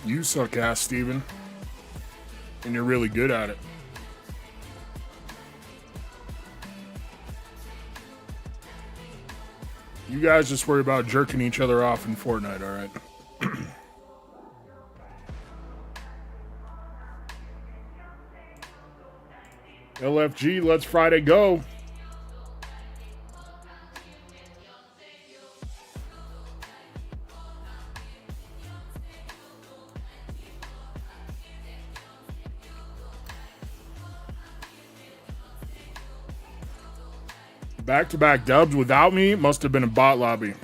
You suck ass, Steven. And you're really good at it. You guys just worry about jerking each other off in Fortnite, alright? LFG, let's Friday go. Back-to-back dubs without me must have been a bot lobby.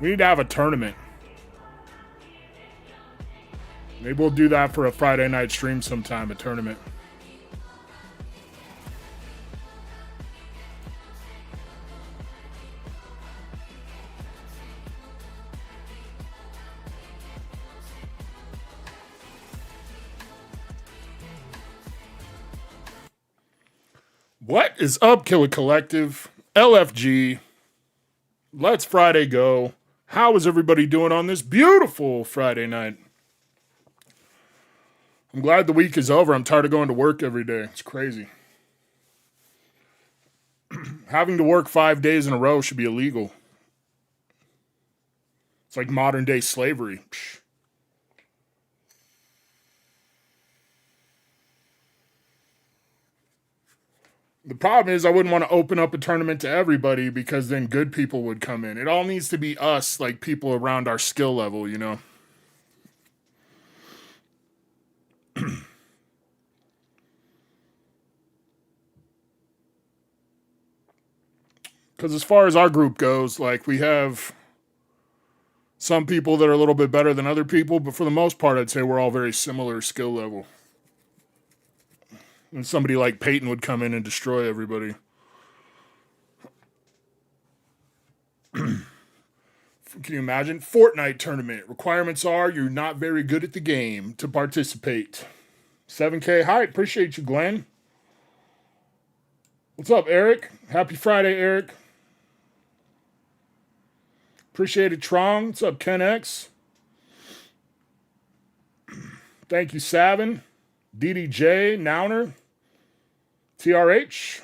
We need to have a tournament. Maybe we'll do that for a Friday night stream sometime, a tournament. What is up, Killer Collective? LFG. Let's Friday go. How is everybody doing on this beautiful Friday night? I'm glad the week is over. I'm tired of going to work every day. It's crazy. Having to work 5 days in a row should be illegal. It's like modern day slavery. Psh. The problem is I wouldn't want to open up a tournament to everybody because then good people would come in. It all needs to be us, like people around our skill level, you know? Because as far as our group goes, like we have some people that are a little bit better than other people, but for the most part, I'd say we're all very similar skill level. And somebody like Peyton would come in and destroy everybody. Can you imagine? Fortnite tournament. Requirements are you're not very good at the game to participate. 7K. Hi, appreciate you, Glenn. What's up, Eric? Happy Friday, Eric. Appreciate it, Trong. What's up, Ken X? Thank you, Savin. DDJ, Nauner. TRH.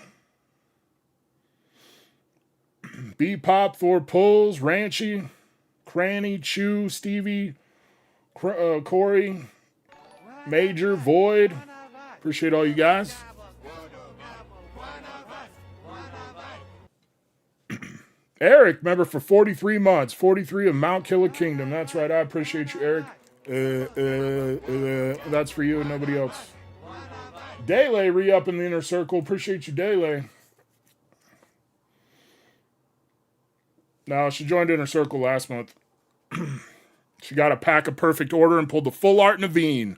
B-Pop, Thor Pulls, Ranchy, Cranny, Chew, Stevie, Corey, Major, Void. Appreciate all you guys. Eric, member for 43 months, 43 of Mount Killer Kingdom. That's right. I appreciate you, Eric. That's for you and nobody else. Daylay re-up in the inner circle. Appreciate you, Daylay. No, she joined Inner Circle last month. She got a pack of perfect order and pulled the full art Naveen.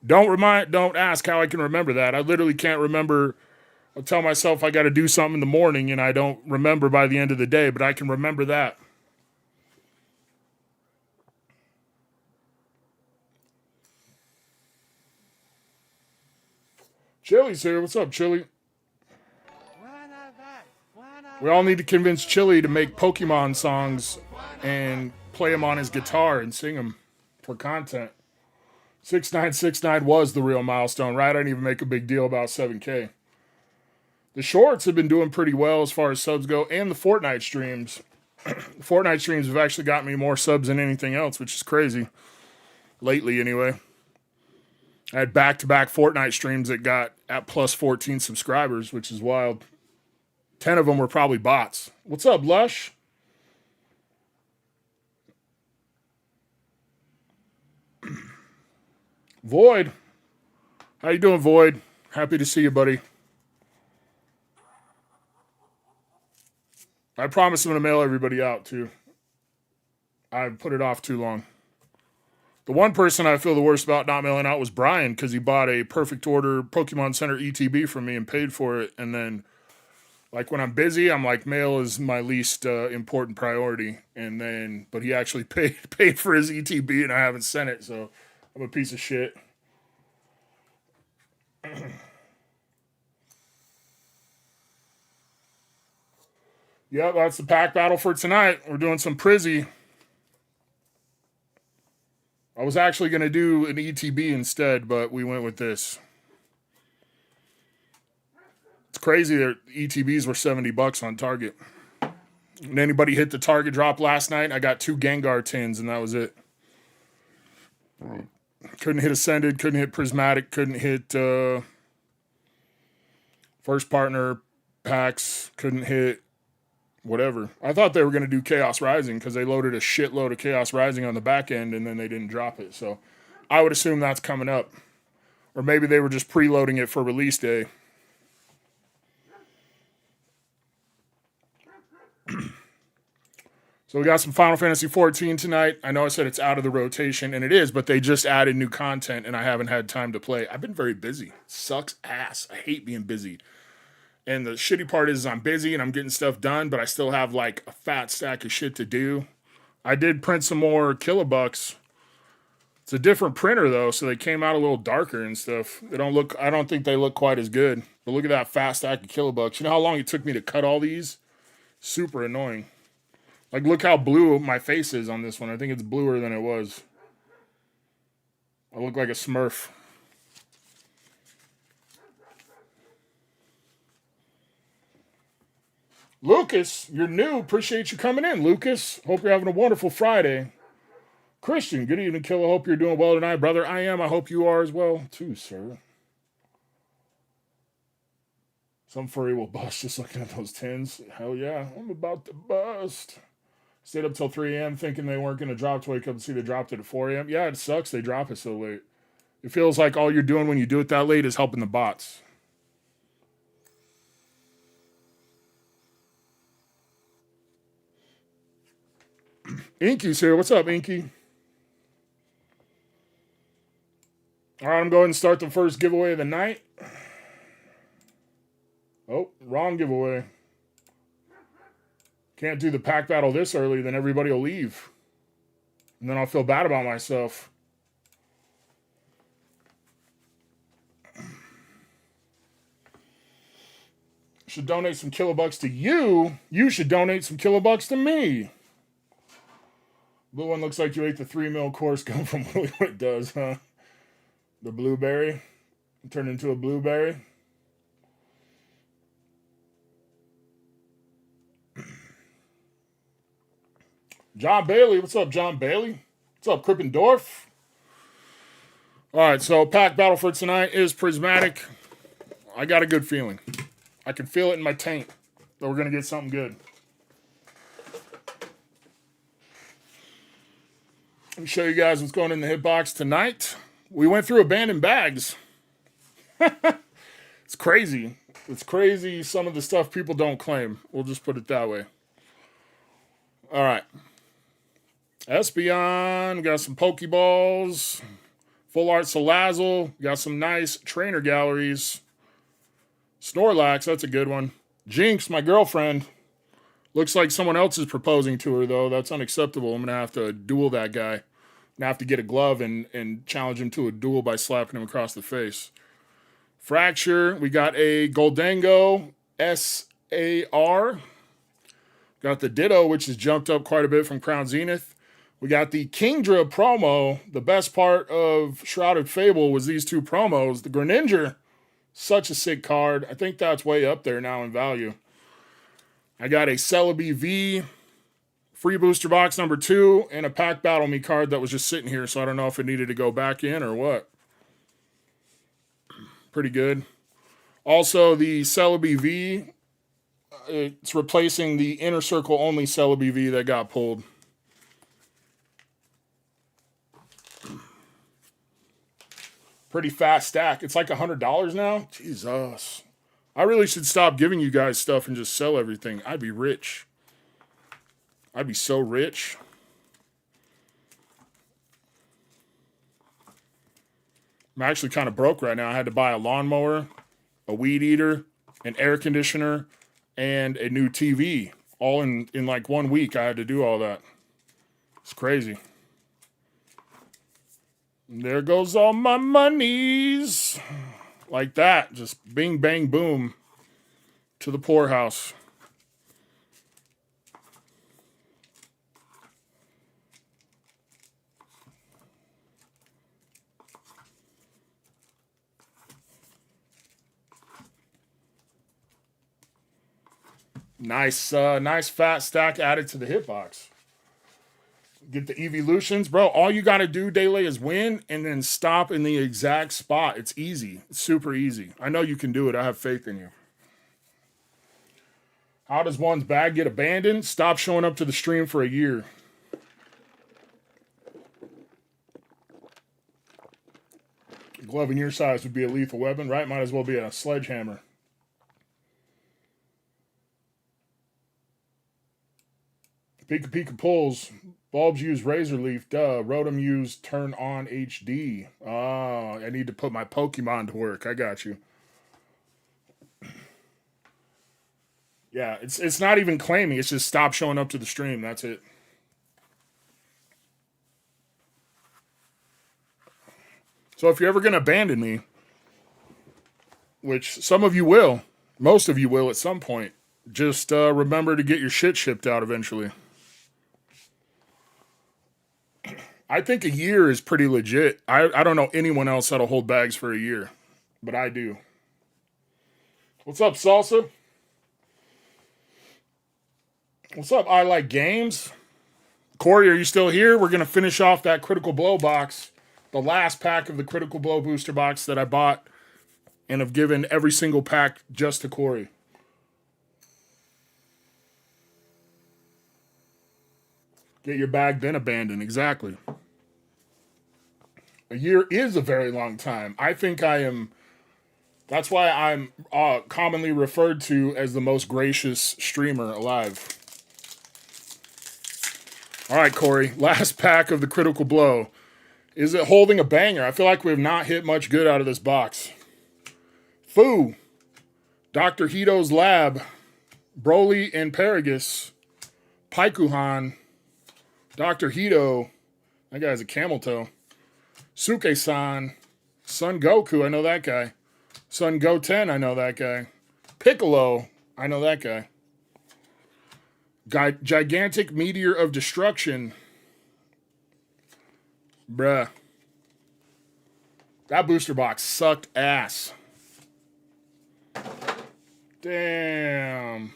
Don't ask how I can remember that. I literally can't remember. I'll tell myself I got to do something in the morning and I don't remember by the end of the day, but I can remember that. Chili's here. What's up, Chili? We all need to convince Chili to make Pokemon songs and play them on his guitar and sing them for content. 6969 was the real milestone, right? I didn't even make a big deal about 7K. The shorts have been doing pretty well as far as subs go, and the Fortnite streams. The Fortnite streams have actually gotten me more subs than anything else, which is crazy. Lately, anyway. I had back-to-back Fortnite streams that got at plus 14 subscribers, which is wild. 10 of them were probably bots. What's up, Lush? Void. How you doing, Void? Happy to see you, buddy. I promise I'm going to mail everybody out, too. I've put it off too long. The one person I feel the worst about not mailing out was Brian, because he bought a Perfect Order Pokemon Center ETB from me and paid for it, and then like when I'm busy, I'm like, mail is my least important priority. And then, but he actually paid for his ETB and I haven't sent it. So I'm a piece of shit. Yeah, that's the pack battle for tonight. We're doing some Prizzy. I was actually going to do an ETB instead, but we went with this. It's crazy that ETBs were $70 on Target. And anybody hit the Target drop last night? I got 2 Gengar tins, and that was it. Couldn't hit Ascended, couldn't hit Prismatic, couldn't hit First Partner packs, couldn't hit whatever. I thought they were going to do Chaos Rising because they loaded a shitload of Chaos Rising on the back end and then they didn't drop it. So I would assume that's coming up. Or maybe they were just preloading it for release day. So we got some Final Fantasy XIV tonight. I know I said it's out of the rotation, and it is, but they just added new content, and I haven't had time to play. I've been very busy. Sucks ass. I hate being busy. And the shitty part is I'm busy and I'm getting stuff done, but I still have like a fat stack of shit to do. I did print some more Kilobucks. It's a different printer though, so they came out a little darker and stuff. They don't look, I don't think they look quite as good. But look at that fat stack of Kilobucks. You know how long it took me to cut all these? Super annoying. Like, look how blue my face is on this one. I think it's bluer than it was. I look like a Smurf. Lucas, you're new. Appreciate you coming in, Lucas. Hope you're having a wonderful Friday. Christian, good evening, Killer. Hope you're doing well tonight, brother. I am. I hope you are as well, too, sir. Some furry will bust just looking at those tins. Hell yeah, I'm about to bust. Stayed up till 3 a.m. thinking they weren't going to drop to wake up and see they dropped it at 4 a.m. Yeah, it sucks they drop it so late. It feels like all you're doing when you do it that late is helping the bots. Inky's here. What's up, Inky? All right, I'm going to start the first giveaway of the night. Oh, wrong giveaway. Can't do the pack battle this early, then everybody will leave. And then I'll feel bad about myself. Should donate some Kilobucks to you. You should donate some Kilobucks to me. Blue one looks like you ate the 3 mil course gum from what it does, huh? The blueberry. Turned into a blueberry. John Bailey. What's up, John Bailey? What's up, Krippendorf? All right, so pack battle for tonight is Prismatic. I got a good feeling. I can feel it in my tank that we're going to get something good. Let me show you guys what's going in the hitbox tonight. We went through abandoned bags. It's crazy. It's crazy some of the stuff people don't claim. We'll just put it that way. All right. Espeon, got some Pokeballs, Full Art Salazzle, got some nice trainer galleries. Snorlax, that's a good one. Jinx, my girlfriend. Looks like someone else is proposing to her, though. That's unacceptable. I'm going to have to duel that guy. I'm going to have to get a glove and challenge him to a duel by slapping him across the face. Fracture, we got a Goldango SAR. Got the Ditto, which has jumped up quite a bit from Crown Zenith. We got the Kingdra promo. The best part of Shrouded Fable was these 2 promos. The Greninja, such a sick card. I think that's way up there now in value. I got a Celebi V, free booster box number 2, and a Pack Battle Me card that was just sitting here, so I don't know if it needed to go back in or what. Pretty good. Also, the Celebi V, it's replacing the Inner Circle only Celebi V that got pulled. Pretty fast stack. It's like $100 now. Jesus. I really should stop giving you guys stuff and just sell everything. I'd be rich. I'd be so rich. I'm actually kind of broke right now. I had to buy a lawnmower, a weed eater, an air conditioner, and a new TV. All in like 1 week, I had to do all that. It's crazy. And there goes all my monies. Like that. Just bing, bang, boom. To the poorhouse. Nice fat stack added to the hitbox. Get the evolutions, bro. All you got to do, Dele, is win and then stop in the exact spot. It's easy. It's super easy. I know you can do it. I have faith in you. How does one's bag get abandoned? Stop showing up to the stream for a year. A glove in your size would be a lethal weapon, right? Might as well be a sledgehammer. Pika Pika pulls. Bulbs use razor leaf. Duh. Rotom use turn on HD. Oh, I need to put my Pokemon to work. I got you. Yeah, it's not even claiming. It's just stop showing up to the stream. That's it. So if you're ever going to abandon me, which some of you will, most of you will at some point, just remember to get your shit shipped out eventually. I think a year is pretty legit. I don't know anyone else that'll hold bags for a year, but I do. What's up, Salsa? What's up, I Like Games? Corey, are you still here? We're going to finish off that Critical Blow box, the last pack of the Critical Blow booster box that I bought and have given every single pack just to Corey. Get your bag, then abandon. Exactly. A year is a very long time. I think I am. That's why I'm commonly referred to as the most gracious streamer alive. All right, Corey. Last pack of the Critical Blow. Is it holding a banger? I feel like we have not hit much good out of this box. Foo. Dr. Hito's Lab. Broly and Paragus. Paikuhan. Dr. Hito. That guy's a camel toe. Suke-san. Son Goku. I know that guy. Son Goten. I know that guy. Piccolo. I know that guy. Gigantic Meteor of Destruction. Bruh. That booster box sucked ass. Damn.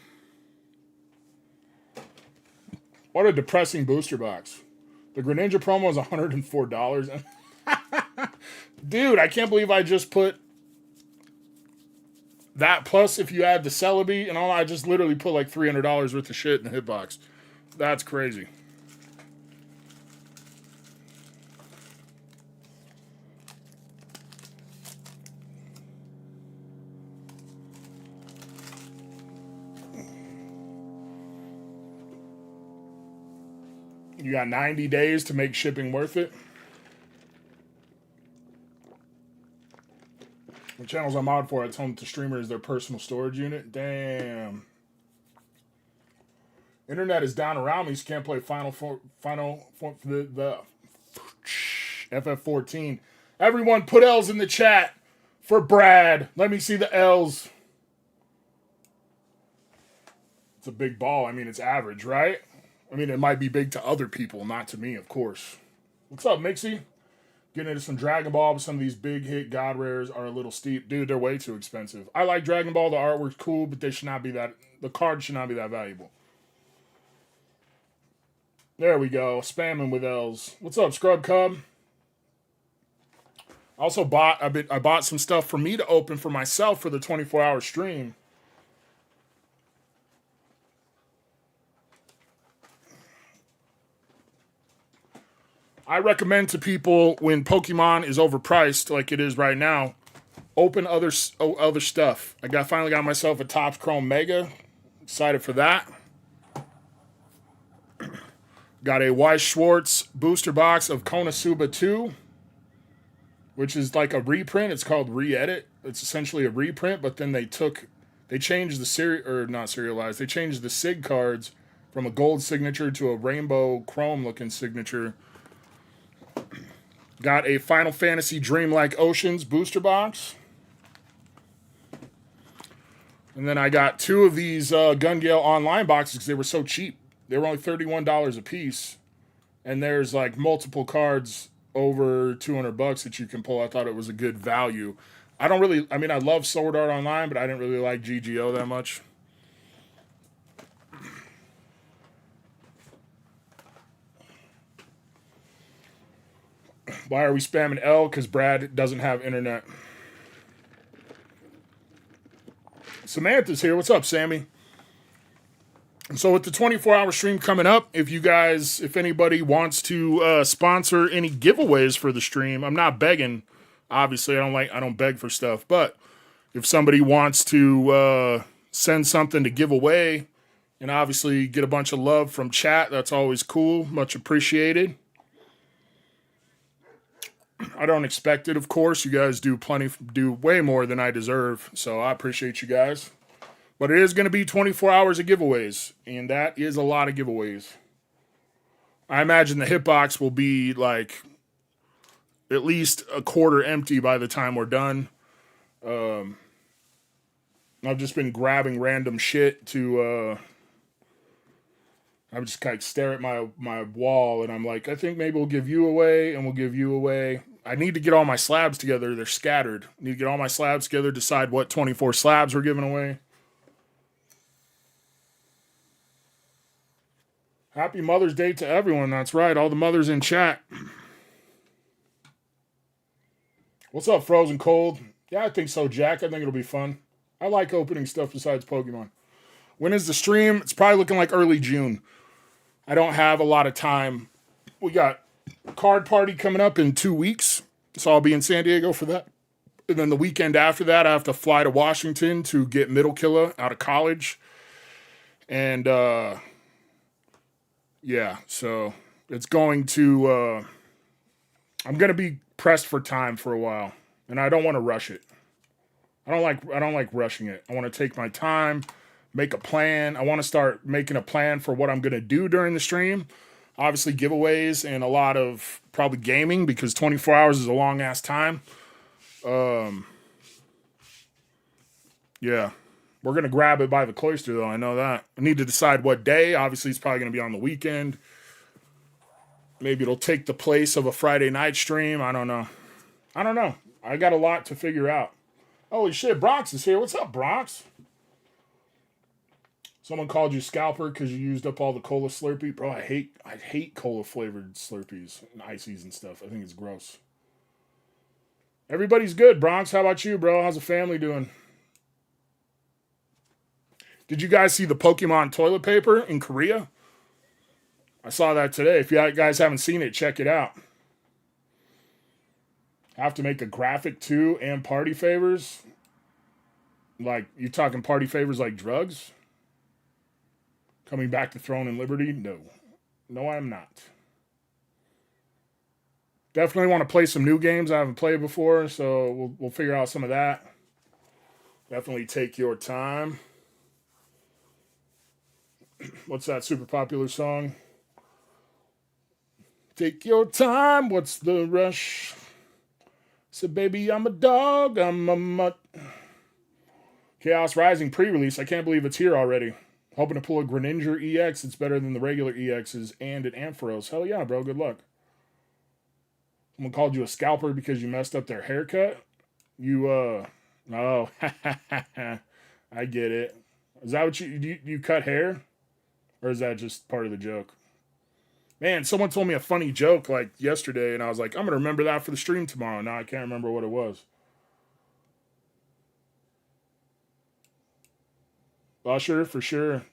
What a depressing booster box. The Greninja promo is $104. Dude, I can't believe I just put that, plus if you add the Celebi and all, I just literally put like $300 worth of shit in the hitbox. That's crazy. You got 90 days to make shipping worth it. The channels I'm out for, it's home to streamers, their personal storage unit. Damn. Internet is down around me, so can't play the FF14. Everyone put L's in the chat for Brad. Let me see the L's. It's a big ball. I mean, it's average, right? I mean, it might be big to other people, not to me, of course. What's up, Mixie? Getting into some Dragon Ball, but some of these big hit God Rares are a little steep. Dude, they're way too expensive. I like Dragon Ball. The artwork's cool, but they should not be that. The card should not be that valuable. There we go. Spamming with L's. What's up, Scrub Cub? Also I bought some stuff for me to open for myself for the 24-hour stream. I recommend to people when Pokemon is overpriced, like it is right now, open other stuff. I finally got myself a Topps Chrome Mega. Excited for that. Got a Weiss Schwartz booster box of Konosuba 2, which is like a reprint. It's called Re-Edit. It's essentially a reprint, but then they changed they changed the SIG cards from a gold signature to a rainbow chrome looking signature. Got a Final Fantasy Dreamlike Oceans booster box. And then I got two of these Gun Gale online boxes because they were so cheap. They were only $31 a piece. And there's like multiple cards over $200 that you can pull. I thought it was a good value. I love Sword Art Online, but I didn't really like GGO that much. Why are we spamming L? Because Brad doesn't have internet. Samantha's here. What's up, Sammy? So with the 24-hour stream coming up, if anybody wants to sponsor any giveaways for the stream, I'm not begging. Obviously, I don't beg for stuff. But if somebody wants to send something to give away and obviously get a bunch of love from chat, that's always cool. Much appreciated. I don't expect it, of course. You guys do way more than I deserve. So I appreciate you guys. But it is going to be 24 hours of giveaways, and that is a lot of giveaways. I imagine the hitbox will be like at least a quarter empty by the time we're done. I've just been grabbing random shit to... I just kind of stare at my wall, and I'm like, I think maybe we'll give you away, and we'll give you away. I need to get all my slabs together. They're scattered. I need to get all my slabs together, decide what 24 slabs we're giving away. Happy Mother's Day to everyone. That's right. All the mothers in chat. What's up, Frozen Cold? Yeah, I think so, Jack. I think it'll be fun. I like opening stuff besides Pokemon. When is the stream? It's probably looking like early June. I don't have a lot of time. We got a card party coming up in 2 weeks. So I'll be in San Diego for that. And then the weekend after that, I have to fly to Washington to get Middle Killer out of college. And, yeah, so it's going to, I'm going to be pressed for time for a while, and I don't want to rush it. I don't like rushing it. I want to take my time, make a plan. I want to start making a plan for what I'm going to do during the stream. Obviously giveaways and a lot of probably gaming because 24 hours is a long ass time. Yeah. We're going to grab it by the cloister, though. I know that. I need to decide what day. Obviously, it's probably going to be on the weekend. Maybe it'll take the place of a Friday night stream. I don't know. I got a lot to figure out. Holy shit, Bronx is here. What's up, Bronx? Someone called you Scalper because you used up all the cola Slurpee. Bro, I hate cola-flavored Slurpees and ices and stuff. I think it's gross. Everybody's good, Bronx. How about you, bro? How's the family doing? Did you guys see the Pokemon toilet paper in Korea? I saw that today. If you guys haven't seen it, check it out. Have to make a graphic too and party favors. Like, you talking party favors like drugs? Coming back to Throne and Liberty? No. No, I'm not. Definitely want to play some new games I haven't played before, so we'll figure out some of that. Definitely take your time. What's that super popular song? Take your time, what's the rush? Said, baby, I'm a dog, I'm a mutt. Chaos Rising pre-release, I can't believe it's here already. Hoping to pull a Greninja EX, it's better than the regular EXs and an Ampharos. Hell yeah, bro, good luck. Someone called you a scalper because you messed up their haircut? Oh, I get it. Is that what you cut hair? Or is that just part of the joke? Man, someone told me a funny joke like yesterday, and I was like, I'm going to remember that for the stream tomorrow. Now I can't remember what it was. Usher, for sure.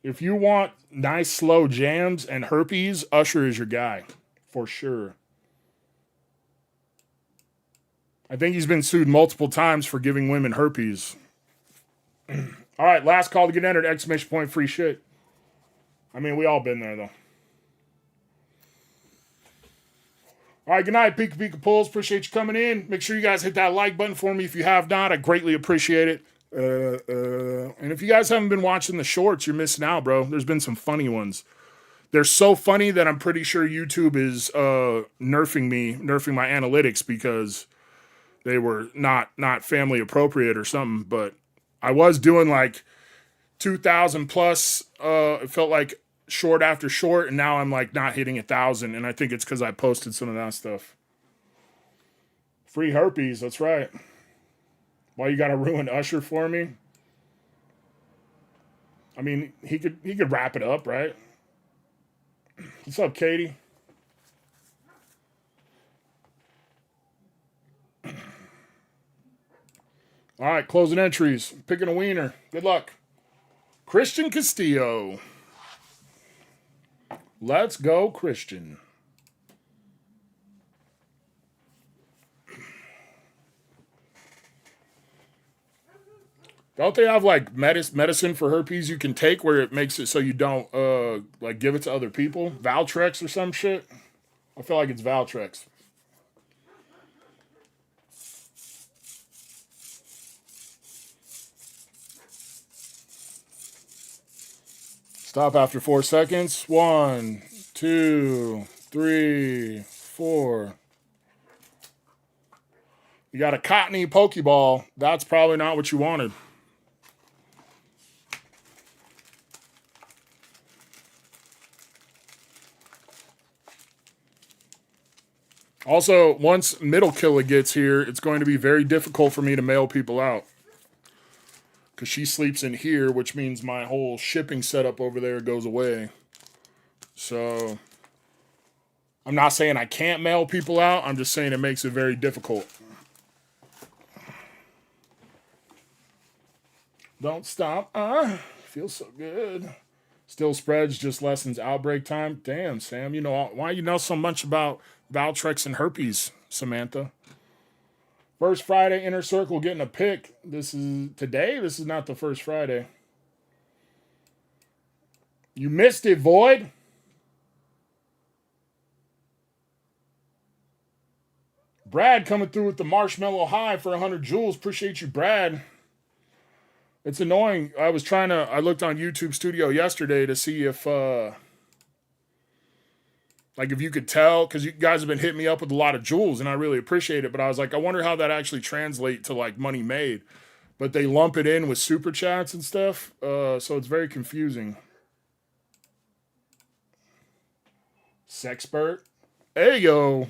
If you want nice, slow jams and herpes, Usher is your guy. For sure. I think he's been sued multiple times for giving women herpes. All right, last call to get entered. Exclamation point, free shit. I mean, we all been there, though. All right, good night, Pika Pika Pulls. Appreciate you coming in. Make sure you guys hit that like button for me if you have not. I greatly appreciate it. And if you guys haven't been watching the shorts, you're missing out, bro. There's been some funny ones. They're so funny that I'm pretty sure YouTube is nerfing my analytics because they were not family appropriate or something. But I was doing like 2,000 plus. It felt like short after short, and now I'm like not hitting 1,000, and I think it's because I posted some of that stuff. Free herpes, that's right. Why you gotta ruin Usher for me? I mean, he could wrap it up, right? What's up, Katie? All right, closing entries. Picking a wiener. Good luck. Christian Castillo. Let's go, Christian. Don't they have like medicine for herpes you can take where it makes it so you don't like give it to other people? Valtrex or some shit? I feel like it's Valtrex. Stop after 4 seconds. 1, 2, 3, 4. You got a cottony Pokeball. That's probably not what you wanted. Also, once Middle Killer gets here, it's going to be very difficult for me to mail people out. Because she sleeps in here, which means my whole shipping setup over there goes away. So, I'm not saying I can't mail people out. I'm just saying it makes it very difficult. Don't stop. Feels so good. Still spreads, just lessens outbreak time. Damn, Sam. You know why you know so much about Valtrex and herpes, Samantha? First Friday, Inner Circle getting a pick. This is today. This is not the first Friday. You missed it, Void. Brad coming through with the Marshmallow High for 100 jewels. Appreciate you, Brad. It's annoying. I looked on YouTube Studio yesterday to see if, like if you could tell, because you guys have been hitting me up with a lot of jewels, and I really appreciate it, but I was like, I wonder how that actually translates to, like, money made. But they lump it in with super chats and stuff, so it's very confusing. Sexpert. There you go.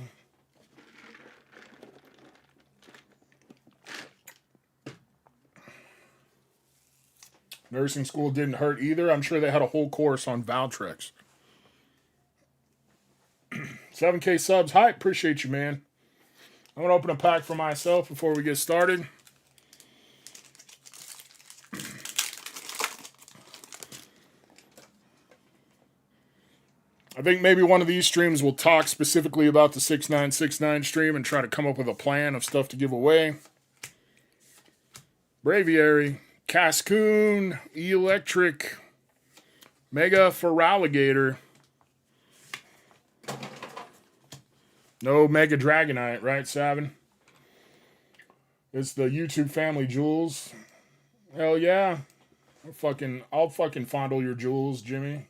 Nursing school didn't hurt either. I'm sure they had a whole course on Valtrex. 7K subs. Hi, appreciate you, man. I'm going to open a pack for myself before we get started. I think maybe one of these streams will talk specifically about the 6969 stream and try to come up with a plan of stuff to give away. Braviary. Cascoon, Electric, Mega Feraligatr. No Mega Dragonite, right, Savin? It's the YouTube family jewels. Hell yeah. I'll fucking fondle your jewels, Jimmy.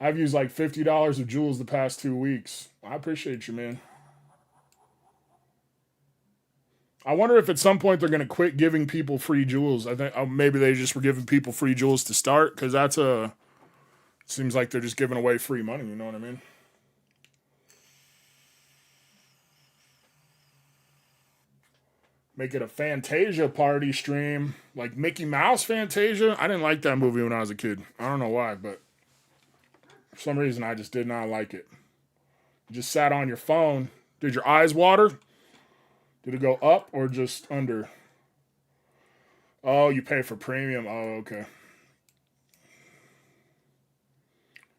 I've used like $50 of jewels the past 2 weeks. I appreciate you, man. I wonder if at some point they're going to quit giving people free jewels. I think maybe they just were giving people free jewels to start, because seems like they're just giving away free money, you know what I mean? Make it a Fantasia party stream. Like Mickey Mouse Fantasia. I didn't like that movie when I was a kid. I don't know why, but for some reason I just did not like it. You just sat on your phone. Did your eyes water? Did it go up or just under? Oh, you pay for premium. Oh, okay.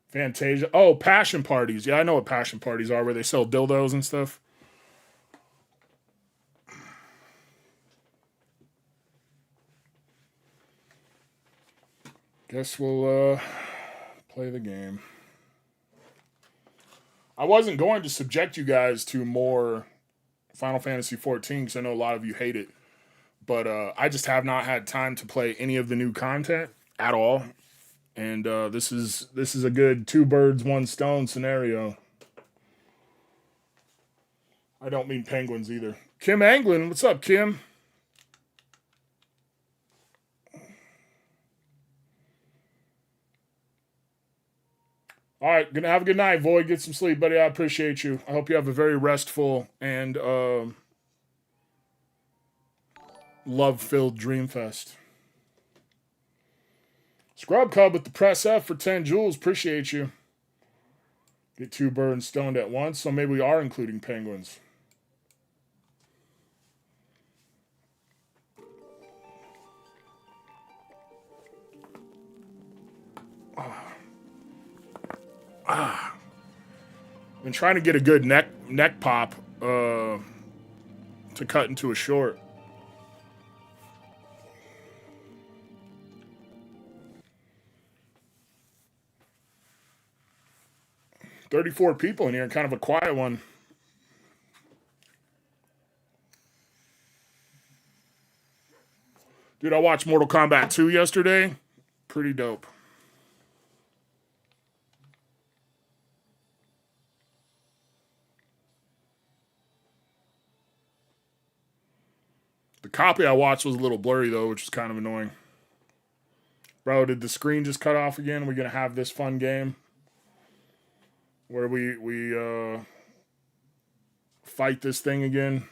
Fantasia. Oh, passion parties. Yeah, I know what passion parties are, where they sell dildos and stuff. Guess we'll play the game. I wasn't going to subject you guys to more Final Fantasy XIV, because I know a lot of you hate it. But I just have not had time to play any of the new content at all. And this is a good 2 birds, 1 stone scenario. I don't mean penguins either. Kim Anglin, what's up, Kim? All right, gonna have a good night, Void. Get some sleep, buddy. I appreciate you. I hope you have a very restful and love-filled Dreamfest. Scrub Cub with the press F for 10 jewels. Appreciate you. Get 2 birds stoned at once, so maybe we are including penguins. Been trying to get a good neck pop to cut into a short. $34 people in here, kind of a quiet one. Dude, I watched Mortal Kombat 2 yesterday. Pretty dope. The copy I watched was a little blurry, though, which is kind of annoying. Bro, did the screen just cut off again? We're going to have this fun game where we fight this thing again.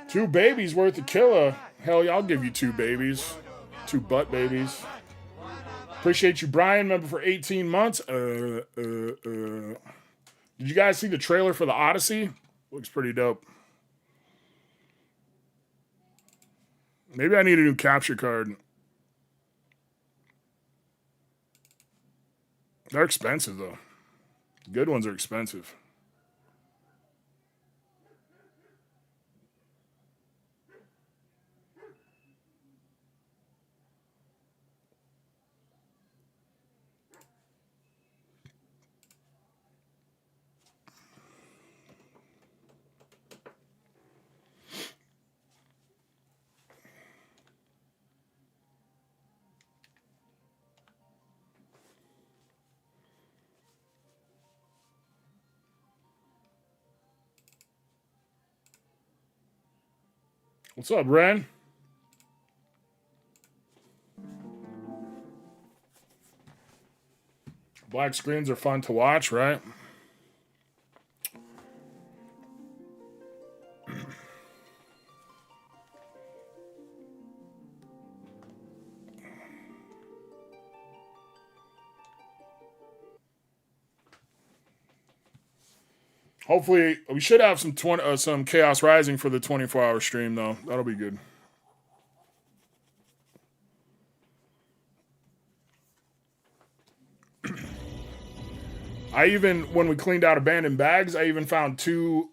Two babies worth of killer. Hell yeah, I'll give you 2 babies. 2 butt babies. Appreciate you, Brian. Member for 18 months. Did you guys see the trailer for the Odyssey? Looks pretty dope. Maybe I need a new capture card. They're expensive, though. Good ones are expensive. What's up, Ren? Black screens are fun to watch, right? Hopefully, we should have some Chaos Rising for the 24-hour stream, though. That'll be good. When we cleaned out abandoned bags, I even found 2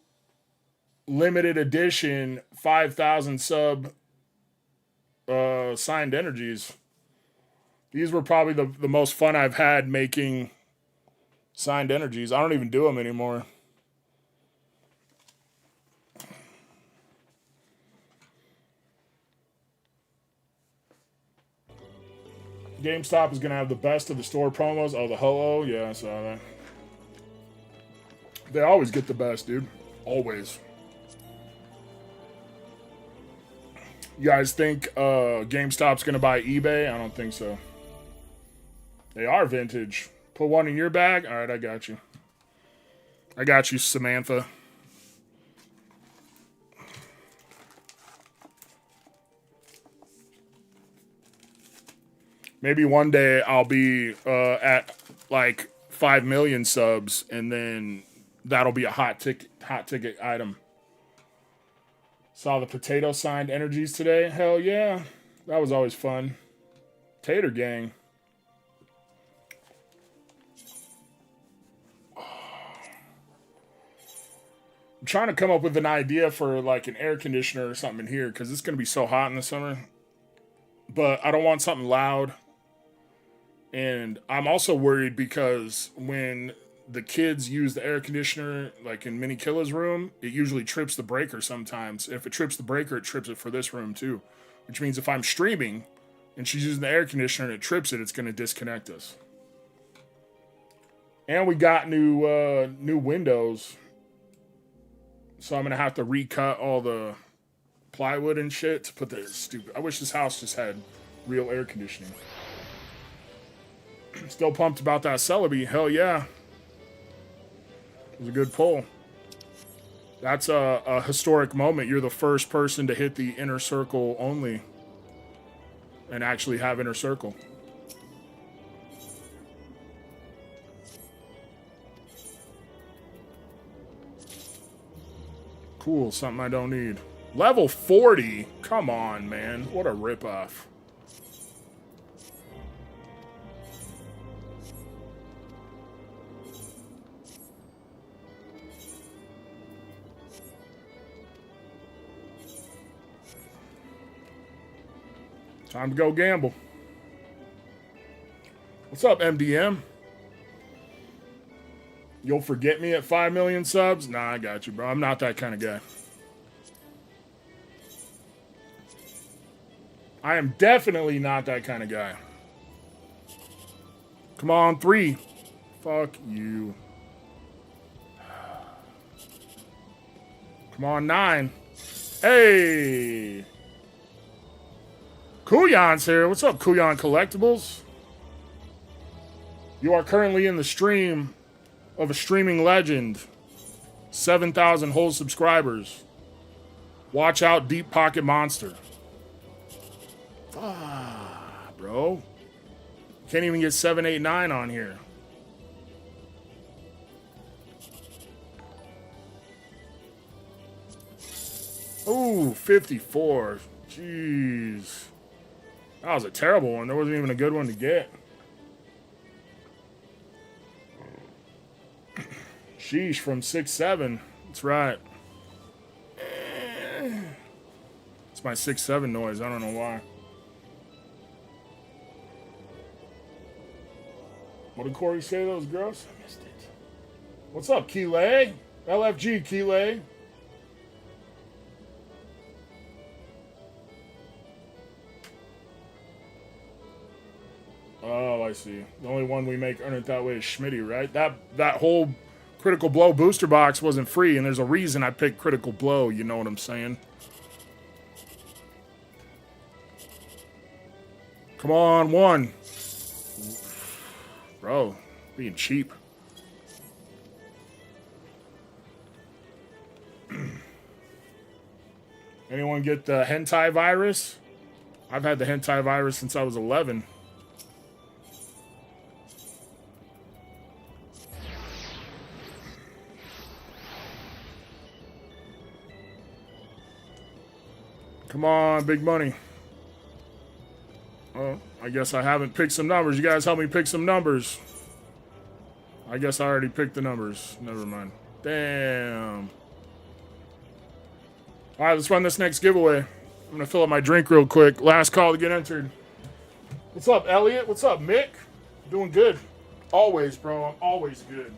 limited edition 5,000 sub signed energies. These were probably the most fun I've had making signed energies. I don't even do them anymore. GameStop is going to have the best of the store promos. Oh, the Ho-Oh? Yeah, I saw that. They always get the best, dude. Always. You guys think GameStop's going to buy eBay? I don't think so. They are vintage. Put one in your bag? All right, I got you. I got you, Samantha. Maybe one day I'll be at like 5 million subs, and then that'll be a hot ticket item. Saw the potato signed energies today. Hell yeah, that was always fun. Tater gang. I'm trying to come up with an idea for like an air conditioner or something in here because it's gonna be so hot in the summer. But I don't want something loud. And I'm also worried because when the kids use the air conditioner, like in Mini Killa's room, it usually trips the breaker sometimes. If it trips the breaker, it trips it for this room too. Which means if I'm streaming and she's using the air conditioner and it trips it, it's going to disconnect us. And we got new windows. So I'm going to have to recut all the plywood and shit to put the stupid... I wish this house just had real air conditioning. Still pumped about that Celebi. Hell yeah. It was a good pull. That's a historic moment. You're the first person to hit the inner circle only and actually have inner circle. Cool, something I don't need. Level 40? Come on, man. What a ripoff. Time to go gamble. What's up, MDM? You'll forget me at 5 million subs? Nah, I got you, bro. I'm not that kind of guy. I am definitely not that kind of guy. Come on, 3. Fuck you. Come on, 9. Hey! Kuyan's here. What's up, Kuyan Collectibles? You are currently in the stream of a streaming legend. 7,000 whole subscribers. Watch out, Deep Pocket Monster. Ah, bro. Can't even get 789 on here. Ooh, 54. Jeez. That was a terrible one. There wasn't even a good one to get. Sheesh, from 6-7. That's right. It's my 6-7 noise. I don't know why. What did Corey say that was gross? I missed it. What's up, Keelay? LFG, Keelay. Oh, I see. The only one we make earn it that way is Schmitty, right? That whole Critical Blow booster box wasn't free, and there's a reason I picked Critical Blow, you know what I'm saying? Come on, 1. Bro, being cheap. Anyone get the hentai virus? I've had the hentai virus since I was 11. Come on, big money. Oh, I guess I haven't picked some numbers. You guys help me pick some numbers. I guess I already picked the numbers. Never mind. Damn. All right, let's run this next giveaway. I'm going to fill up my drink real quick. Last call to get entered. What's up, Elliot? What's up, Mick? Doing good. Always, bro. I'm always good.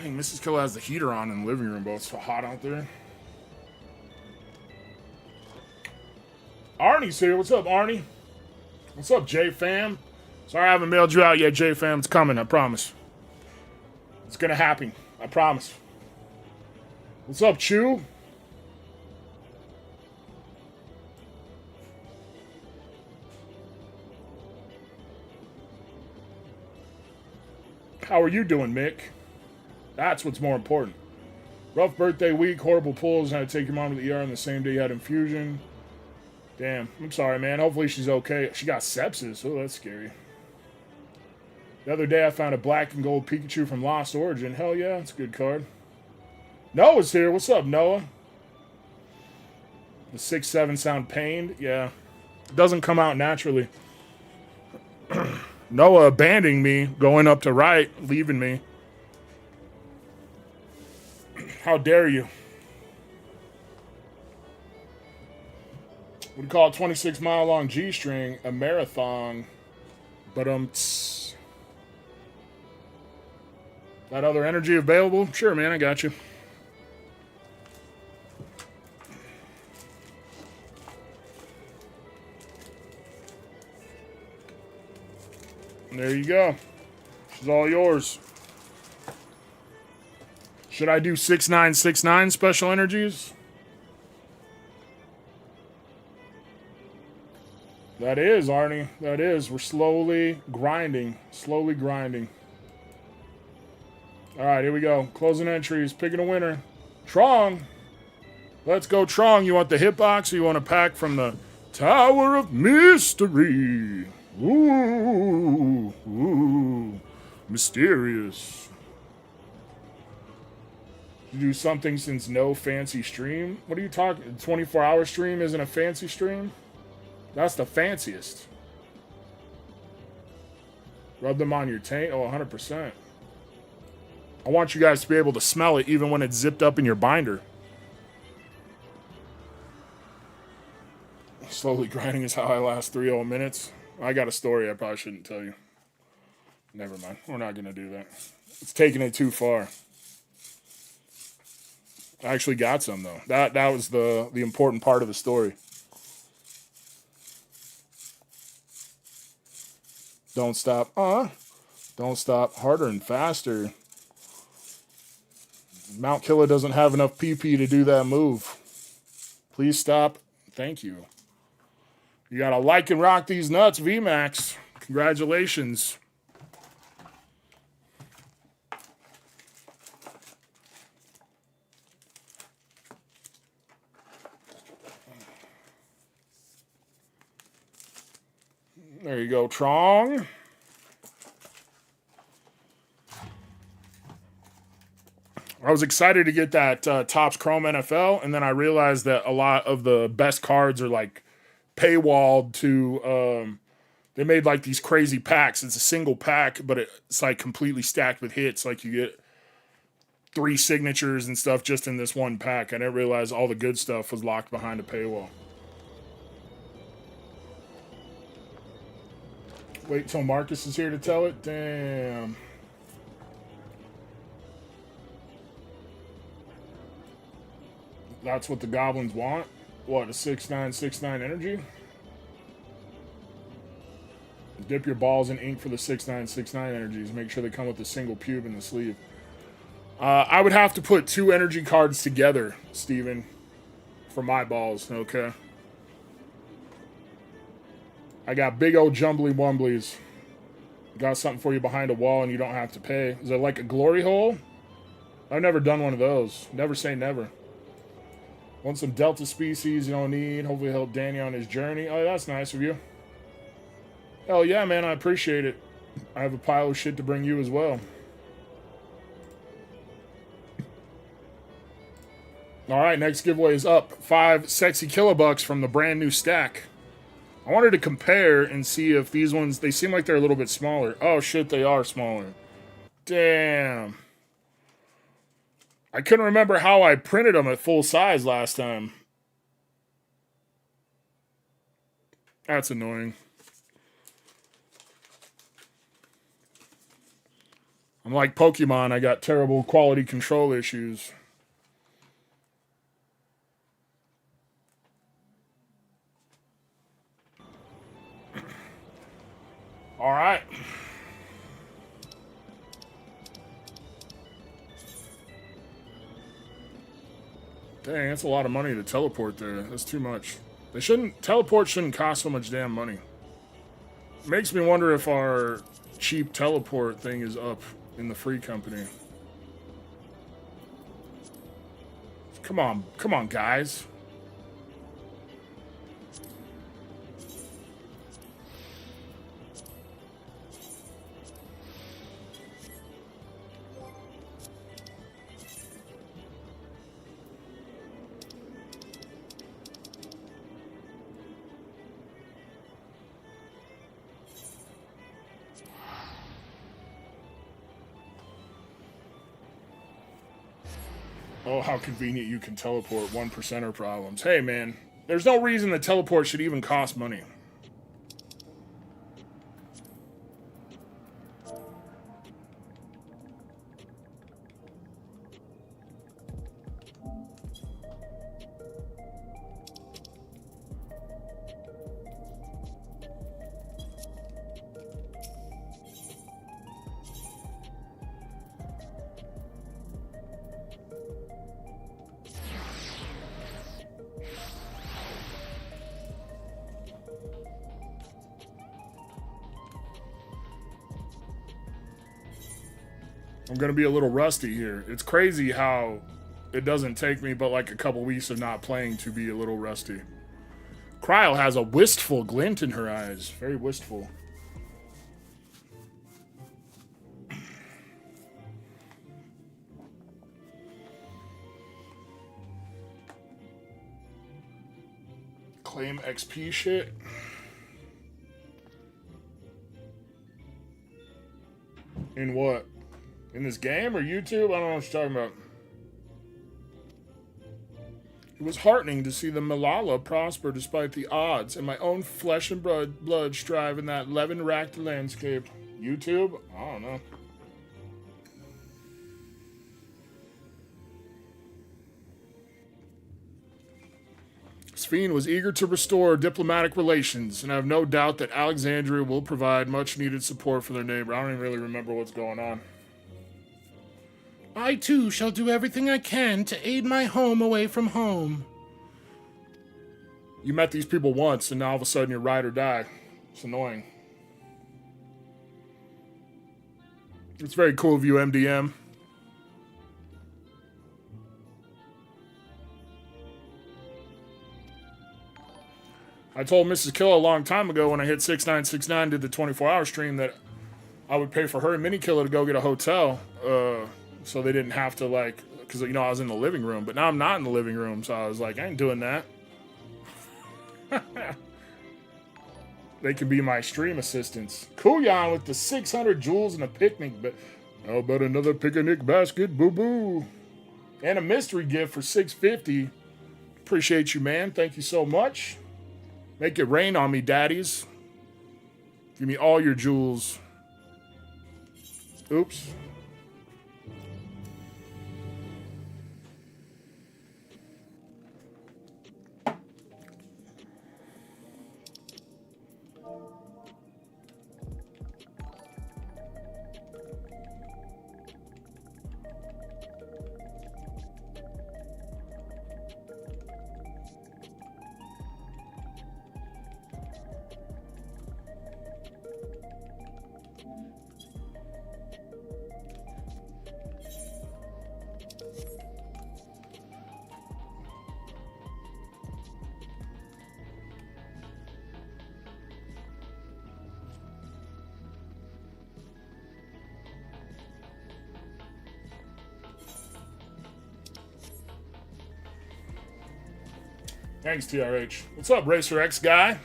Dang, Mrs. Killer has the heater on in the living room, but it's so hot out there. Arnie's here. What's up, Arnie? What's up, J-Fam? Sorry I haven't mailed you out yet, J-Fam. It's coming, I promise. It's gonna happen. I promise. What's up, Chew? How are you doing, Mick? That's what's more important. Rough birthday week, horrible pulls, had to take your mom to the ER on the same day you had infusion. Damn, I'm sorry, man. Hopefully she's okay. She got sepsis. Oh, that's scary. The other day I found a black and gold Pikachu from Lost Origin. Hell yeah, it's a good card. Noah's here. What's up, Noah? The 6-7 sound pained? Yeah. It doesn't come out naturally. Noah abandoning me, going up to right, leaving me. How dare you? We call it 26-mile long G-string a marathon. But that other energy available? Sure, man, I got you. There you go. She's all yours. Should I do 6969 special energies? That is, Arnie. That is. We're slowly grinding. Slowly grinding. All right, here we go. Closing entries. Picking a winner. Trong. Let's go, Trong. You want the hitbox or you want a pack from the Tower of Mystery? Ooh. Ooh. Mysterious. You do something since no fancy stream? What are you talking? 24-hour stream isn't a fancy stream? That's the fanciest. Rub them on your taint? Oh, 100%. I want you guys to be able to smell it even when it's zipped up in your binder. Slowly grinding is how I last 3 whole minutes. I got a story I probably shouldn't tell you. Never mind. We're not going to do that. It's taking it too far. I actually got some, though. That was the important part of the story. Don't stop. Don't stop. Harder and faster. Mount Killer doesn't have enough PP to do that move. Please stop. Thank you. You gotta like and rock these nuts, VMAX. Congratulations. There you go, Trong. I was excited to get that Topps Chrome NFL, and then I realized that a lot of the best cards are like paywalled to. They made like these crazy packs. It's a single pack, but it's like completely stacked with hits. Like you get 3 signatures and stuff just in this one pack. I didn't realize all the good stuff was locked behind a paywall. Wait till Marcus is here to tell it? Damn. That's what the goblins want? What, a 6969 energy? Dip your balls in ink for the 6969 energies. Make sure they come with a single pube in the sleeve. I would have to put 2 energy cards together, Steven, for my balls, okay? I got big old jumbly wumblies. Got something for you behind a wall and you don't have to pay. Is it like a glory hole? I've never done one of those. Never say never. Want some Delta species you don't need. Hopefully help Danny on his journey. Oh, that's nice of you. Hell yeah, man. I appreciate it. I have a pile of shit to bring you as well. All right, next giveaway is up. 5 sexy kilobucks from the brand new stack. I wanted to compare and see if these ones, they seem like they're a little bit smaller. Oh shit, they are smaller. Damn. I couldn't remember how I printed them at full size last time. That's annoying. I'm like Pokemon, I got terrible quality control issues. All right. Dang, that's a lot of money to teleport there. That's too much. Teleport shouldn't cost so much damn money. Makes me wonder if our cheap teleport thing is up in the free company. Come on, guys. Oh, how convenient you can teleport 1%er problems. Hey, man, there's no reason the teleport should even cost money. I'm going to be a little rusty here. It's crazy how it doesn't take me but like a couple weeks of not playing to be a little rusty. Cryle has a wistful glint in her eyes. Very wistful. Claim XP shit. In what? In this game or YouTube? I don't know what you're talking about. It was heartening to see the Malala prosper despite the odds, and my own flesh and blood strive in that levin-racked landscape. YouTube? I don't know. Sphene was eager to restore diplomatic relations, and I have no doubt that Alexandria will provide much-needed support for their neighbor. I don't even really remember what's going on. I, too, shall do everything I can to aid my home away from home. You met these people once, and now all of a sudden you're ride or die. It's annoying. It's very cool of you, MDM. I told Mrs. Kill a long time ago when I hit 6969, did the 24-hour stream, that I would pay for her and Mini Killer to go get a hotel. So they didn't have to, like, because, you know, I was in the living room. But now I'm not in the living room, so I was like, I ain't doing that. They can be my stream assistants. Kuyan with the 600 jewels and a picnic. But how about another picnic basket? Boo-boo. And a mystery gift for 650. Appreciate you, man. Thank you so much. Make it rain on me, daddies. Give me all your jewels. Oops. Thanks, TRH. What's up, Racer X guy?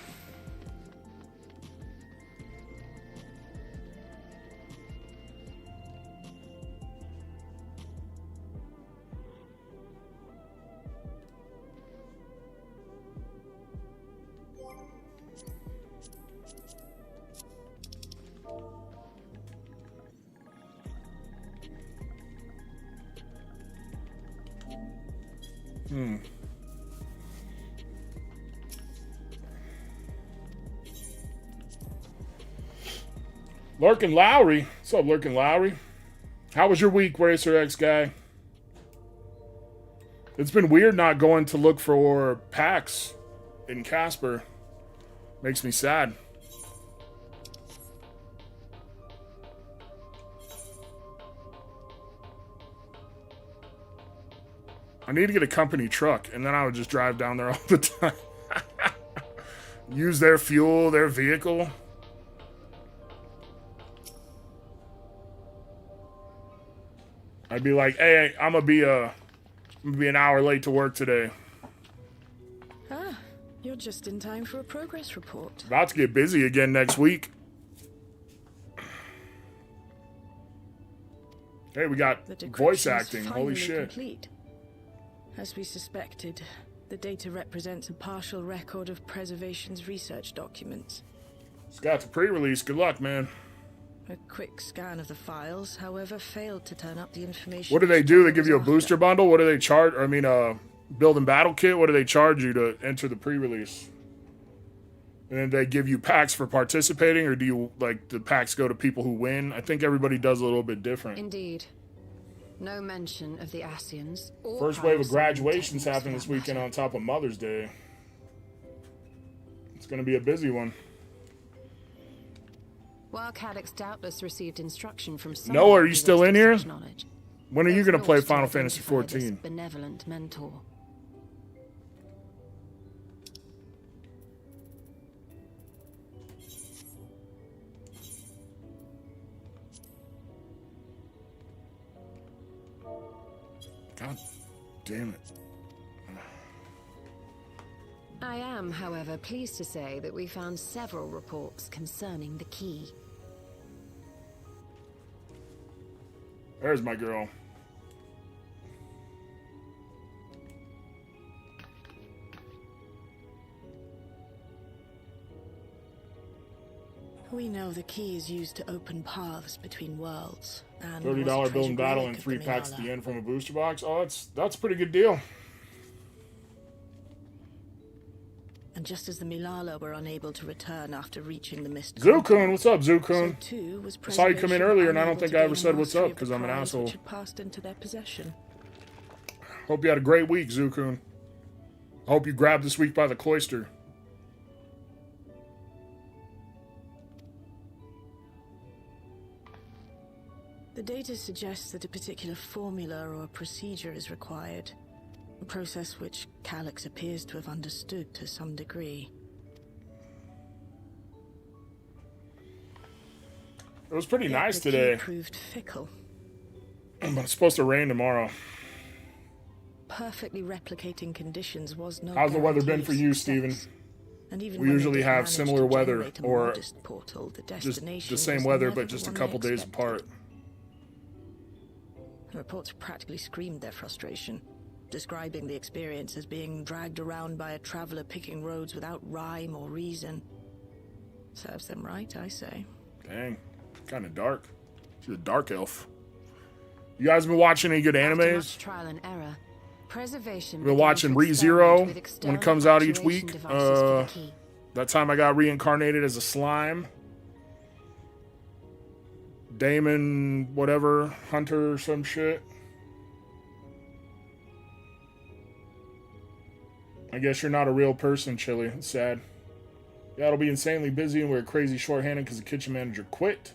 Lurkin Lowry. What's up, Lurkin Lowry? How was your week, Racer X guy? It's been weird not going to look for packs in Casper. Makes me sad. I need to get a company truck, and then I would just drive down there all the time. Use their fuel, their vehicle. I'd be like, hey, I'm gonna be an hour late to work today. Ah, you're just in time for a progress report. About to get busy again next week. Hey, we got voice acting. Holy shit. Complete. As we suspected, the data represents a partial record of Preservation's research documents. It's got the pre-release. Good luck, man. A quick scan of the files, however, failed to turn up the information. What do they do? They give you a booster bundle? What do they charge? I mean, build and battle kit? What do they charge you to enter the pre-release? And then they give you packs for participating, or do you, like, the packs go to people who win? I think everybody does a little bit different. Indeed. No mention of the Asians. First wave of graduations happening this weekend on top of Mother's Day. It's going to be a busy one. While Calyx doubtless received instruction from Noah, are you still in here? Knowledge, when are you going to play Final Fantasy this XIV? Benevolent mentor. God damn it. I am, however, pleased to say that we found several reports concerning the key. There's my girl. We know the key is used to open paths between worlds. And $30 build and battle and 3 packs at the end from a booster box. Oh, that's a pretty good deal. And just as the Milala were unable to return after reaching the mist. Zukun, what's up, Zukun? So too was I saw you come in earlier, and I don't unable think to I ever gain said what's mastery up of because the I'm an prize asshole. which had passed into their possession. Hope you had a great week, Zukun. I hope you grabbed this week by the cloister. The data suggests that a particular formula or procedure is required. A process which Calyx appears to have understood to some degree. It was pretty Yet nice the key today. Proved fickle. But it's supposed to rain tomorrow. Perfectly replicating conditions was no. How's the weather been guarantee for of you, success. Steven? And even We when usually they did have manage similar to weather, generate a or modest portal, the just destination the same was weather, never but just the a one couple they days expected. apart. The reports practically screamed their frustration, describing the experience as being dragged around by a traveler picking roads without rhyme or reason. Serves them right, I say. Dang, kind of dark. She's a dark elf. You guys been watching any good After much animes? trial and error, Preservation I've been began watching to ReZero experiment with when it external comes out each actuation week. devices for the key. That time I got reincarnated as a slime. Damon, whatever, Hunter or some shit. I guess you're not a real person, Chili. It's sad. Yeah, it'll be insanely busy and we're crazy short-handed because the kitchen manager quit.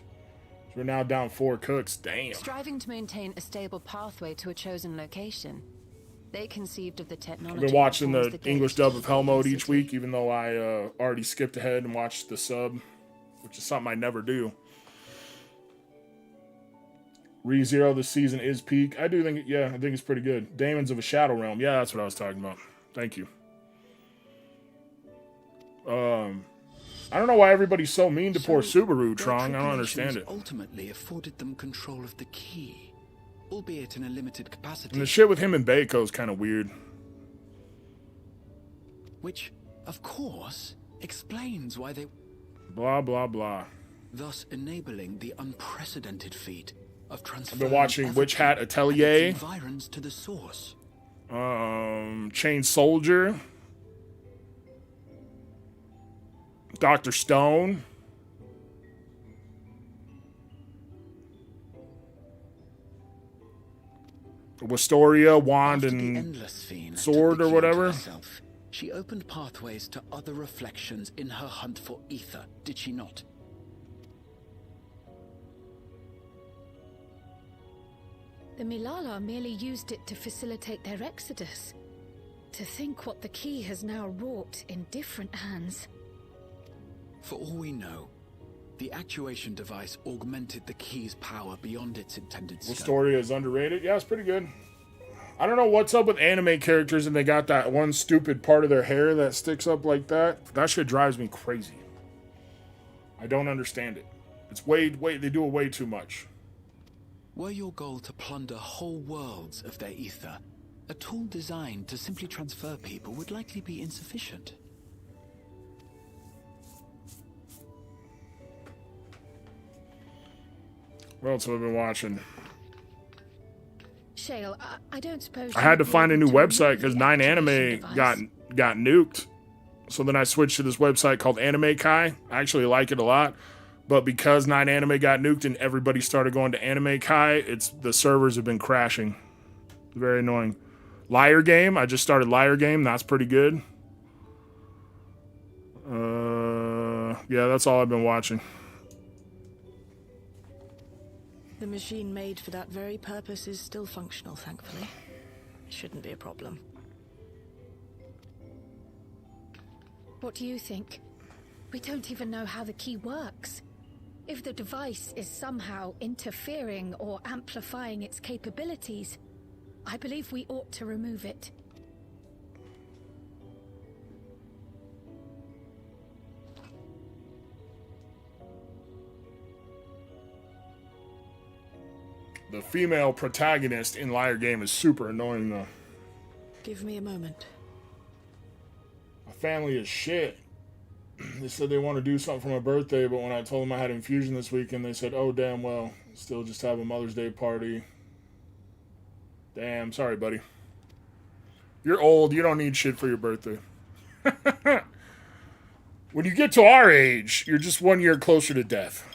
So we're now down 4 cooks. Damn. Striving to maintain a stable pathway to a chosen location, they conceived of the technology. I've been watching that forms the gate English to dub of Hell Hidden Mode each City. week, even though I already skipped ahead and watched the sub, which is something I never do. ReZero this season is peak. I do think, yeah, I think it's pretty good. Daemons of a Shadow Realm. Yeah, that's what I was talking about. Thank you. I don't know why everybody's so mean to poor Subaru, Trong. I don't understand it. Ultimately afforded them control of the key, albeit in a limited capacity. And the shit with him and Baiko is kind of weird. Which, of course, explains why they... Blah, blah, blah. Thus enabling the unprecedented feat of I've transferring been watching Witch Hat Atelier. environs to the source. Chain Soldier. Dr. Stone. Wistoria, Wand, After the and endless fiend Sword took the or key whatever. into herself, she opened pathways to other reflections in her hunt for ether, did she not? The Milala merely used it to facilitate their exodus. To think what the key has now wrought in different hands. For all we know, the actuation device augmented the key's power beyond its intended scope. Wistoria is underrated. Yeah, it's pretty good. I don't know what's up with anime characters and they got that one stupid part of their hair that sticks up like that. That shit drives me crazy. I don't understand it. It's they do it way too much. Were your goal to plunder whole worlds of their ether, A tool designed to simply transfer people would likely be insufficient. What else have I been watching? Shale, I don't suppose I had to you'd be find a able new to website remove because the 9 activation Anime device? got nuked. So then I switched to this website called Anime Kai. I actually like it a lot. But because 9 Anime got nuked and everybody started going to Anime Kai, the servers have been crashing. Very annoying. Liar Game. I just started Liar Game. That's pretty good. Yeah, that's all I've been watching. The machine made for that very purpose is still functional, thankfully. Shouldn't be a problem. What do you think? We don't even know how the key works. If the device is somehow interfering or amplifying its capabilities, I believe we ought to remove it. The female protagonist in Liar Game is super annoying, though. Give me a moment. My family is shit. They said they want to do something for my birthday, but when I told them I had infusion this weekend, they said, oh, damn well, still just have a Mother's Day party. Damn, sorry, buddy. You're old. You don't need shit for your birthday. When you get to our age, you're just 1 year closer to death.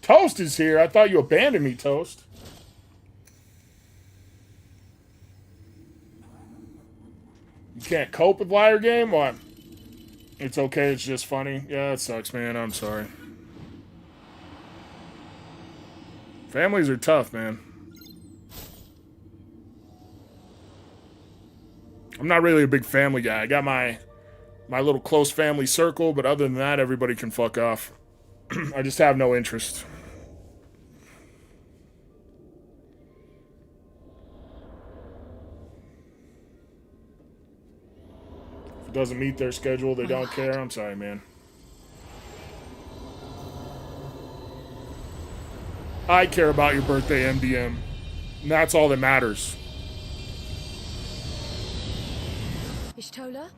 Toast is here. I thought you abandoned me, Toast. You can't cope with Liar Game? What? It's okay, it's just funny. Yeah, it sucks, man. I'm sorry. Families are tough, man. I'm not really a big family guy. I got my little close family circle, but other than that, everybody can fuck off. I just have no interest. If it doesn't meet their schedule, they don't care. I'm sorry, man. I care about your birthday, MDM. And that's all that matters. Ishtola?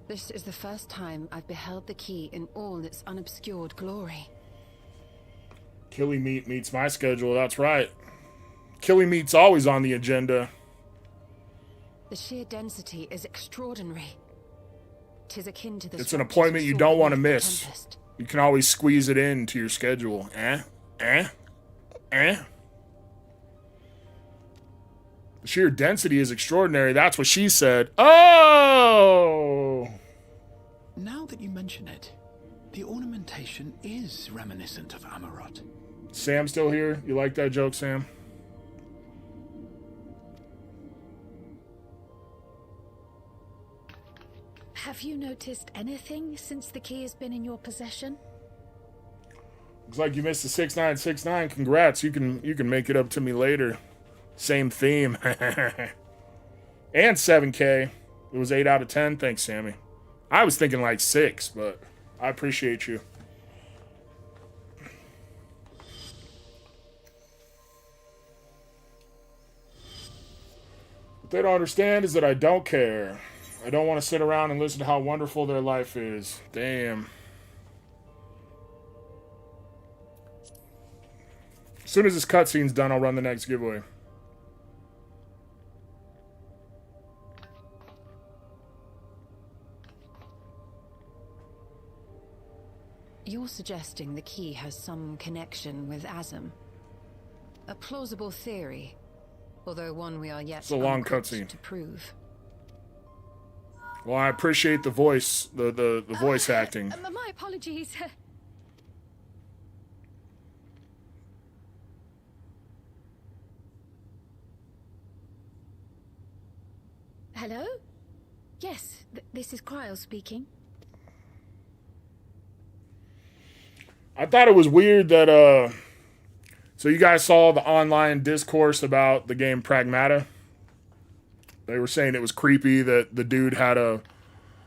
This is the first time I've beheld the key in all its unobscured glory. Killy Meat meets my schedule, that's right. Killy Meat's always on the agenda. The sheer density is extraordinary. 'Tis akin to the It's an structures appointment we you saw don't want to beneath the miss. Tempest. You can always squeeze it into your schedule. The sheer density is extraordinary. That's what she said. Oh! Now that you mention it, the ornamentation is reminiscent of Amarot. Sam still here? You like that joke, Sam? Have you noticed anything since the key has been in your possession? Looks like you missed the 6969. Congrats. You can make it up to me later. Same theme. And 7K. It was 8 out of 10. Thanks, Sammy. I was thinking like 6, but I appreciate you. What they don't understand is that I don't care. I don't want to sit around and listen to how wonderful their life is. Damn. As soon as this cutscene's done, I'll run the next giveaway. You're suggesting the key has some connection with Azem. A plausible theory, although one we are yet It's a long unequipped cutscene. to prove. Well, I appreciate the voice, the voice acting. My apologies. Hello? Yes, this is Cryle speaking. I thought it was weird that, so you guys saw the online discourse about the game Pragmata? They were saying it was creepy that the dude had a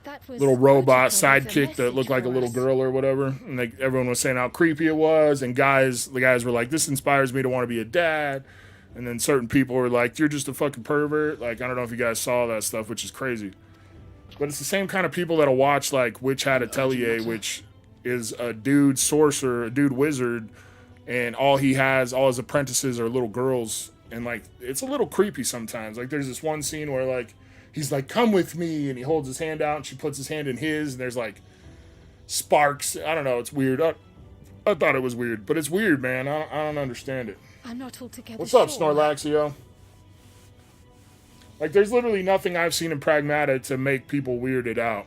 That was little robot Ojiko with a sidekick that looked message like a for little us. girl or whatever. And like everyone was saying how creepy it was. And the guys were like, this inspires me to want to be a dad. And then certain people were like, you're just a fucking pervert. Like, I don't know if you guys saw that stuff, which is crazy. But it's the same kind of people that'll watch like Witch Hat Atelier, which is a dude sorcerer, a dude wizard. And all his apprentices are little girls. And like, it's a little creepy sometimes. Like there's this one scene where like, he's like, come with me. And he holds his hand out and she puts his hand in his. And there's like sparks. I don't know. It's weird. I thought it was weird. But it's weird, man. I don't understand it. I'm not altogether What's up, sure. Snorlaxio? Like, there's literally nothing I've seen in Pragmata to make people weirded out.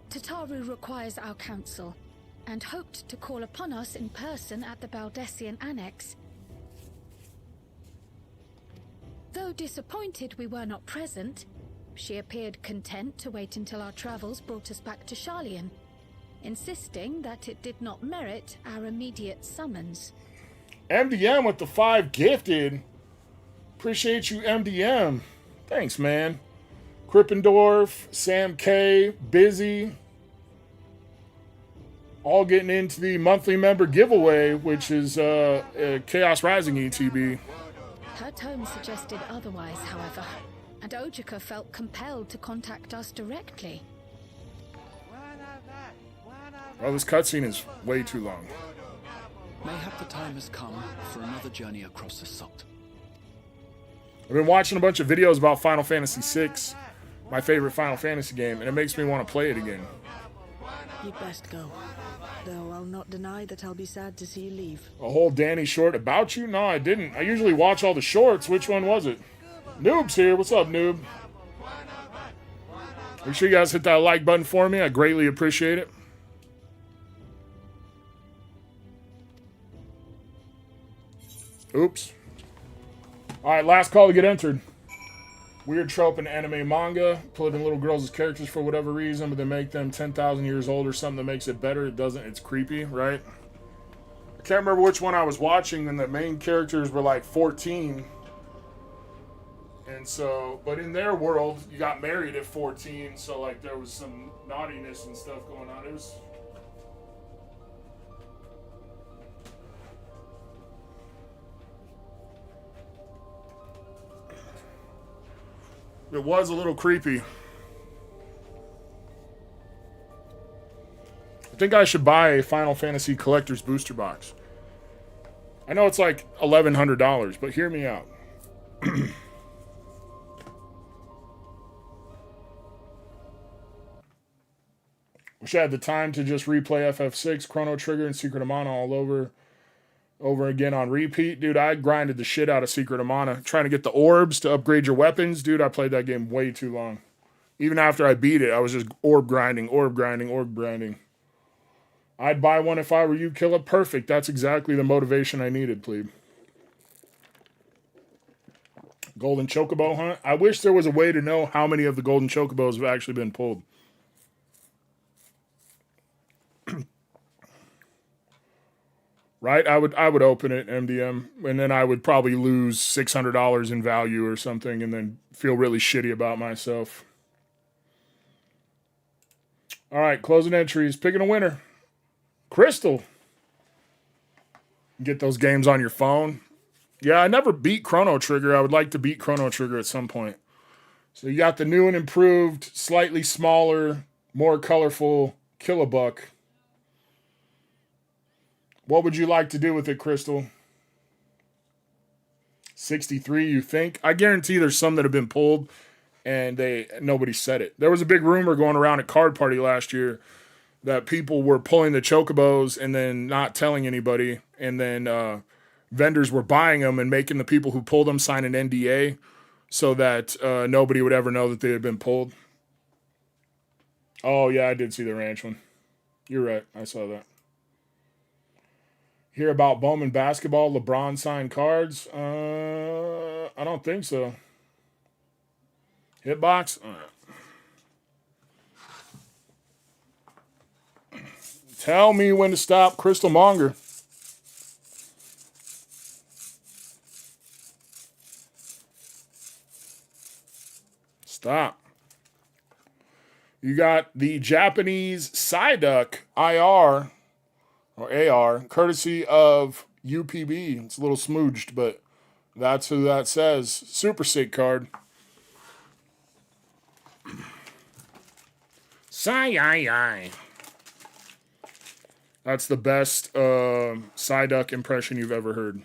Tataru requires our counsel, and hoped to call upon us in person at the Baldessian Annex. Though disappointed we were not present, she appeared content to wait until our travels brought us back to Sharlayan, insisting that it did not merit our immediate summons. MDM with the 5 gifted. Appreciate you, MDM. Thanks, man. Krippendorf, Sam K, Busy. All getting into the monthly member giveaway, which is Chaos Rising ETB. Her tone suggested otherwise, however, and Ojika felt compelled to contact us directly. Well, this cutscene is way too long. Mayhap the time has come for another journey across the Sot. I've been watching a bunch of videos about Final Fantasy VI, my favorite Final Fantasy game, and it makes me want to play it again. You'd best go. Though I'll not deny that I'll be sad to see you leave. A whole Danny short about you? No, I didn't. I usually watch all the shorts. Which one was it? Noob's here. What's up, Noob? Make sure you guys hit that like button for me. I greatly appreciate it. Oops. Alright, last call to get entered. Weird trope in anime manga. Putting little girls as characters for whatever reason, but they make them 10,000 years old or something that makes it better. It doesn't. It's creepy, right? I can't remember which one I was watching, and the main characters were like 14. And so, but in their world, you got married at 14, so like there was some naughtiness and stuff going on. It was a little creepy. I think I should buy a Final Fantasy Collector's Booster Box. I know it's like $1,100, but hear me out. Wish I had the time to just replay FF6, Chrono Trigger, and Secret of Mana all over again on repeat. Dude, I grinded the shit out of Secret of Mana. Trying to get the orbs to upgrade your weapons. Dude, I played that game way too long. Even after I beat it, I was just orb grinding. I'd buy one if I were you, Killa. Perfect. That's exactly the motivation I needed, plebe. Golden Chocobo hunt. I wish there was a way to know how many of the Golden Chocobos have actually been pulled. Right? I would open it, MDM, and then I would probably lose $600 in value or something and then feel really shitty about myself. All right, closing entries. Picking a winner. Crystal. Get those games on your phone. Yeah, I never beat Chrono Trigger. I would like to beat Chrono Trigger at some point. So you got the new and improved, slightly smaller, more colorful Killabuck. What would you like to do with it, Crystal? 63, you think? I guarantee there's some that have been pulled and nobody said it. There was a big rumor going around at Card Party last year that people were pulling the Chocobos and then not telling anybody, and then vendors were buying them and making the people who pulled them sign an NDA so that nobody would ever know that they had been pulled. Oh, yeah, I did see the ranch one. You're right. I saw that. Hear about Bowman basketball, LeBron signed cards? I don't think so. Hitbox? Tell me when to stop, Crystal Monger. Stop. You got the Japanese Psyduck IR or AR, courtesy of UPB. It's a little smooched, but that's who that says. Super sick card. Psy-I-I. That's the best Psyduck impression you've ever heard.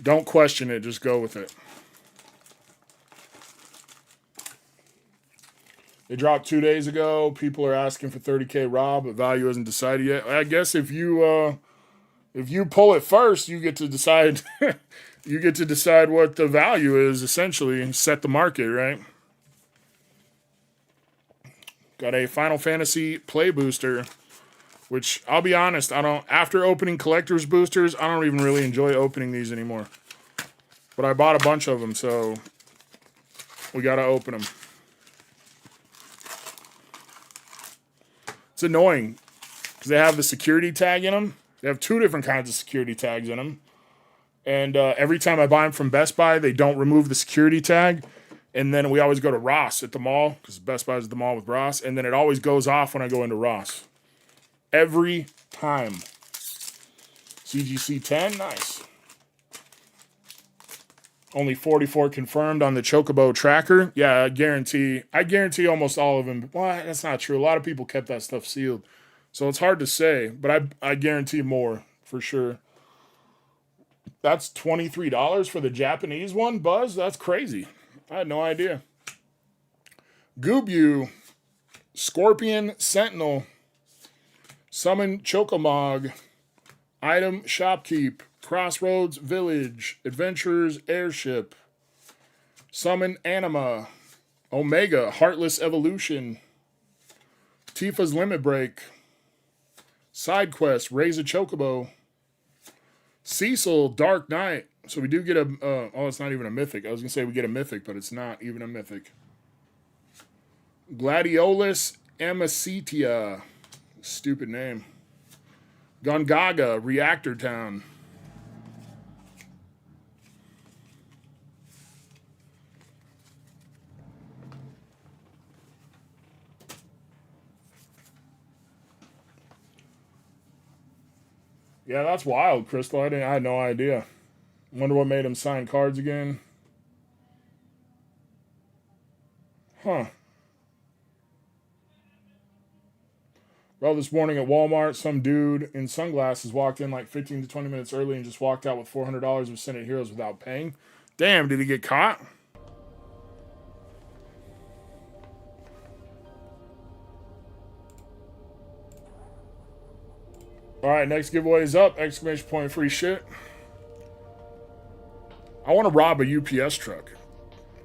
Don't question it, just go with it. They dropped 2 days ago. People are asking for 30K raw, but value isn't decided yet. I guess if you pull it first, you get to decide. You get to decide what the value is, essentially, and set the market, right? Got a Final Fantasy play booster, which I'll be honest, after opening collector's boosters, I don't even really enjoy opening these anymore. But I bought a bunch of them, so we got to open them. It's annoying because they have the security tag in them. They have 2 different kinds of security tags in them. And every time I buy them from Best Buy, they don't remove the security tag. And then we always go to Ross at the mall because Best Buy is at the mall with Ross. And then it always goes off when I go into Ross. Every time. CGC 10, nice. Only 44 confirmed on the Chocobo tracker. Yeah, I guarantee almost all of them. Well, that's not true. A lot of people kept that stuff sealed. So it's hard to say, but I guarantee more for sure. That's $23 for the Japanese one, Buzz? That's crazy. I had no idea. Gubu, Scorpion Sentinel, Summon Chocomog, Item Shopkeep, Crossroads Village, Adventurers Airship, Summon Anima, Omega Heartless Evolution, Tifa's Limit Break, Side Quest Raise a Chocobo, Cecil Dark Knight. So we do get a, it's not even a mythic. I was going to say we get a mythic, but it's not even a mythic. Gladiolus Amacetia. Stupid name. Gongaga Reactor Town. Yeah, that's wild, Crystal. I had no idea. Wonder what made him sign cards again. Huh. Well, this morning at Walmart, some dude in sunglasses walked in like 15 to 20 minutes early and just walked out with $400 of Ascended Heroes without paying. Damn, did he get caught? All right, next giveaway is up. Exclamation point free shit. I want to rob a UPS truck.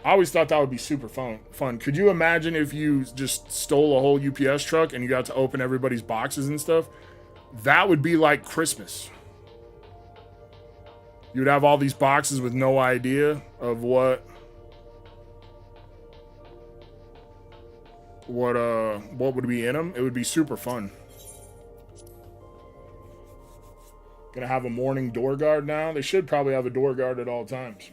I always thought that would be super fun. Could you imagine if you just stole a whole UPS truck and you got to open everybody's boxes and stuff? That would be like Christmas. You'd have all these boxes with no idea of what would be in them. It would be super fun. Gonna have a morning door guard now. They should probably have a door guard at all times.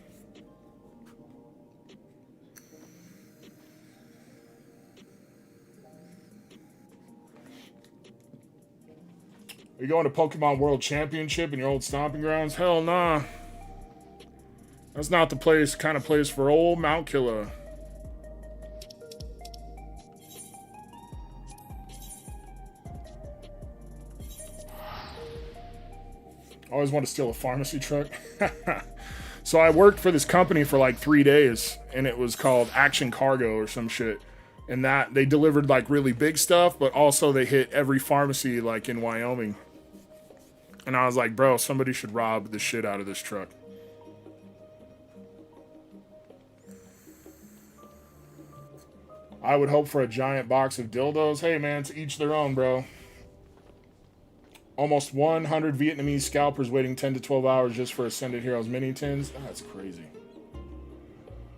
Are you going to Pokemon World Championship in your old stomping grounds? Hell nah. That's not the kind of place for old Mount Killer. I always want to steal a pharmacy truck. So I worked for this company for like 3 days, and it was called Action Cargo or some shit. And that they delivered like really big stuff, but also they hit every pharmacy like in Wyoming. And I was like, bro, somebody should rob the shit out of this truck. I would hope for a giant box of dildos. Hey man, to each their own, bro. Almost 100 Vietnamese scalpers waiting 10 to 12 hours just for Ascended Heroes mini tins. That's crazy.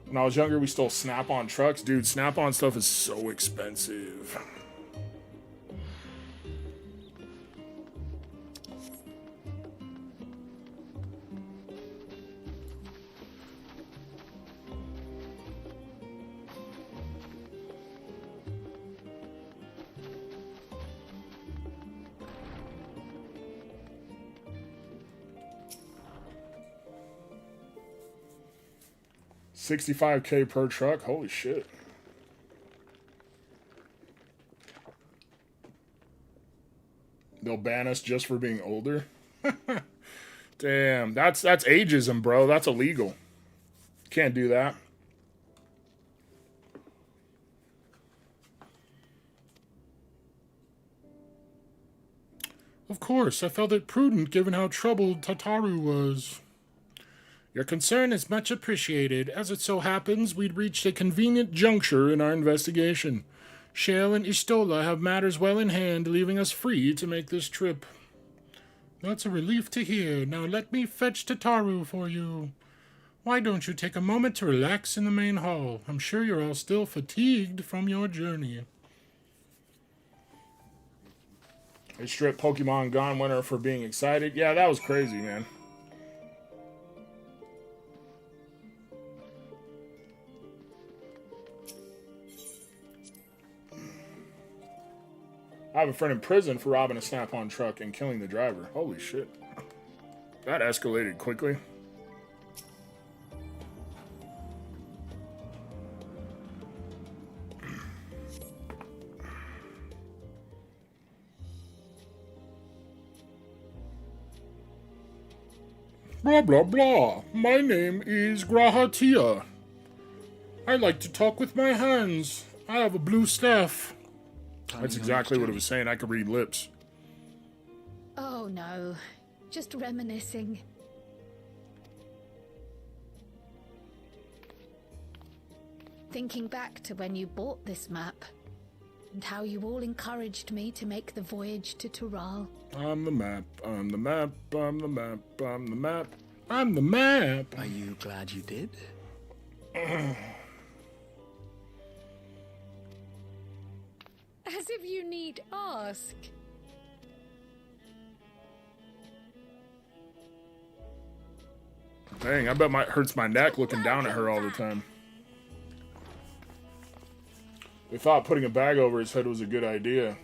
When I was younger, we stole Snap-on trucks. Dude, Snap-on stuff is so expensive. $65K per truck. Holy shit. They'll ban us just for being older. Damn, that's ageism, bro. That's illegal. Can't do that. Of course, I felt it prudent given how troubled Tataru was. Your concern is much appreciated. As it so happens, we'd reached a convenient juncture in our investigation. Shale and Istola have matters well in hand, leaving us free to make this trip. That's a relief to hear. Now let me fetch Tataru for you. Why don't you take a moment to relax in the main hall? I'm sure you're all still fatigued from your journey. They stripped Pokemon Gone winner for being excited. Yeah, that was crazy, man. I have a friend in prison for robbing a Snap-on truck and killing the driver. Holy shit. That escalated quickly. Blah, blah, blah. My name is Grahatia. I like to talk with my hands. I have a blue staff. That's exactly what it was saying. I could read lips. Oh no, just reminiscing. Thinking back to when you bought this map, and how you all encouraged me to make the voyage to Tural. I'm the map, I'm the map, I'm the map, I'm the map, I'm the map. Are you glad you did? As if you need ask. Dang, I bet it hurts my neck looking down at her all the time. They thought putting a bag over his head was a good idea.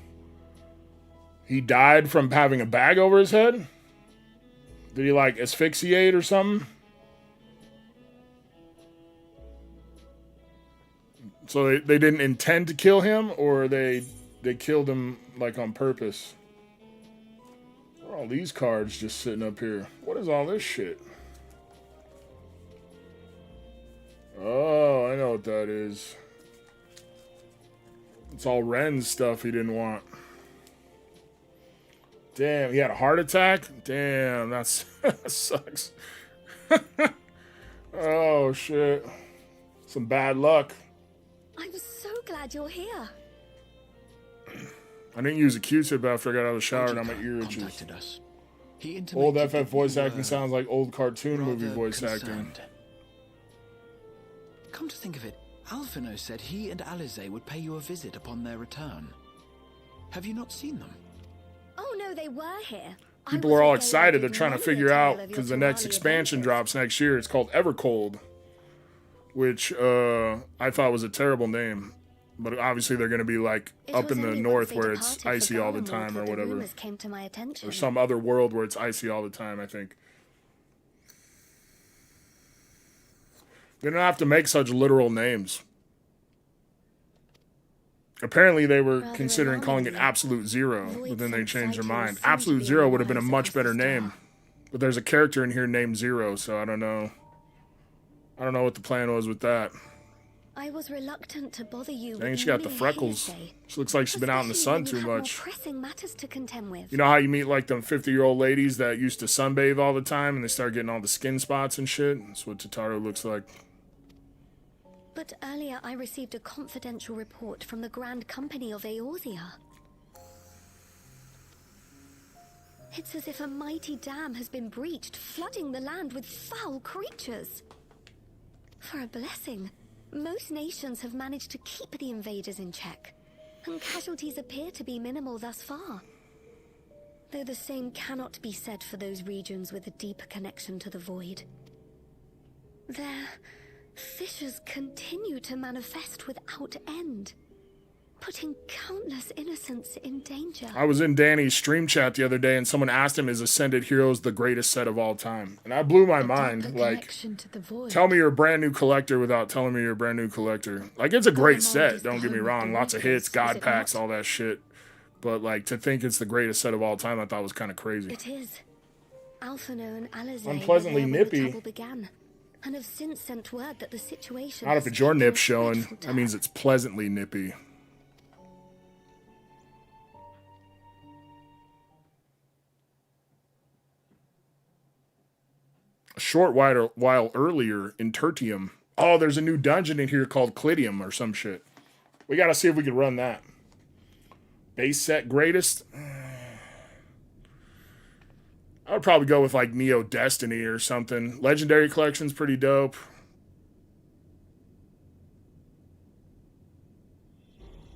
He died from having a bag over his head? Did he, like, asphyxiate or something? So they didn't intend to kill him, or they killed him, like, on purpose? What are all these cards just sitting up here? What is all this shit? Oh, I know what that is. It's all Ren's stuff he didn't want. Damn, he had a heart attack? Damn, that sucks. Oh, shit. Some bad luck. I'm so glad you're here. I didn't use a Q-tip after I got out of the shower and now my ear itches. Old FF voice acting sounds like old cartoon movie voice acting. Come to think of it, Alphino said he and Alize would pay you a visit upon their return. Have you not seen them? Oh no, they were here. People are all excited. They're trying to figure out, because the next expansion drops next year. It's called Evercold, which I thought was a terrible name. But obviously they're going to be like up in the north where it's icy all the time or whatever. Or some other world where it's icy all the time, I think. They don't have to make such literal names. Apparently they were considering calling it Absolute Zero, but then they changed their mind. Absolute Zero would have been a much better name. But there's a character in here named Zero, so I don't know. I don't know what the plan was with that. I was reluctant to bother you. Dang, she got the freckles. She looks like she's been out in the sun too much. Pressing matters to contend with. You know how you meet like them 50-year-old ladies that used to sunbathe all the time and they start getting all the skin spots and shit? That's what Tataru looks like. But earlier I received a confidential report from the Grand Company of Eorzea. It's as if a mighty dam has been breached, flooding the land with foul creatures. For a blessing, most nations have managed to keep the invaders in check, and casualties appear to be minimal thus far. Though the same cannot be said for those regions with a deeper connection to the void. Their fissures continue to manifest without end, putting countless innocents in danger. I was in Danny's stream chat the other day, and someone asked him, is Ascended Heroes the greatest set of all time? And that blew my mind. Like, tell me you're a brand new collector without telling me you're a brand new collector. Like, it's a great set, don't get me wrong. Lots of hits, god packs, all that shit. But, like, to think it's the greatest set of all time, I thought was kind of crazy. It is. Alphino and Alizé Unpleasantly were there when the nippy. trouble began, and have since sent word that the situation Not if has it's your taken a nip showing. dreadful That turn. means it's pleasantly nippy. A short while earlier in Tertium. Oh, there's a new dungeon in here called Clidium or some shit. We gotta see if we can run that. Base set greatest? I would probably go with like Neo Destiny or something. Legendary Collection's pretty dope.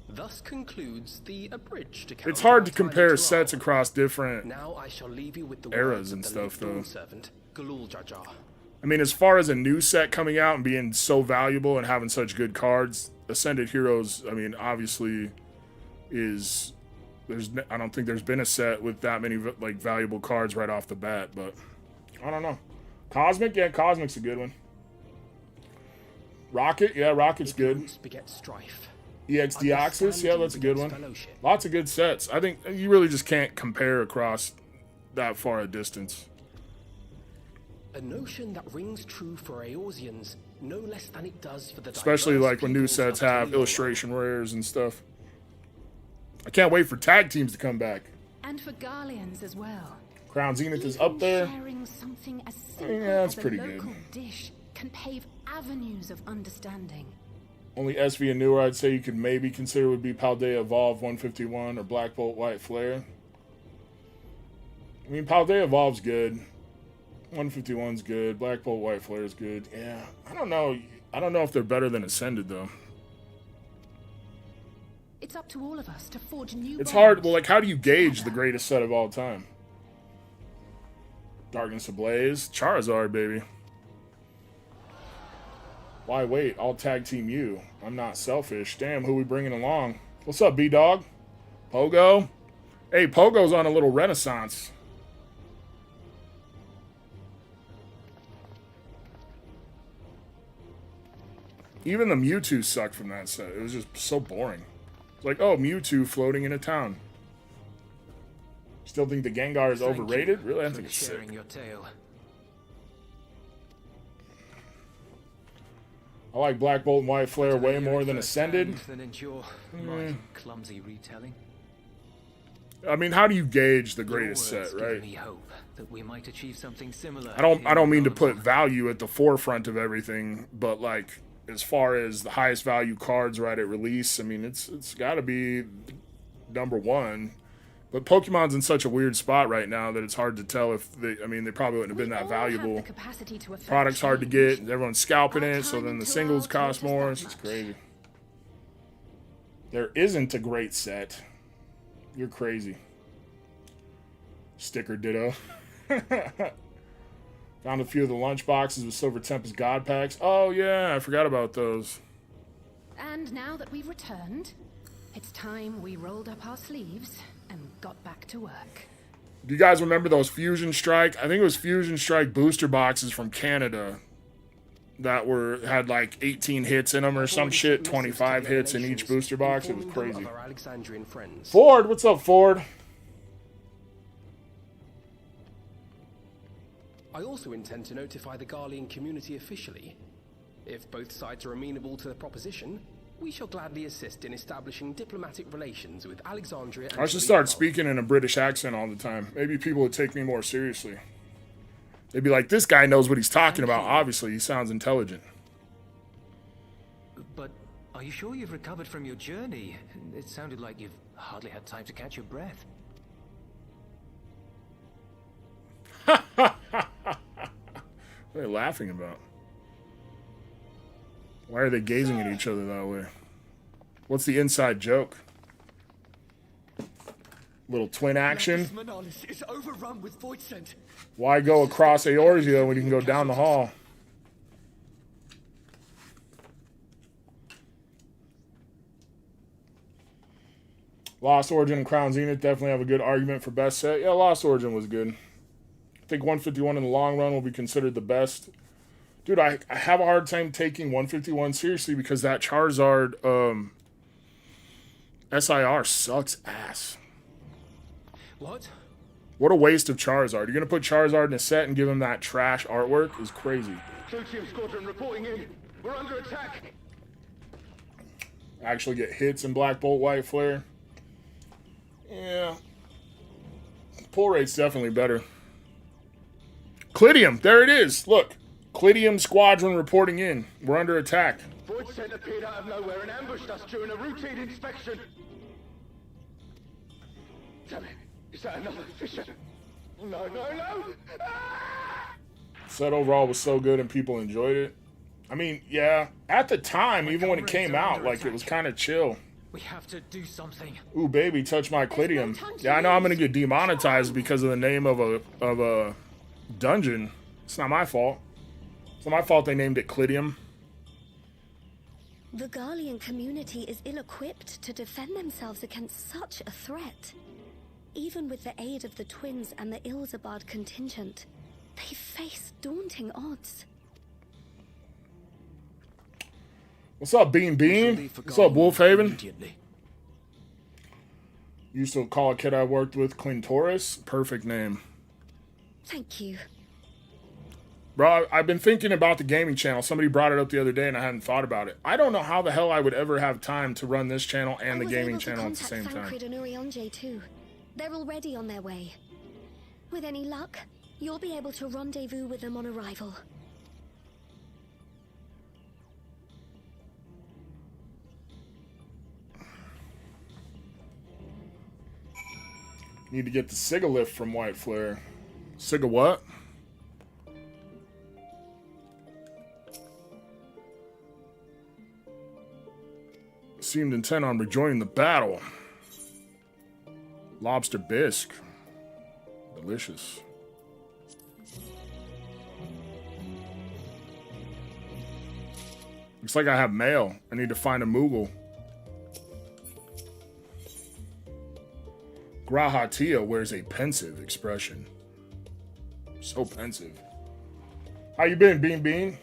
Thus concludes the abridged account. It's hard to of our compare time sets to across different Now I shall leave you with the eras words of and the stuff, late though. dawn servant, Galul Jar Jar. I mean, as far as a new set coming out and being so valuable and having such good cards, Ascended Heroes, I mean, obviously is... I don't think there's been a set with that many like valuable cards right off the bat, but I don't know. Cosmic, yeah, Cosmic's a good one. Rocket, yeah, Rocket's good. Ignorance begets strife. EX Deoxys, yeah, that's a good one. Fellowship. Lots of good sets. I think you really just can't compare across that far a distance. A notion that rings true for Eorzeans no less than it does for the Especially diverse like when new peoples sets of have Teleora. illustration rares and stuff. I can't wait for tag teams to come back. And for Garleans as well. Crown Zenith is Even up there. Sharing something as simple Yeah, that's as a pretty local good. dish can pave avenues of understanding. Only SV and newer I'd say you could maybe consider would be Paldea Evolve 151 or Black Bolt White Flare. I mean, Paldea Evolve's good. 151's good. Black Bolt White Flare's good. Yeah, I don't know. I don't know if they're better than Ascended, though. It's up to all of us to forge new It's hard. bonds. Well, like, how do you gauge the greatest set of all time? Darkness Ablaze. Charizard, baby. Why wait? I'll tag team you. I'm not selfish. Damn, who we bringing along? What's up, B-Dog? Pogo? Hey, Pogo's on a little renaissance. Even the Mewtwo sucked from that set. It was just so boring. It's like, oh, Mewtwo floating in a town. Still think the Gengar is Thank overrated? you Really? I for think it's sick. sharing your tale. I like Black Bolt and White Flare way more than Ascended. Than endure my clumsy retelling. I mean, how do you gauge the Your greatest words set, give right? me hope that we might achieve something similar. I don't mean to put Garlemald. value at the forefront of everything, but like as far as the highest value cards right at release, I mean it's got to be number one. But Pokemon's in such a weird spot right now that it's hard to tell if they. I mean, they probably wouldn't have been We that all have the valuable. capacity to affect Product's hard to change. get. Everyone's scalping Our it, so time then the into singles our cost taught us more. that It's just much. crazy. There isn't a great set. You're crazy. Sticker ditto. Found a few of the lunch boxes with Silver Tempest God packs. Oh yeah, I forgot about those. And now that we've returned, it's time we rolled up our sleeves and got back to work. Do you guys remember those Fusion Strike? I think it was Fusion Strike booster boxes from Canada that had like 18 hits in them or some shit, 25 hits in each booster box. It was Informing them crazy. of our Alexandrian friends. Ford, what's up, Ford? I also intend to notify the Garlean community officially. If both sides are amenable to the proposition, we shall gladly assist in establishing diplomatic relations with Alexandria and I should Toledo. start speaking in a British accent all the time. Maybe people would take me more seriously. They'd be like, this guy knows what he's talking about. Obviously, he sounds intelligent. But are you sure you've recovered from your journey? It sounded like you've hardly had time to catch your breath. What are they laughing about? Why are they gazing at each other that way? What's the inside joke? Little twin action? Manalis is overrun with void scent. Why go across Eorzea when you can go down the hall? Lost Origin and Crown Zenith definitely have a good argument for best set. Yeah, Lost Origin was good. I think 151 in the long run will be considered the best. Dude, I have a hard time taking 151 seriously because that Charizard SIR sucks ass. What? What a waste of Charizard. You're going to put Charizard in a set and give him that trash artwork is crazy. Tritium Squadron reporting in. We're under attack. Actually get hits in Black Bolt, White Flare. Yeah. Pull rate's definitely better. Clidium, there it is. Look. Clidium Squadron reporting in. We're under attack. Void Scent appeared out of nowhere and ambushed us during a routine inspection. Damn it. Is that another Fisher? No, no, no! Ah! Set overall was so good and people enjoyed it. I mean, yeah. At the time, even when it came out, like, it was kind of chill. We have to do something. Ooh, baby, touch my Clidium. Yeah, I know I'm going to get demonetized because of the name of a dungeon. It's not my fault. It's not my fault they named it Clidium. The Garlean community is ill-equipped to defend themselves against such a threat. Even with the aid of the twins and the Ilzabard contingent, they face daunting odds. What's up, Bean Bean? What's up, Wolfhaven? Used to call a kid I worked with Clintoris. Perfect name. Thank you. Bro, I've been thinking about the gaming channel. Somebody brought it up the other day and I hadn't thought about it. I don't know how the hell I would ever have time to run this channel and the gaming channel at the same time. And Urianger too. They're already on their way. With any luck, you'll be able to rendezvous with them on arrival. Need to get the Sigilift from White Flare. Siga what? Seemed intent on rejoining the battle. Lobster bisque. Delicious. Looks like I have mail. I need to find a Moogle. Grahatia wears a pensive expression. So pensive. How you been, Bean Bean?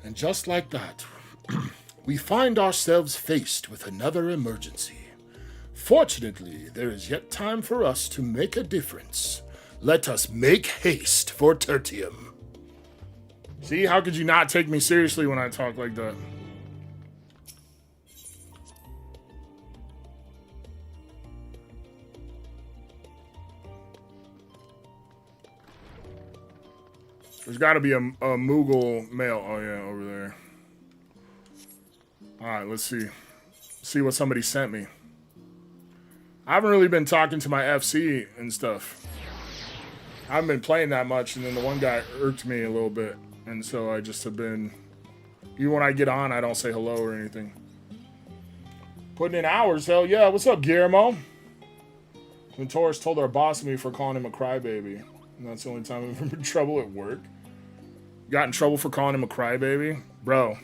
And just like that, we find ourselves faced with another emergency. Fortunately, there is yet time for us to make a difference. Let us make haste for Tertium. See, how could you not take me seriously when I talk like that? There's got to be a Moogle male. Oh, yeah, over there. All right, let's see. See what somebody sent me. I haven't really been talking to my FC and stuff. I haven't been playing that much, and then the one guy irked me a little bit. And so I just have been... Even when I get on, I don't say hello or anything. Putting in hours, hell yeah. What's up, Guillermo? When Taurus told our boss of me for calling him a crybaby. And that's the only time I've ever been in trouble at work. Got in trouble for calling him a crybaby? Bro.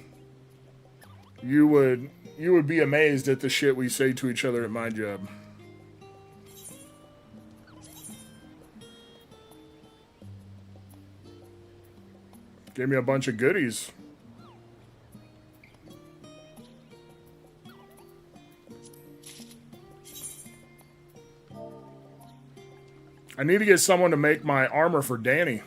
You would be amazed at the shit we say to each other at my job. Gave me a bunch of goodies. I need to get someone to make my armor for Danny.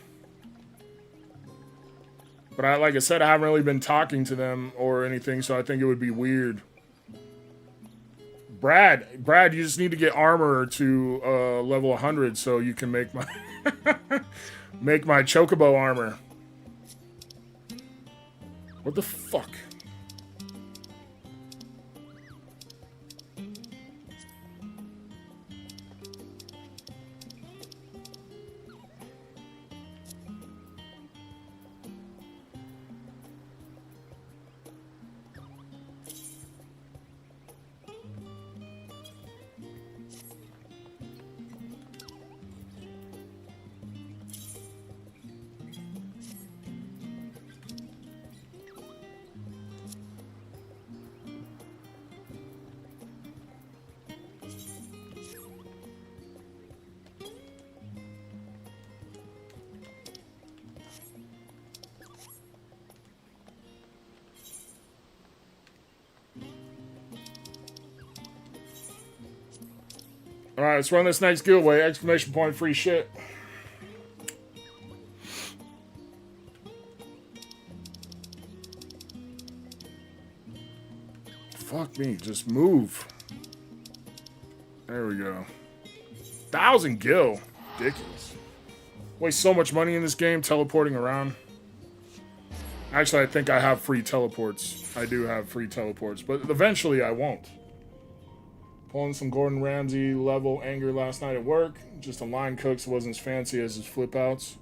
But like I said, I haven't really been talking to them or anything, so I think it would be weird. Brad, you just need to get armor to level 100 so you can make my make my Chocobo armor. What the fuck? Alright, let's run this next giveaway. Exclamation point free shit. Fuck me, just move. There we go. 1,000 gil. Ridiculous. Waste so much money in this game teleporting around. Actually, I think I have free teleports. I do have free teleports, but eventually I won't. Pulling some Gordon Ramsay level anger last night at work. Just a line cooks wasn't as fancy as his flip outs.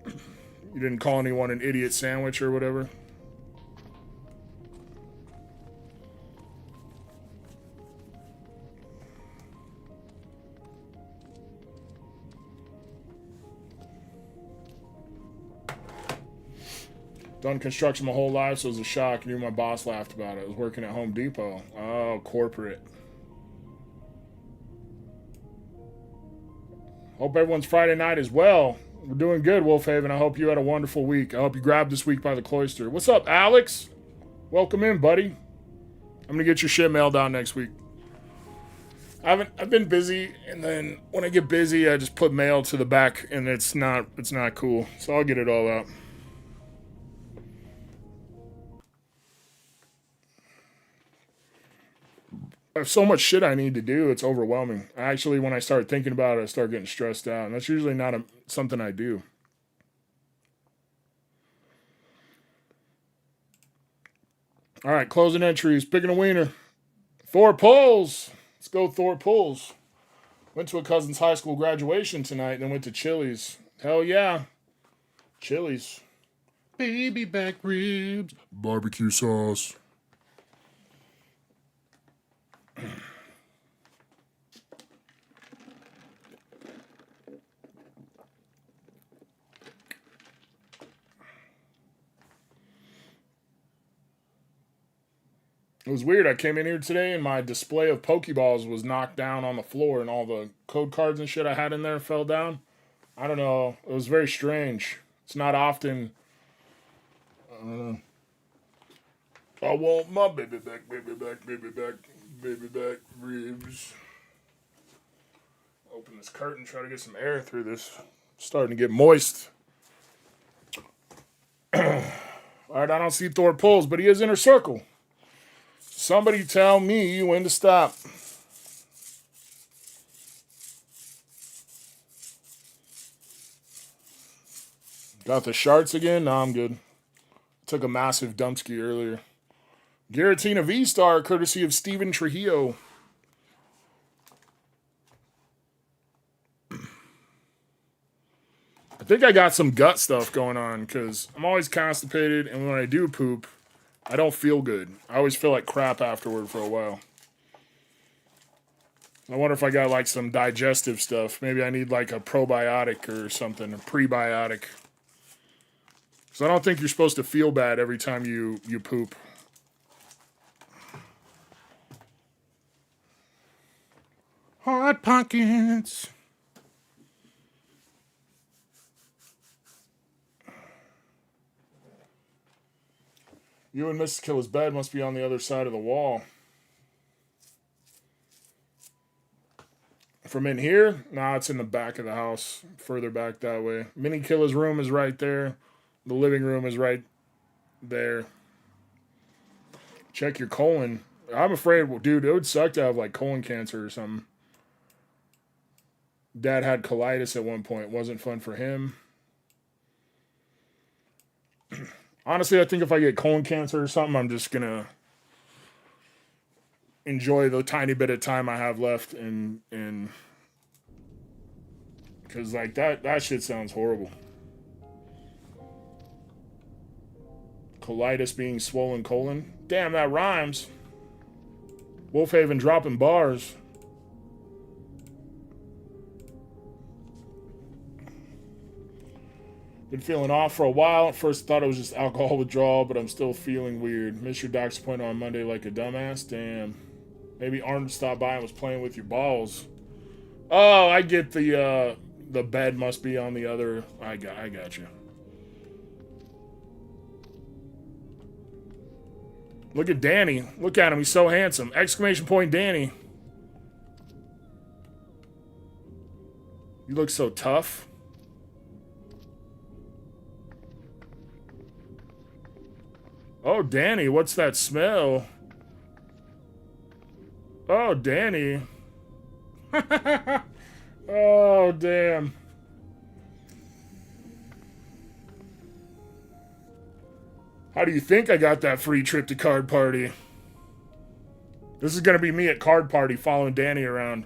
You didn't call anyone an idiot sandwich or whatever. Done construction my whole life, so it was a shock. Knew my boss laughed about it. I was working at Home Depot. Oh, corporate. Hope everyone's Friday night as well. We're doing good, Wolfhaven. I hope you had a wonderful week. I hope you grabbed this week by the cloister. What's up, Alex? Welcome in, buddy. I'm gonna get your shit mailed out next week. I've been busy, and then when I get busy, I just put mail to the back, and it's not cool. So I'll get it all out. I have so much shit I need to do, it's overwhelming. Actually, when I start thinking about it, I start getting stressed out. And that's usually not something I do. All right, closing entries. Picking a wiener. Thor Pulls. Let's go Thor Pulls. Went to a cousin's high school graduation tonight, then went to Chili's. Hell yeah. Chili's. Baby back ribs. Barbecue sauce. It was weird. I came in here today and my display of Pokeballs was knocked down on the floor and all the code cards and shit I had in there fell down. I don't know. It was very strange. It's not often. I don't know. I want my baby back, baby back, baby back, baby back ribs. Open this curtain, try to get some air through this. It's starting to get moist. Alright, I don't see Thor Pulls, but he is inner circle. Somebody tell me when to stop. Got the shards again? No, I'm good. Took a massive dumpski earlier. Giratina V-Star, courtesy of Steven Trujillo. I think I got some gut stuff going on because I'm always constipated, and when I do poop, I don't feel good. I always feel like crap afterward for a while. I wonder if I got like some digestive stuff. Maybe I need like a probiotic or something, a prebiotic. So I don't think you're supposed to feel bad every time you poop. Hot Pockets. You and Mrs. Killer's bed must be on the other side of the wall. From in here? Nah, it's in the back of the house. Further back that way. Minnie Killer's room is right there. The living room is right there. Check your colon. I'm afraid, well, dude, it would suck to have like colon cancer or something. Dad had colitis at one point. Wasn't fun for him. Honestly, I think if I get colon cancer or something, I'm just going to enjoy the tiny bit of time I have left. And because like that shit sounds horrible. Colitis being swollen colon. Damn, that rhymes. Wolfhaven dropping bars. Been feeling off for a while. At first thought it was just alcohol withdrawal, but I'm still feeling weird. Missed your doctor's appointment on Monday like a dumbass. Damn. Maybe Arnold stopped by and was playing with your balls. Oh, I get the bed must be on the other. I got you. Look at Danny. Look at him. He's so handsome. Exclamation point Danny. You look so tough. Oh, Danny, what's that smell? Oh, Danny. Oh, damn. How do you think I got that free trip to Card Party? This is going to be me at Card Party following Danny around.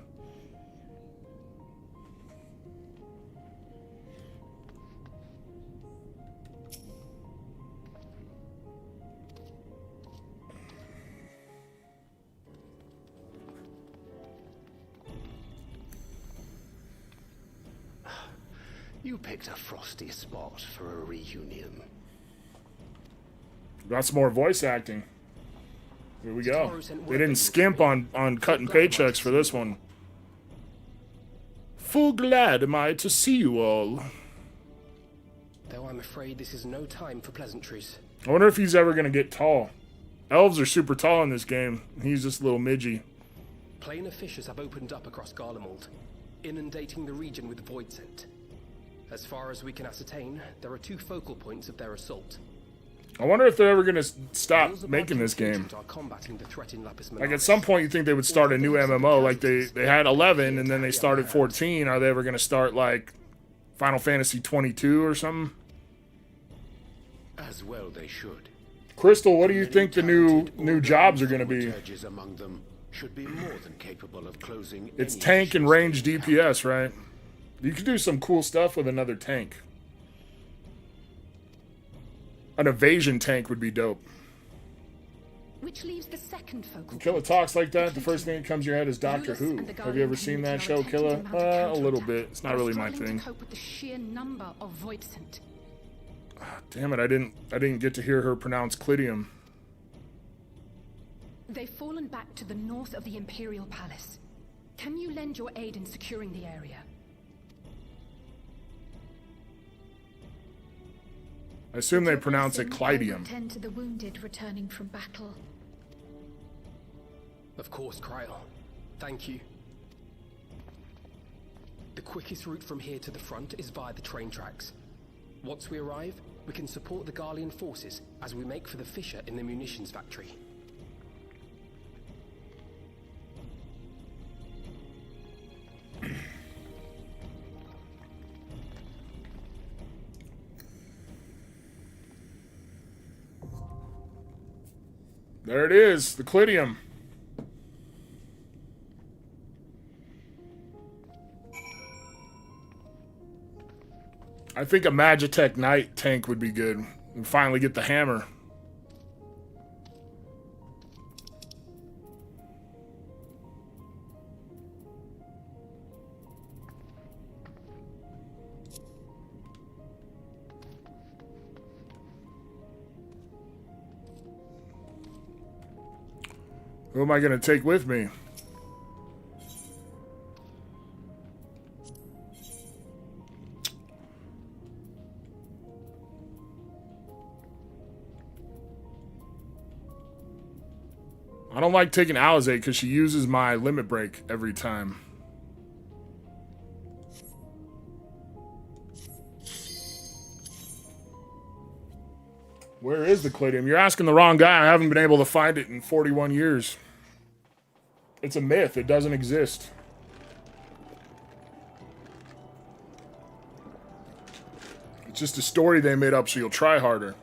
You picked a frosty spot for a reunion. Got some more voice acting. Here we go. They didn't skimp on cutting paychecks for this one. Full glad am I to see you all. Though I'm afraid this is no time for pleasantries. I wonder if he's ever going to get tall. Elves are super tall in this game. He's just a little midgy. Planar fissures have opened up across Garlemald, inundating the region with void scent. As far as we can ascertain, there are 2 focal points of their assault. I wonder if they're ever going to stop making this game. Like, at some point, you think they would start a new MMO. Like, they had 11, and then they started 14. Are they ever going to start, like, Final Fantasy 22 or something? As well they should. Crystal, what do you think the new jobs are going to be? Among them should be more than capable of closing. It's tank and range DPS, right? You could do some cool stuff with another tank. An evasion tank would be dope. Which leaves the second focal Killa talks like that, the first thing that comes to your head is Doctor Who. Have you ever seen that show, Killa? A little bit. It's not really my thing. Cope with the sheer number of void scent. Damn it, I didn't get to hear her pronounce Clidium. They've fallen back to the north of the Imperial Palace. Can you lend your aid in securing the area? I assume they pronounce it Clidium. Tend to the wounded returning from battle. Of course, Kryl. Thank you. The quickest route from here to the front is via the train tracks. Once we arrive, we can support the Garlean forces as we make for the fissure in the munitions factory. There it is, the Clidium. I think a Magitech Knight tank would be good. And finally get the hammer. Who am I going to take with me? I don't like taking Alizé because she uses my limit break every time. Where is the Clidium? You're asking the wrong guy. I haven't been able to find it in 41 years. It's a myth. It doesn't exist. It's just a story they made up so you'll try harder.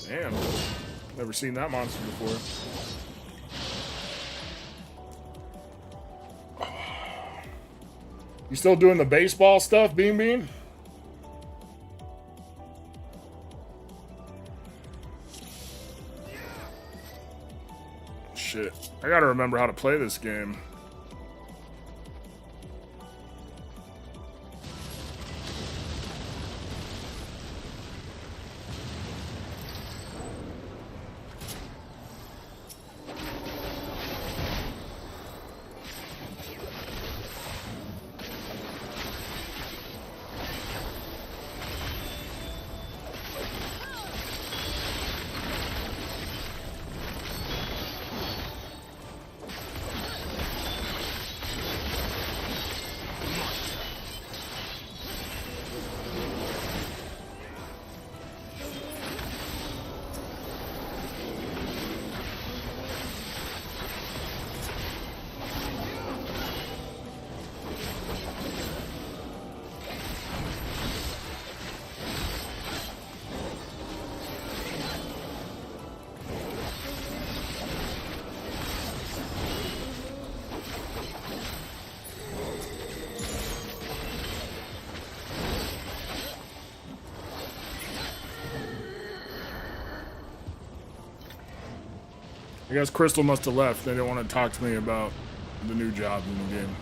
Damn. Never seen that monster before. You still doing the baseball stuff, Bean Bean? Shit. I gotta remember how to play this game. guess Crystal must have left. They didn't want to talk to me about the new job in the game.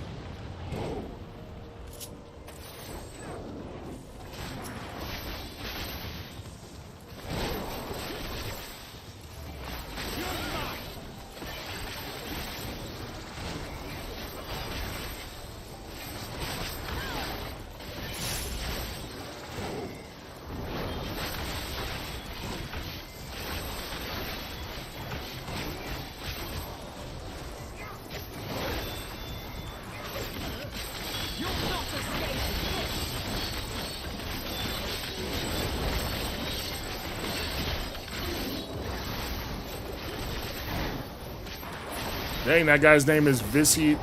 Dang, that guy's name is Visitant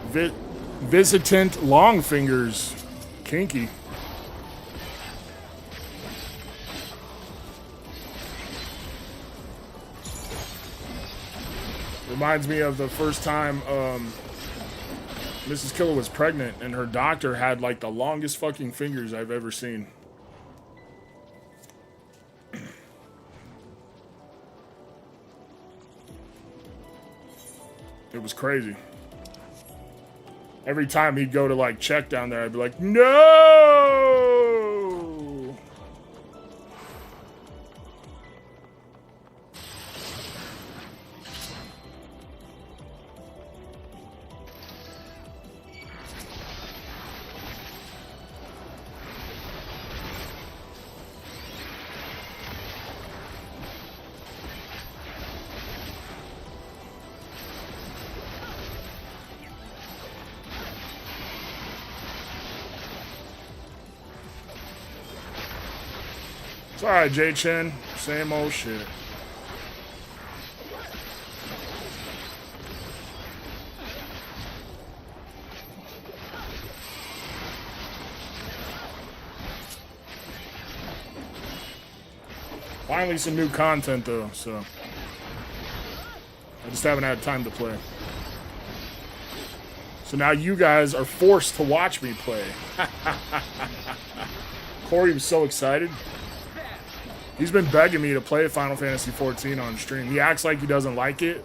Longfingers. Kinky. Reminds me of the first time Mrs. Killer was pregnant and her doctor had like the longest fucking fingers I've ever seen. It was crazy. Every time he'd go to like check down there, I'd be like, no! It's alright, J-Chen. Same old shit. Finally some new content though, so I just haven't had time to play. So now you guys are forced to watch me play. Corey was so excited. He's been begging me to play Final Fantasy XIV on stream. He acts like he doesn't like it,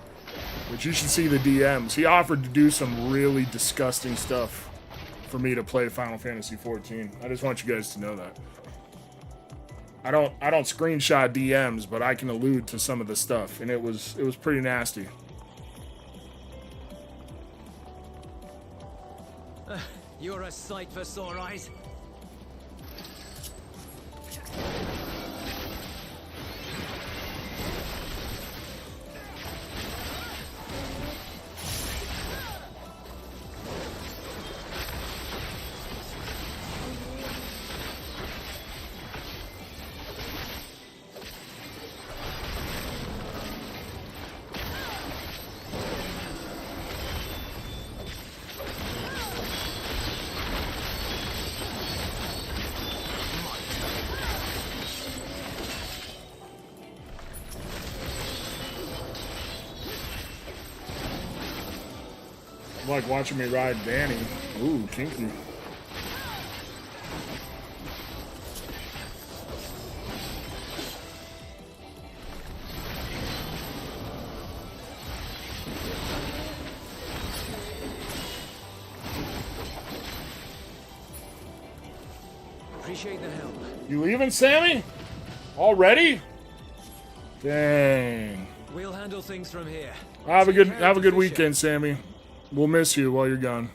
but you should see the DMs. He offered to do some really disgusting stuff for me to play Final Fantasy XIV. I just want you guys to know that. I don't screenshot DMs, but I can allude to some of the stuff, and it was pretty nasty. You're a sight for sore eyes. Like watching me ride Danny. Ooh, kinky. Appreciate the help. You leaving, Sammy? Already? Dang. We'll handle things from here. Have a good weekend, Sammy. We'll miss you while you're gone.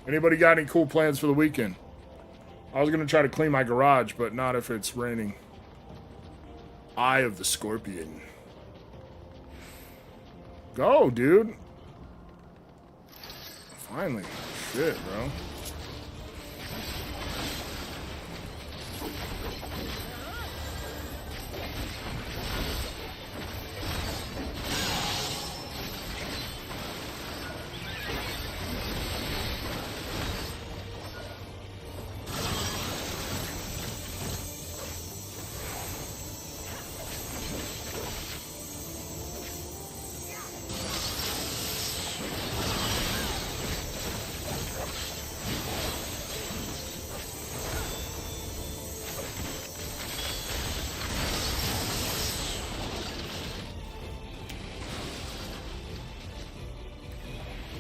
Anybody got any cool plans for the weekend? I was gonna try to clean my garage, but not if it's raining. Eye of the Scorpion. Go, dude. Finally. Shit, bro.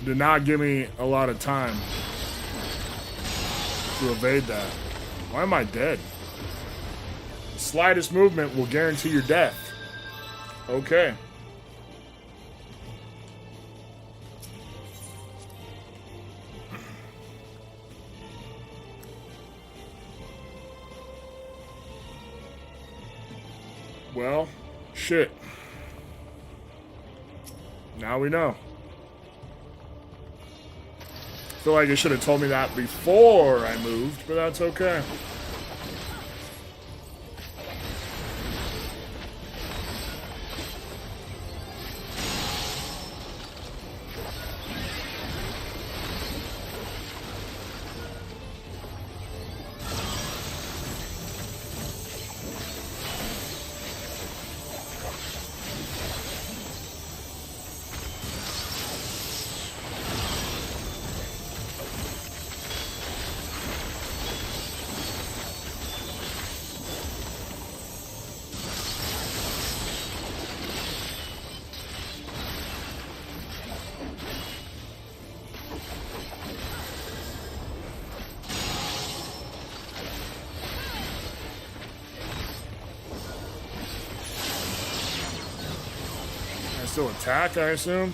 did not give me a lot of time to evade that. Why am I dead? The slightest movement will guarantee your death. Okay. Well, shit. Now we know. I feel like it should have told me that before I moved, but that's okay. Still attack, I assume.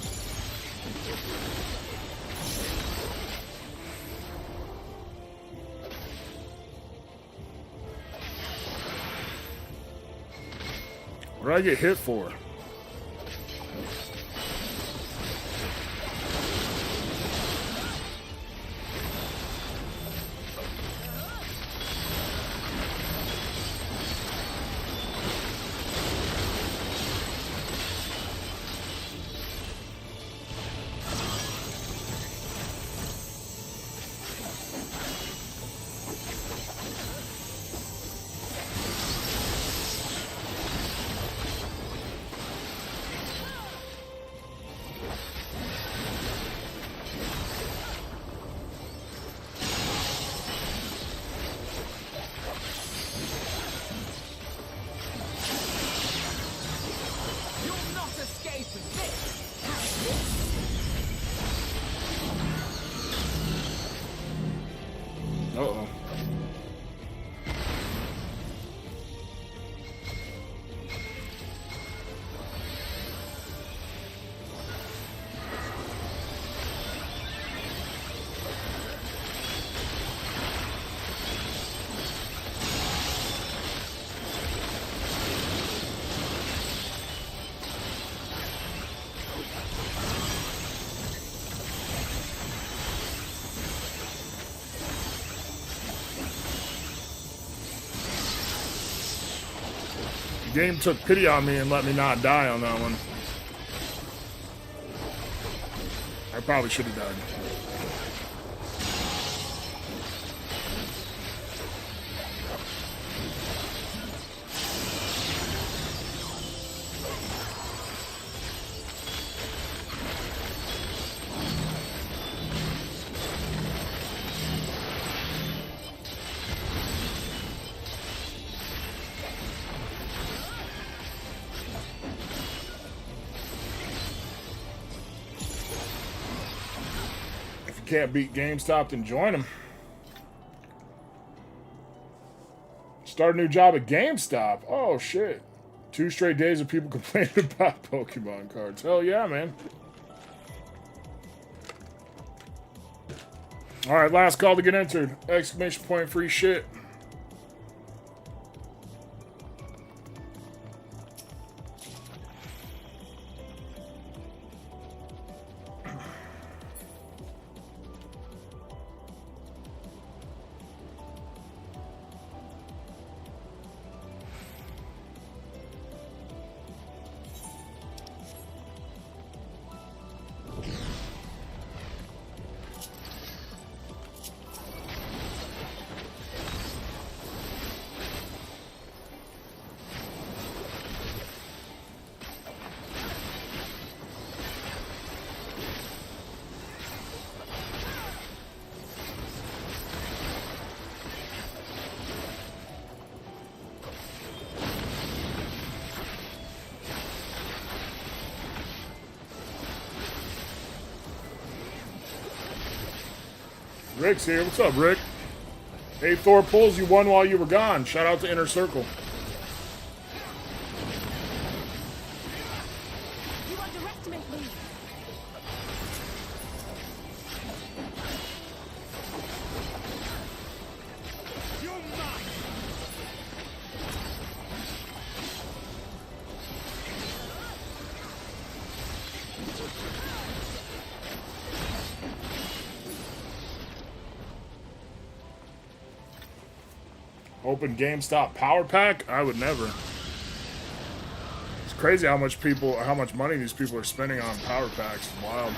What did I get hit for? Uh-oh. The game took pity on me and let me not die on that one. I probably should have died. Can't beat GameStop, then join them. Start a new job at GameStop. Oh shit. 2 straight days of people complaining about Pokemon cards. Hell yeah, man. Alright, last call to get entered. Exclamation point free shit. Rick's here. What's up, Rick? Hey, Thor pulls, you won while you were gone. Shout out to Inner Circle. You underestimate me. Open GameStop Power Pack? I would never. It's crazy how much money these people are spending on Power Packs. It's wild.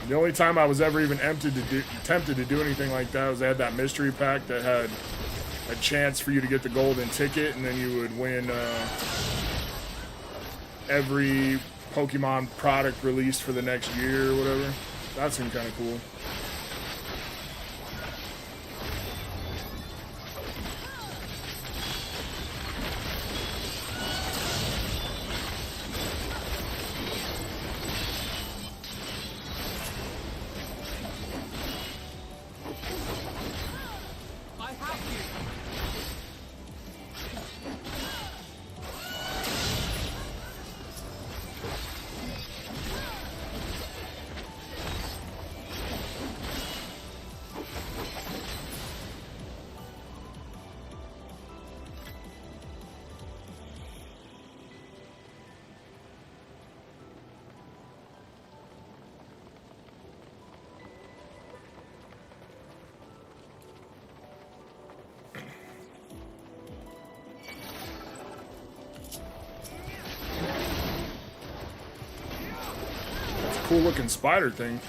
The only time I was ever even tempted to do anything like that was they had that mystery pack that had a chance for you to get the golden ticket, and then you would win every Pokemon product released for the next year or whatever. That seemed kind of cool. Cool looking spider thing.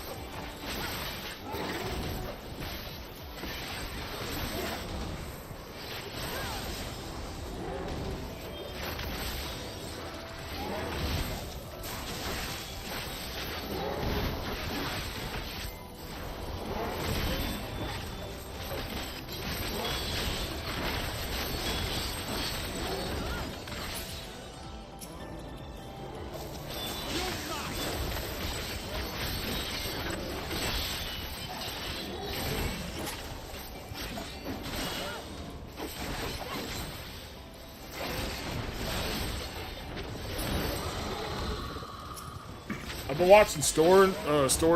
I've been watching Storage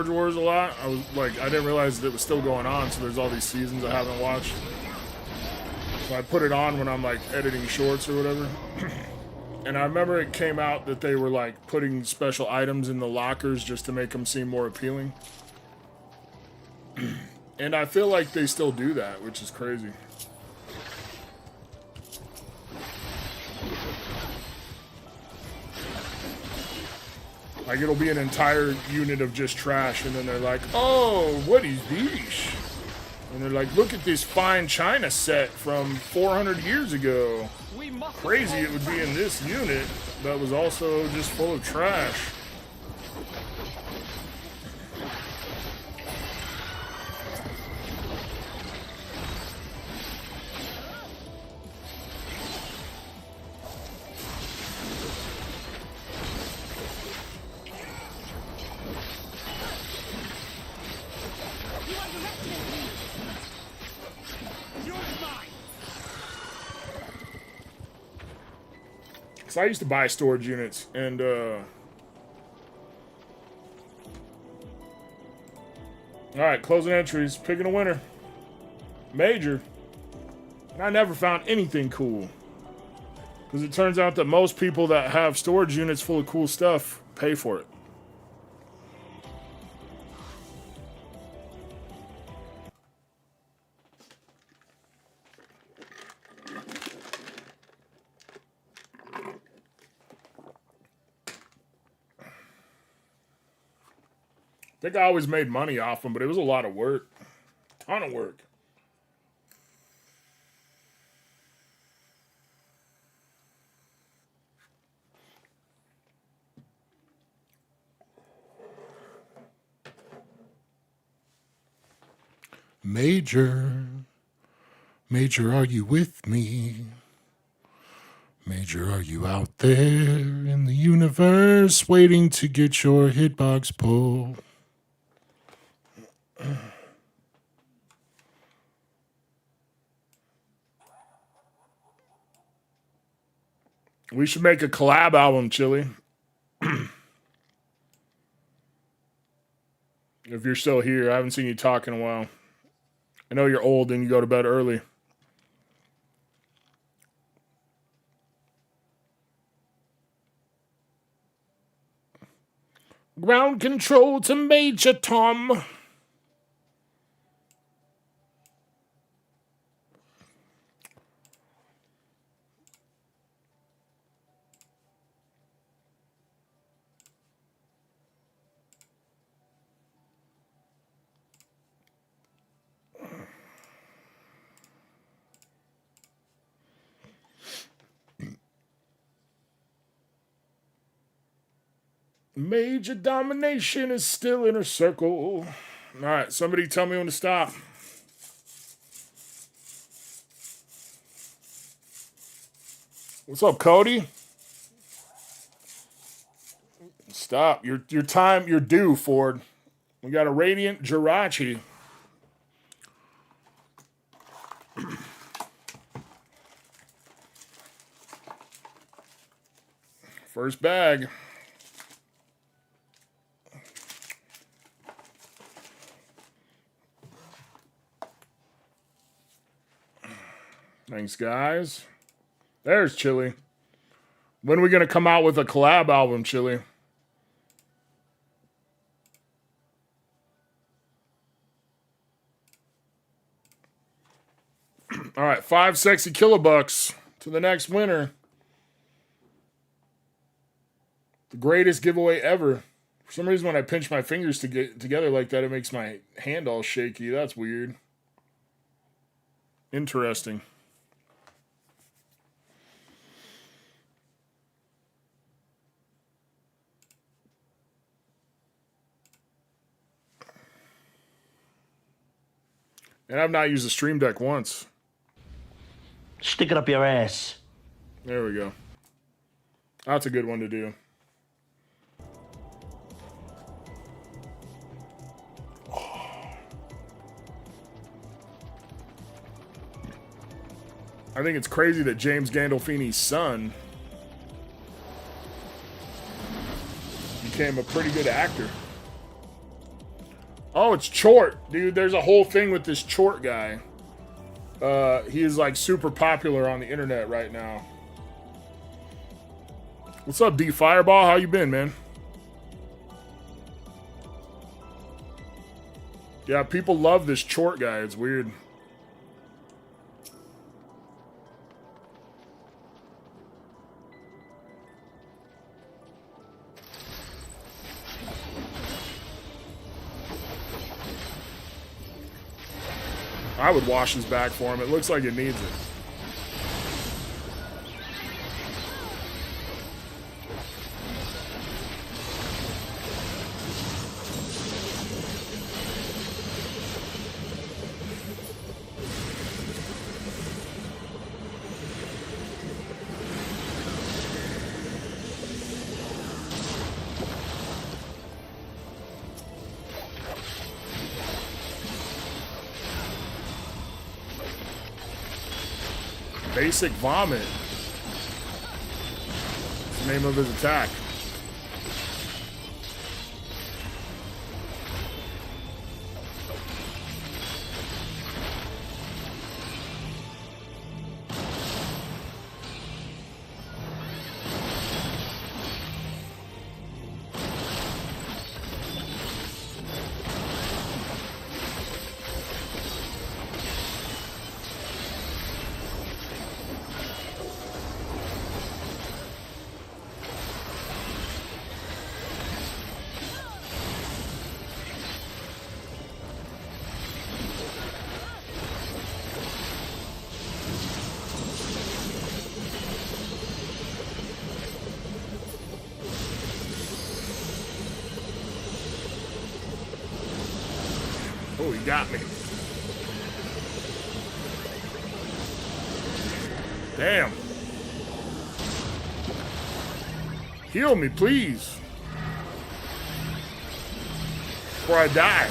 Wars a lot. I didn't realize that it was still going on, so there's all these seasons I haven't watched. So I put it on when I'm like editing shorts or whatever. And I remember it came out that they were like putting special items in the lockers just to make them seem more appealing. And I feel like they still do that, which is crazy. Like, it'll be an entire unit of just trash, and then they're like, oh, what is this? And they're like, look at this fine china set from 400 years ago. Crazy it would be in this unit that was also just full of trash. So I used to buy storage units, and alright, closing entries, picking a winner. Major. And I never found anything cool. Because it turns out that most people that have storage units full of cool stuff pay for it. I think I always made money off them, but it was a lot of work. Ton of work. Major, Major, are you with me? Major, are you out there in the universe waiting to get your hitbox pull? We should make a collab album, Chili. If you're still here, I haven't seen you talk in a while. I know you're old and you go to bed early. Ground control to Major Tom. Major domination is still in her circle. All right, somebody tell me when to stop. What's up, Cody? Stop. Your time, you're due, Ford. We got a Radiant Jirachi. First bag. Thanks, guys. There's Chili. When are we going to come out with a collab album, Chili? All right, 5 sexy kilobucks to the next winner. The greatest giveaway ever. For some reason, when I pinch my fingers to get together like that, it makes my hand all shaky. That's weird. Interesting. And I've not used a Stream Deck once. Stick it up your ass. There we go. That's a good one to do. I think it's crazy that James Gandolfini's son became a pretty good actor. Oh, it's Chort. Dude, there's a whole thing with this Chort guy. He is like super popular on the internet right now. What's up, D Fireball? How you been, man? Yeah, people love this Chort guy. It's weird. I would wash his back for him. It looks like it needs it. Basic Vomit. That's the name of his attack. Oh, he got me. Damn. Heal me, please. Before I die.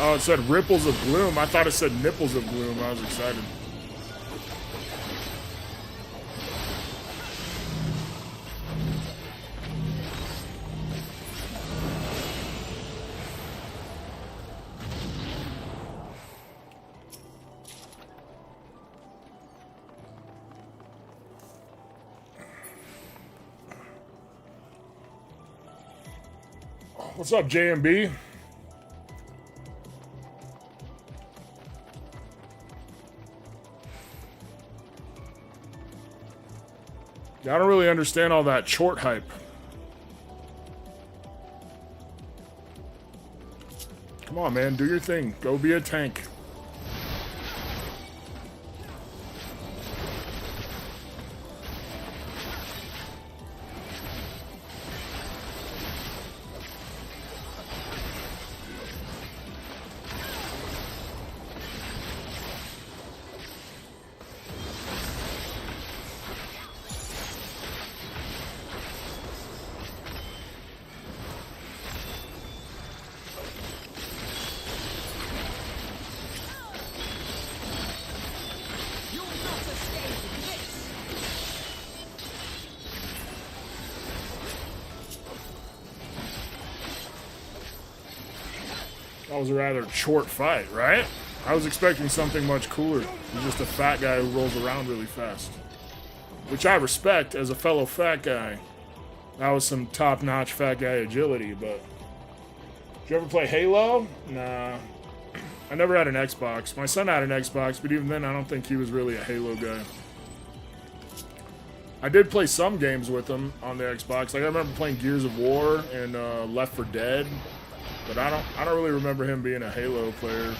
Oh, it said ripples of gloom. I thought it said nipples of gloom. I was excited. What's up, JMB? I don't really understand all that short hype. Come on, man. Do your thing. Go be a tank. That was a rather short fight, right? I was expecting something much cooler. He's just a fat guy who rolls around really fast. Which I respect as a fellow fat guy. That was some top-notch fat guy agility, but... Did you ever play Halo? Nah. I never had an Xbox. My son had an Xbox, but even then I don't think he was really a Halo guy. I did play some games with him on the Xbox. Like I remember playing Gears of War and Left 4 Dead. But I don't really remember him being a Halo player.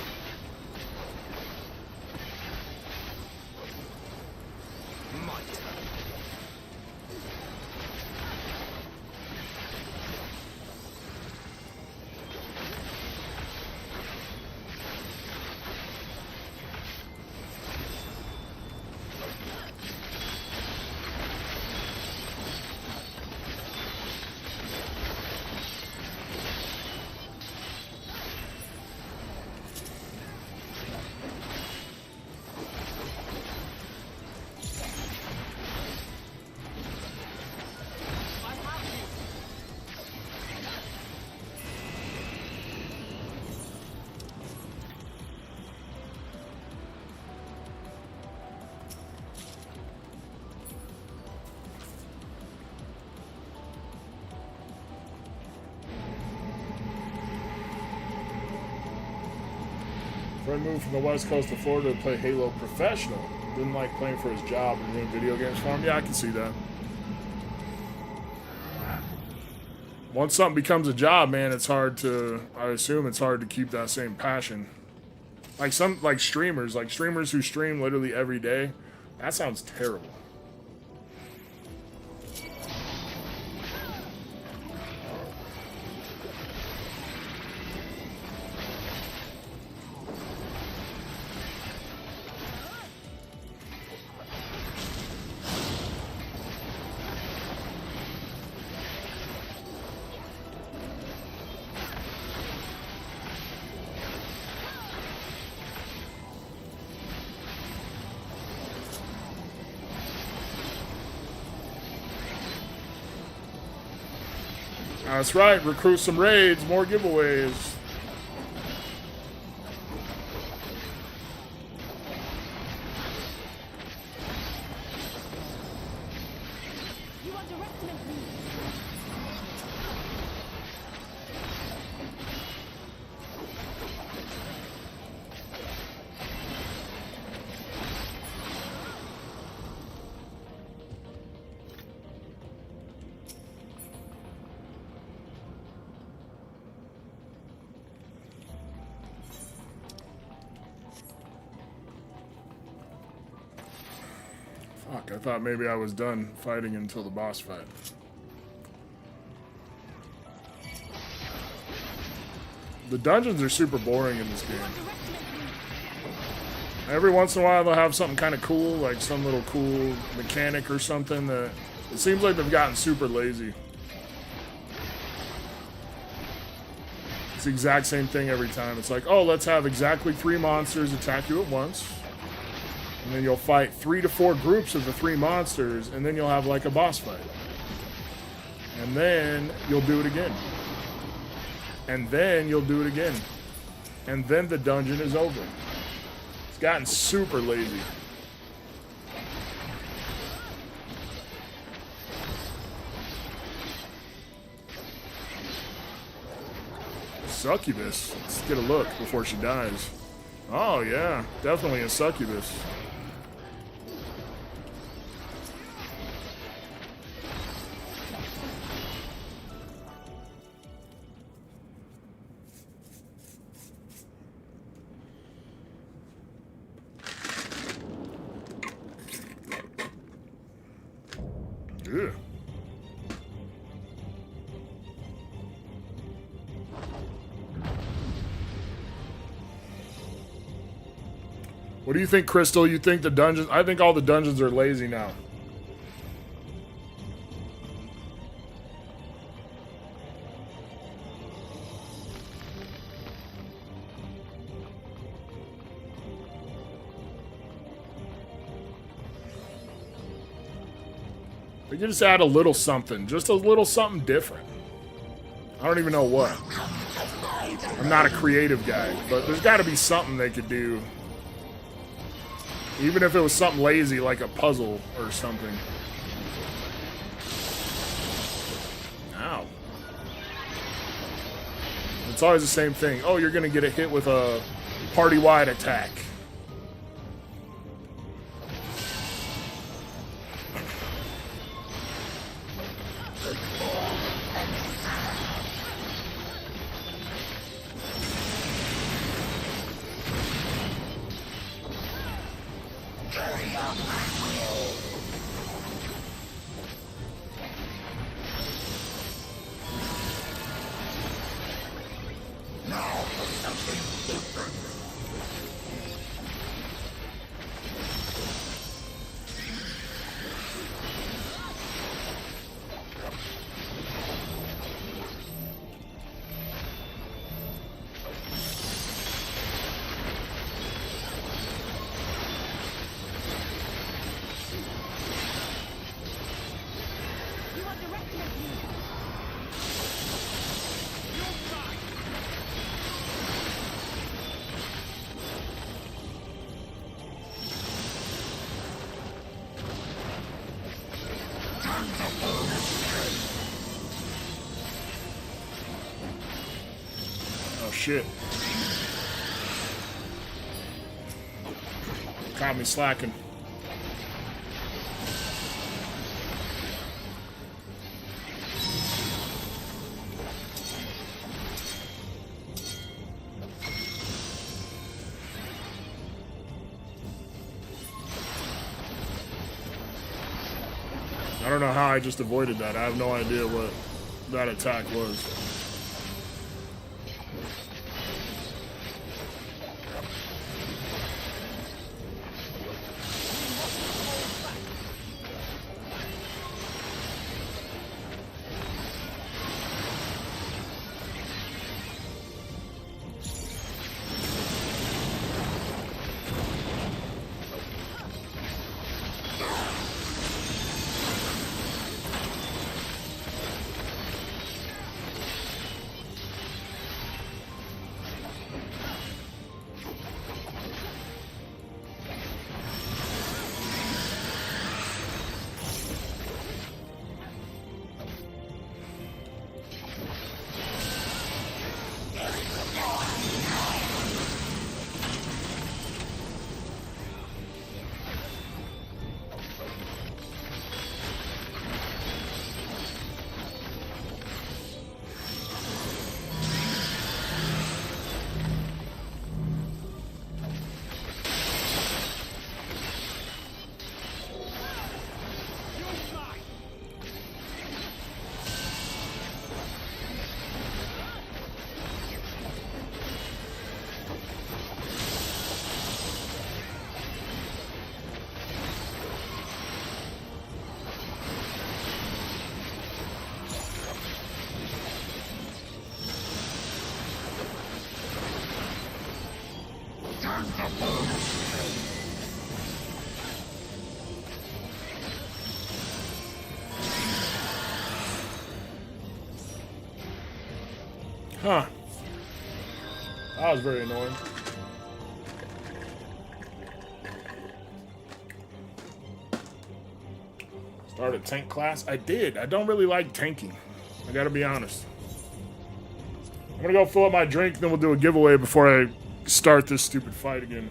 Friend moved from the west coast of Florida to play Halo professional. Didn't like playing for his job and doing video games for him. Yeah, I can see that. Once something becomes a job, man, it's hard to, I assume it's hard to keep that same passion. Like streamers who stream literally every day. That sounds terrible. That's right, recruit some raids, more giveaways. I thought maybe I was done fighting until the boss fight. The dungeons are super boring in this game. Every once in a while they'll have something kind of cool, like some little cool mechanic or something that it seems like they've gotten super lazy. It's the exact same thing every time. It's like, oh, let's have exactly 3 monsters attack you at once. And then you'll fight 3 to 4 groups of the 3 monsters, and then you'll have like a boss fight. And then you'll do it again. And then you'll do it again. And then the dungeon is over. It's gotten super lazy. Succubus. Let's get a look before she dies. Oh yeah, definitely a succubus. Yeah. What do you think, Crystal? You think the dungeons... I think all the dungeons are lazy now. They can just add a little something. Just a little something different. I don't even know what. I'm not a creative guy, but there's got to be something they could do. Even if it was something lazy, like a puzzle or something. Ow. It's always the same thing. Oh, you're going to get a hit with a party-wide attack. Shit. Caught me slacking. I don't know how I just avoided that. I have no idea what that attack was. Huh. That was very annoying. Start a tank class? I did. I don't really like tanking. I gotta be honest. I'm gonna go fill up my drink, then we'll do a giveaway before I start this stupid fight again.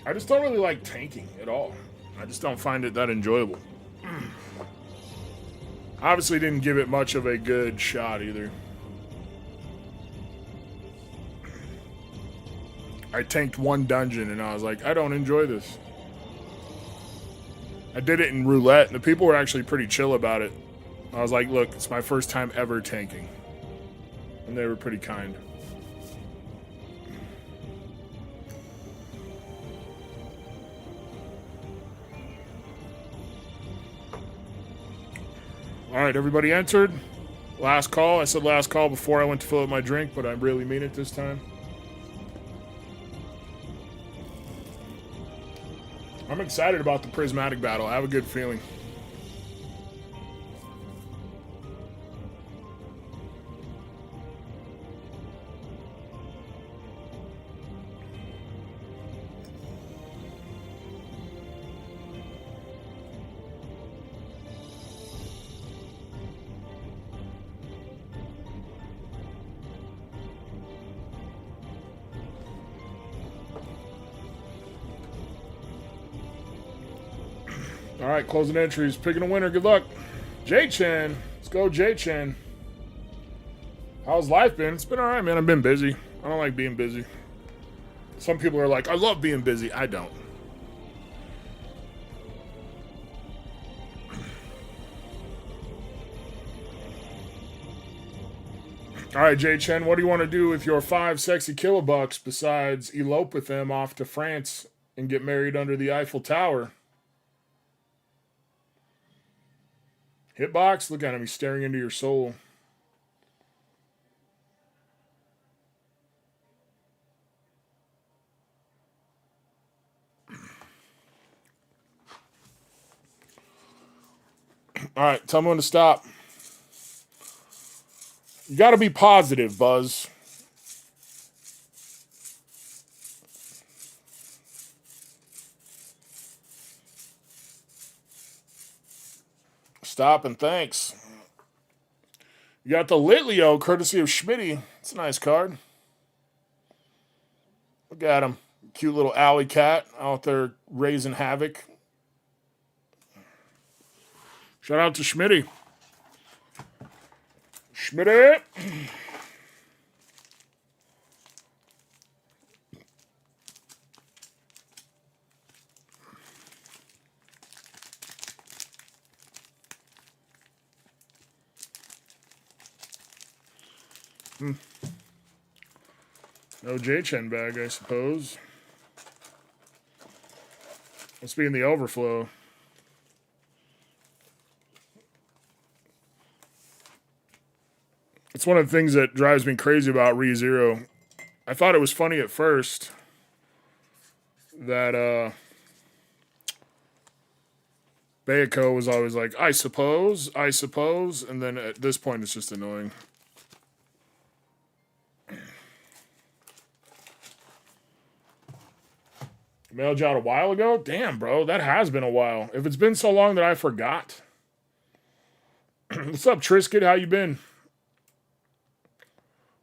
I just don't really like tanking at all. I just don't find it that enjoyable. Obviously didn't give it much of a good shot either. I tanked one dungeon and I was like, I don't enjoy this. I did it in roulette and the people were actually pretty chill about it. I was like, look, it's my first time ever tanking. And they were pretty kind. Alright, everybody entered. Last call. I said last call before I went to fill up my drink, but I really mean it this time. I'm excited about the Prismatic battle. I have a good feeling. All right, closing entries. Picking a winner. Good luck. J-Chen. Let's go, J-Chen. How's life been? It's been all right, man. I've been busy. I don't like being busy. Some people are like, I love being busy. I don't. All right, J-Chen, what do you want to do with your 5 sexy kilobucks besides elope with them off to France and get married under the Eiffel Tower? Hitbox, look at him. He's staring into your soul. All right, tell me when to stop. You got to be positive, Buzz. Stop and thanks. You got the Litleo, courtesy of Schmitty. It's a nice card. Look at him. Cute little alley cat out there raising havoc. Shout out to Schmitty. Schmitty. No J-Chen bag, I suppose. Must be in the overflow. It's one of the things that drives me crazy about ReZero. I thought it was funny at first that Bayako was always like, I suppose, and then at this point it's just annoying. Mailed you out a while ago? Damn, bro, that has been a while. If it's been so long that I forgot. What's up, Trisket? How you been?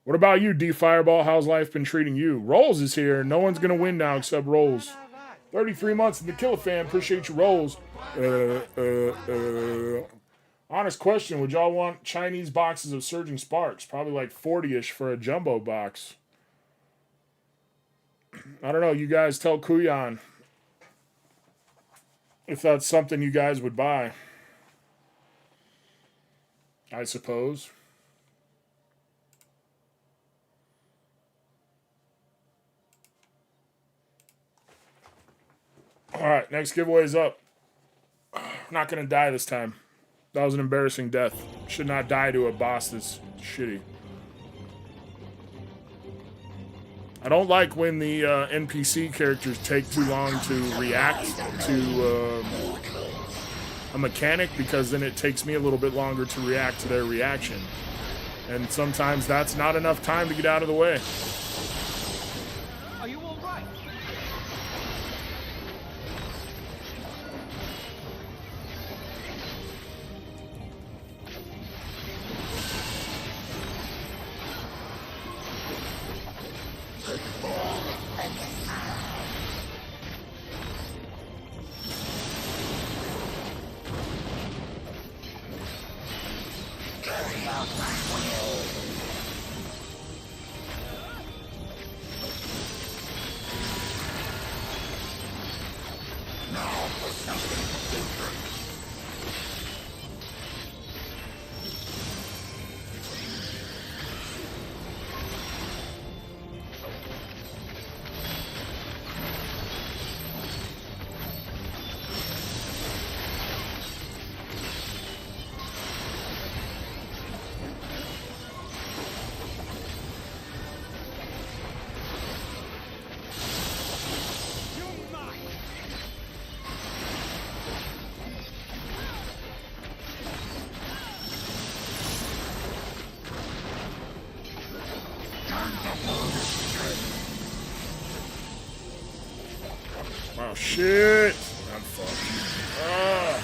What about you, D Fireball? How's life been treating you? Rolls is here. No one's gonna win now except Rolls. 33 months in the Killer Fan. Appreciate you, Rolls. Honest question, would y'all want Chinese boxes of Surging Sparks? Probably like 40-ish for a jumbo box. I don't know. You guys tell Kuyan if that's something you guys would buy. I suppose. All right, next giveaway's up. I'm not going to die this time. That was an embarrassing death. Should not die to a boss that's shitty. I don't like when the NPC characters take too long to react to a mechanic, because then it takes me a little bit longer to react to their reaction. And sometimes that's not enough time to get out of the way. Are you all right? Oh shit! I'm fucked. Ah.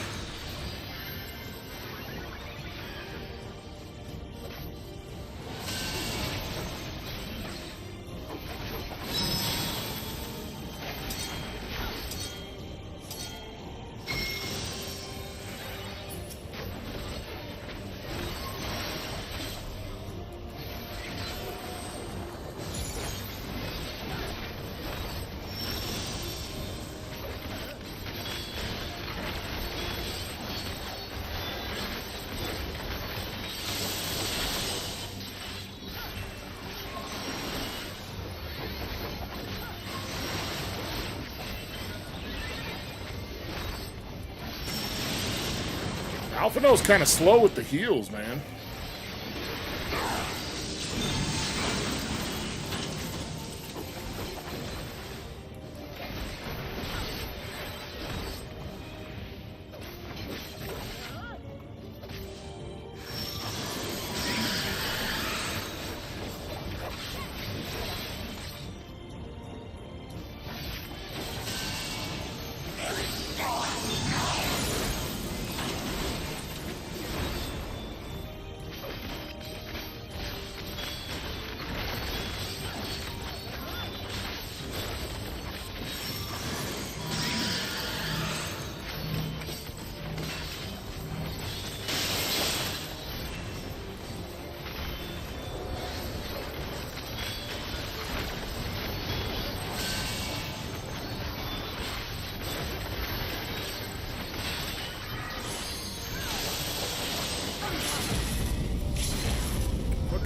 Alphino's kind of slow with the heals, man.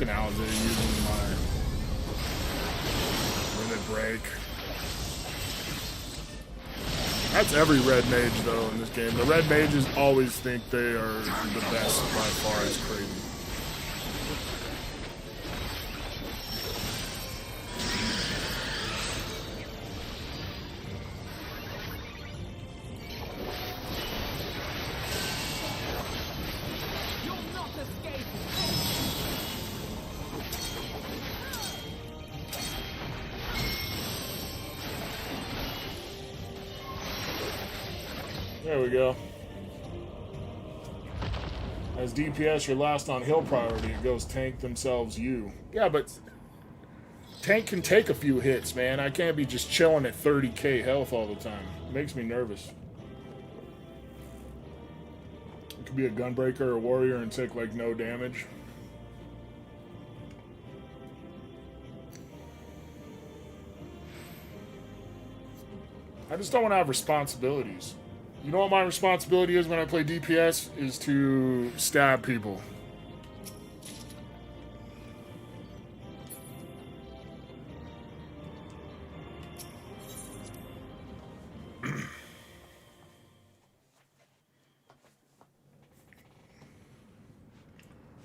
Fucking Owls are using tank. That's every red mage, though, in this game. The red mages always think they are the best by far. It's crazy. There we go. As DPS, you're last on hill priority. It goes tank themselves, you. Yeah, but tank can take a few hits, man. I can't be just chilling at 30k health all the time. It makes me nervous. It could be a gunbreaker or warrior and take like no damage. I just don't want to have responsibilities. You know what my responsibility is when I play DPS? Is to stab people.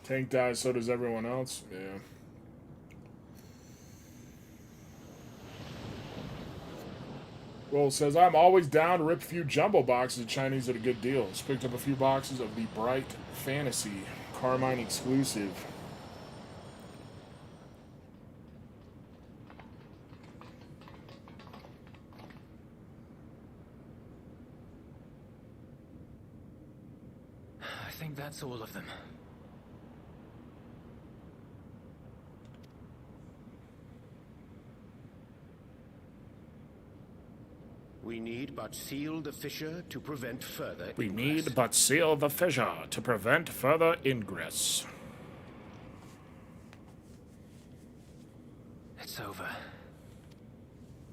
Tank dies, so does everyone else. Yeah. Roll says, I'm always down to rip a few jumbo boxes of Chinese at a good deal. Just picked up a few boxes of the Bright Fantasy Carmine exclusive. I think that's all of them. We need but seal the fissure to prevent further We ingress. need but seal the fissure to prevent further ingress. It's over.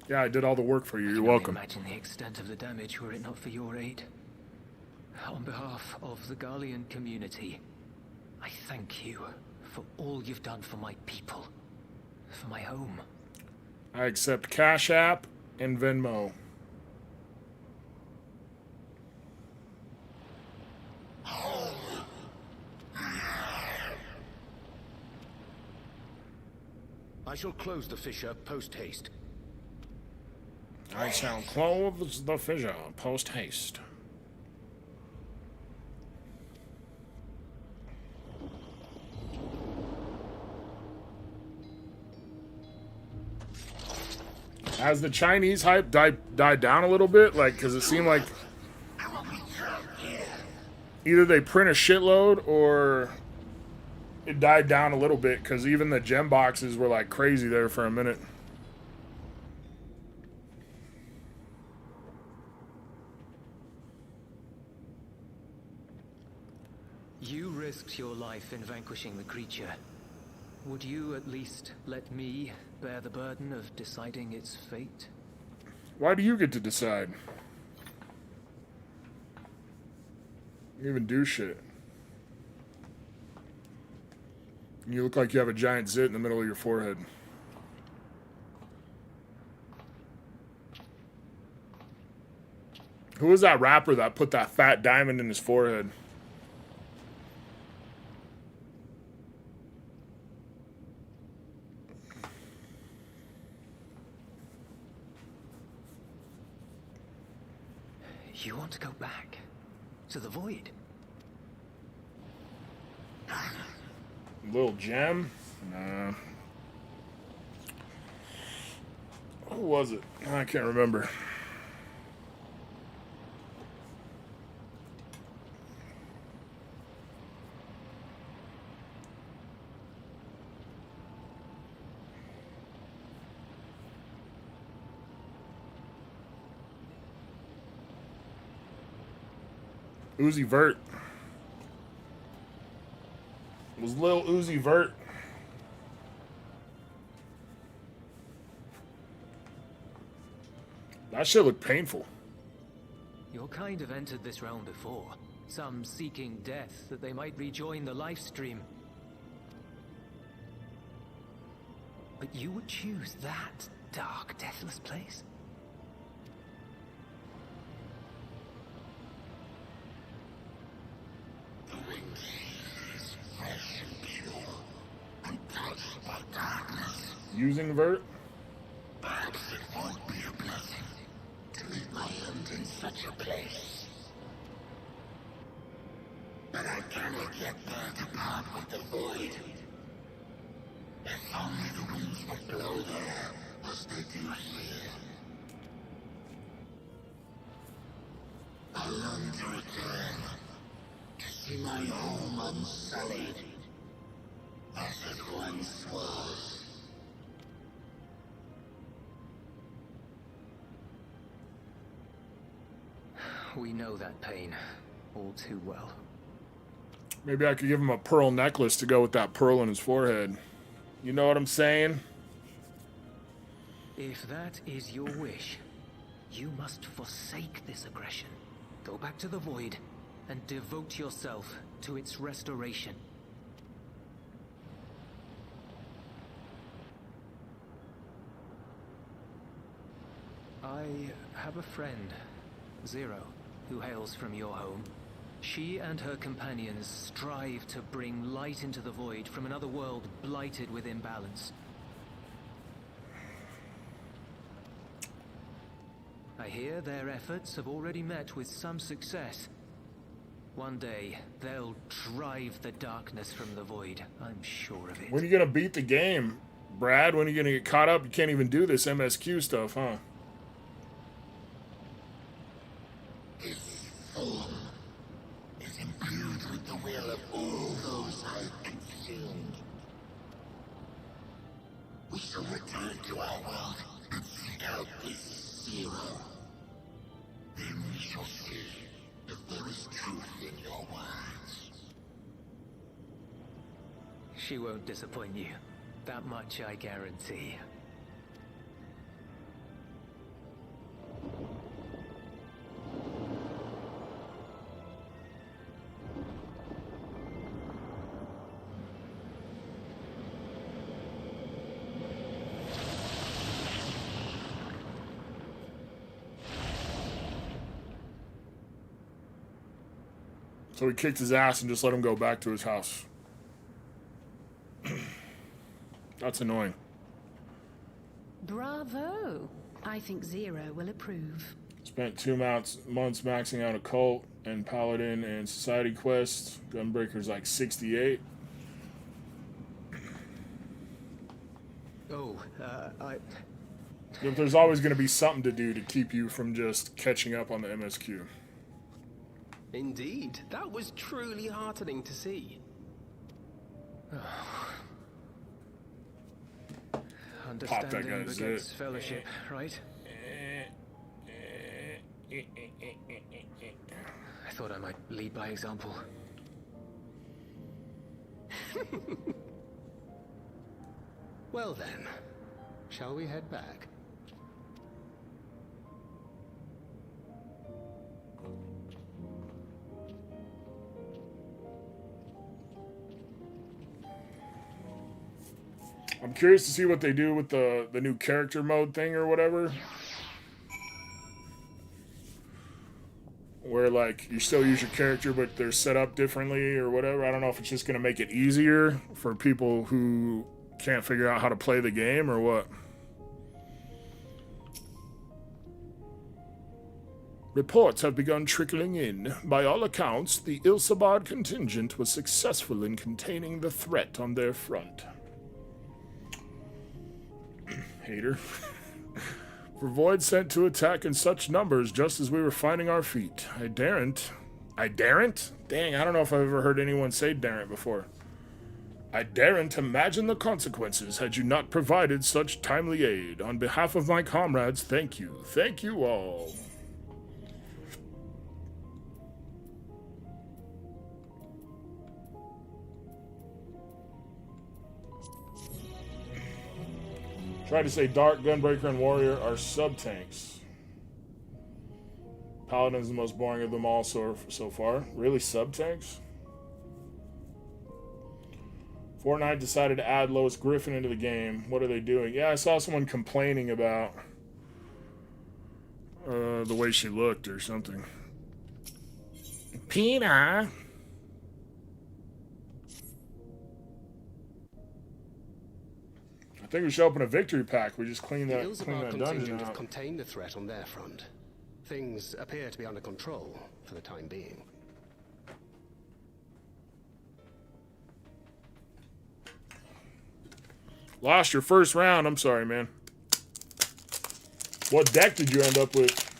Yeah, I did all the work for you. You're I can welcome. imagine the extent of the damage were it not for your aid. On behalf of the Garlean community, I thank you for all you've done for my people, for my home. I accept Cash App and Venmo. I shall close the fissure post-haste. I shall close the fissure post haste. Has the Chinese hype died down a little bit? Like, because it seemed like either they print a shitload or it died down a little bit, because even the gem boxes were like crazy there for a minute. You risked your life in vanquishing the creature. Would you at least let me bear the burden of deciding its fate? Why do you get to decide? You even do shit. You look like you have a giant zit in the middle of your forehead. Who was that rapper that put that fat diamond in his forehead? You want to go back to the void? Little gem? Nah. Who was it? I can't remember. Uzi Vert. It was Lil Uzi Vert. That shit looked painful. Your kind have entered this realm before. Some seeking death that they might rejoin the life stream. But you would choose that dark, deathless place? The wind is fresh and pure, untouched by darkness. Using Vert? Perhaps it won't be a blessing to meet my end in such a place. But I cannot yet bear to part with the void. If only the winds would blow there as they do here. I long to return, to see my home unsullied, as it once was. We know that pain all too well. Maybe I could give him a pearl necklace to go with that pearl in his forehead. You know what I'm saying? If that is your wish, you must forsake this aggression. Go back to the void and devote yourself to its restoration. I have a friend, Zero, who hails from your home. She and her companions strive to bring light into the void from another world blighted with imbalance. I hear their efforts have already met with some success. One day, they'll drive the darkness from the void. I'm sure of it. When are you going to beat the game, Brad? When are you going to get caught up? You can't even do this MSQ stuff, huh? His form is imbued with the will of all those I've consumed. We shall return to our world and seek out this Zero. Then we shall see if there is truth in your words. She won't disappoint you. That much I guarantee. So he kicked his ass and just let him go back to his house. That's annoying. Bravo! I think Zero will approve. Spent 2 months maxing out a cult and paladin and society quests. Gunbreaker's like 68. If there's always going to be something to do to keep you from just catching up on the MSQ. Indeed, that was truly heartening to see. Understanding begets fellowship, right? I thought I might lead by example. Well then, shall we head back? I'm curious to see what they do with the new character mode thing or whatever. Where, like, you still use your character, but they're set up differently or whatever. I don't know if it's just going to make it easier for people who can't figure out how to play the game or what. Reports have begun trickling in. By all accounts, the Ilsabard contingent was successful in containing the threat on their front. Hater. For Void sent to attack in such numbers just as we were finding our feet. I daren't? Dang, I don't know if I've ever heard anyone say daren't before. I daren't imagine the consequences had you not provided such timely aid. On behalf of my comrades, thank you. Thank you all. Tried to say Dark, Gunbreaker, and Warrior are sub-tanks. Paladin's the most boring of them all so far. Really, sub-tanks? Fortnite decided to add Lois Griffin into the game. What are they doing? Yeah, I saw someone complaining about the way she looked or something. Pina. I think we should open a victory pack. We just clean that dungeon out. Have contained the threat on their front. Things appear to be under control for the time being. Lost your first round. I'm sorry, man. What deck did you end up with?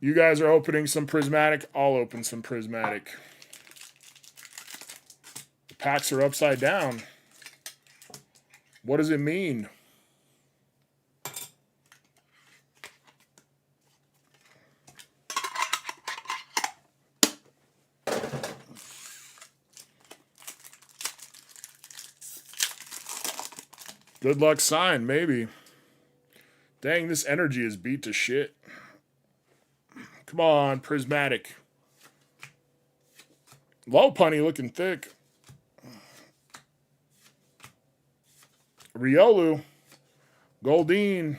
You guys are opening some Prismatic. I'll open some Prismatic. The packs are upside down. What does it mean? Good luck sign, maybe. Dang, this energy is beat to shit. Come on, Prismatic. Low punny looking thick. Riolu. Goldeen.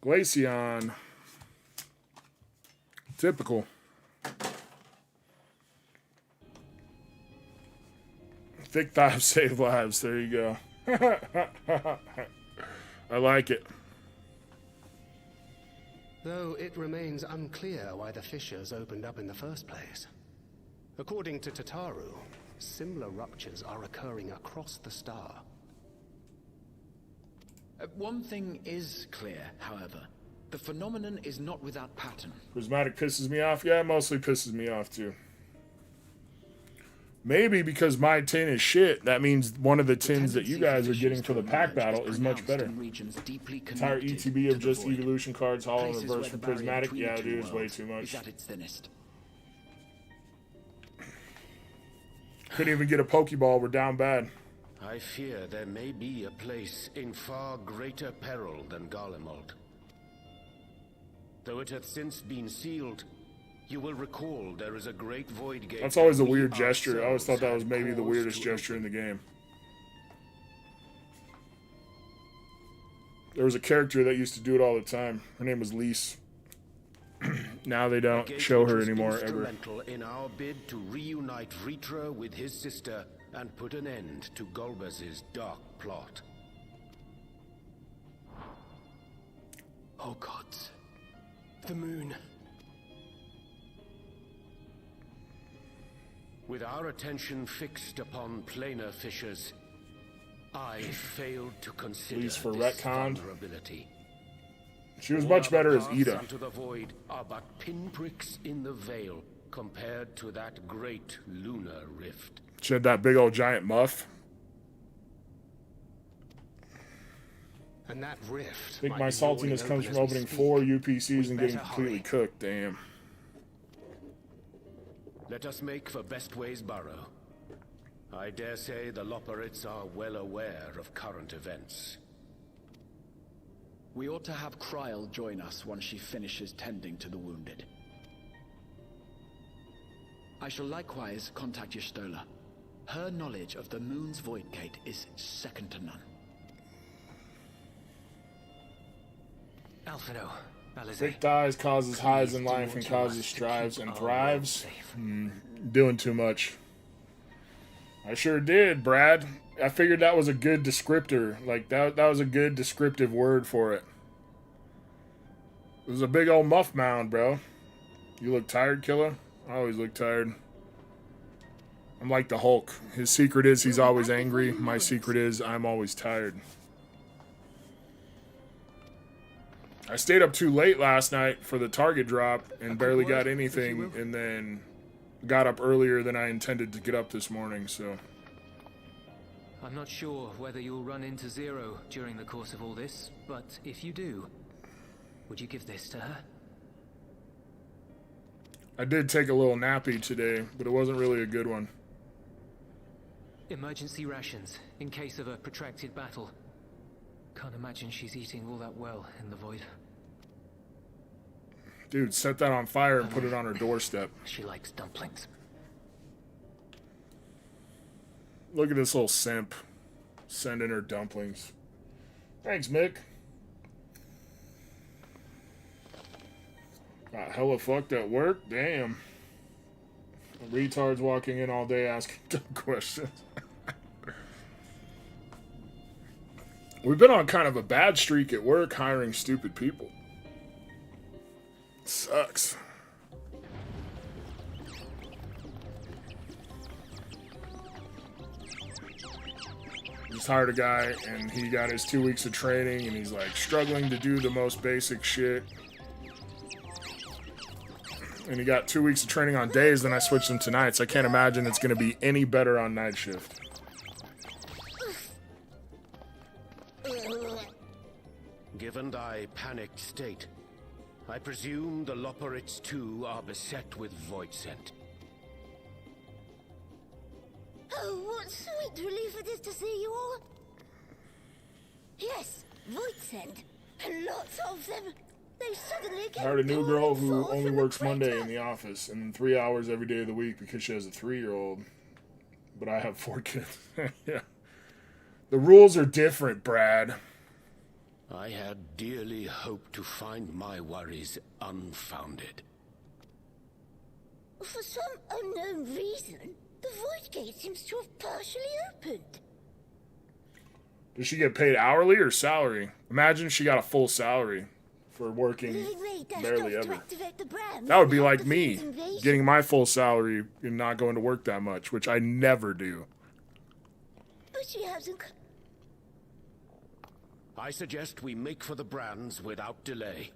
Glaceon. Typical. Thick thighs save lives. There you go. I like it. Though it remains unclear why the fissures opened up in the first place. According to Tataru, similar ruptures are occurring across the star. One thing is clear, however. The phenomenon is not without pattern. Prismatic pisses me off. Yeah, it mostly pisses me off too. Maybe because my tin is shit, that means one of the tins that you guys are getting for the pack battle is much better. Entire ETB of just evolution cards, hollow and reverse from Prismatic. Yeah, dude, it's way too much. Couldn't even get a Pokeball. We're down bad. I fear there may be a place in far greater peril than Garlemald. Though it hath since been sealed, you will recall there is a great void gate. That's always a weird gesture. I always thought that was maybe the weirdest gesture in the game. There was a character that used to do it all the time. Her name was Lise. Now they don't show her anymore ever. In our bid to reunite Ritra with his sister and put an end to Golbez's dark plot. Oh gods. The moon. With our attention fixed upon planar fissures, I failed to consider Lise for this retconned. vulnerability. She was much better as Ida. Into the void are but pinpricks in the veil compared to that great lunar rift. She had that big old giant muff. And that rift. I think my saltiness comes from opening 4 UPCs and getting completely cooked. Damn. Let us make for Bestway's burrow. I dare say the Loporrits are well aware of current events. We ought to have Kryl join us once she finishes tending to the wounded. I shall likewise contact Y'shtola. Her knowledge of the moon's void gate is second to none. Alphino, Thick thighs causes highs in life and causes strives and thrives. Doing too much. I sure did, Brad. I figured that was a good descriptor. Like, that was a good descriptive word for it. It was a big old muff mound, bro. You look tired, Killer? I always look tired. I'm like the Hulk. His secret is he's always angry. My secret is I'm always tired. I stayed up too late last night for the target drop and barely got anything, and then got up earlier than I intended to get up this morning, so... I'm not sure whether you'll run into Zero during the course of all this, but if you do, would you give this to her? I did take a little nappy today, but it wasn't really a good one. Emergency rations, in case of a protracted battle. Can't imagine she's eating all that well in the void. Dude, set that on fire and put it on her doorstep. She likes dumplings. Look at this little simp sending her dumplings. Thanks, Mick. Got hella fucked at work? Damn. Retards walking in all day asking dumb questions. We've been on kind of a bad streak at work hiring stupid people. Sucks. Just hired a guy and he got his 2 weeks of training and he's like struggling to do the most basic shit. And he got 2 weeks of training on days, then I switched him to nights. I can't imagine it's going to be any better on night shift. Given thy panicked state, I presume the Loporrits too are beset with void scent. Oh, what sweet relief it is to see you all. Yes, void scent. And lots of them. They suddenly I hired a new girl who only works Monday in the office and then 3 hours every day of the week because she has a 3-year-old. But I have 4 kids. Yeah. The rules are different, Brad. I had dearly hoped to find my worries unfounded. For some unknown reason, the void gate seems to have partially opened. Does she get paid hourly or salary? Imagine she got a full salary for working barely ever. That would be like me, getting my full salary and not going to work that much, which I never do. But she hasn't... I suggest we make for the brands without delay.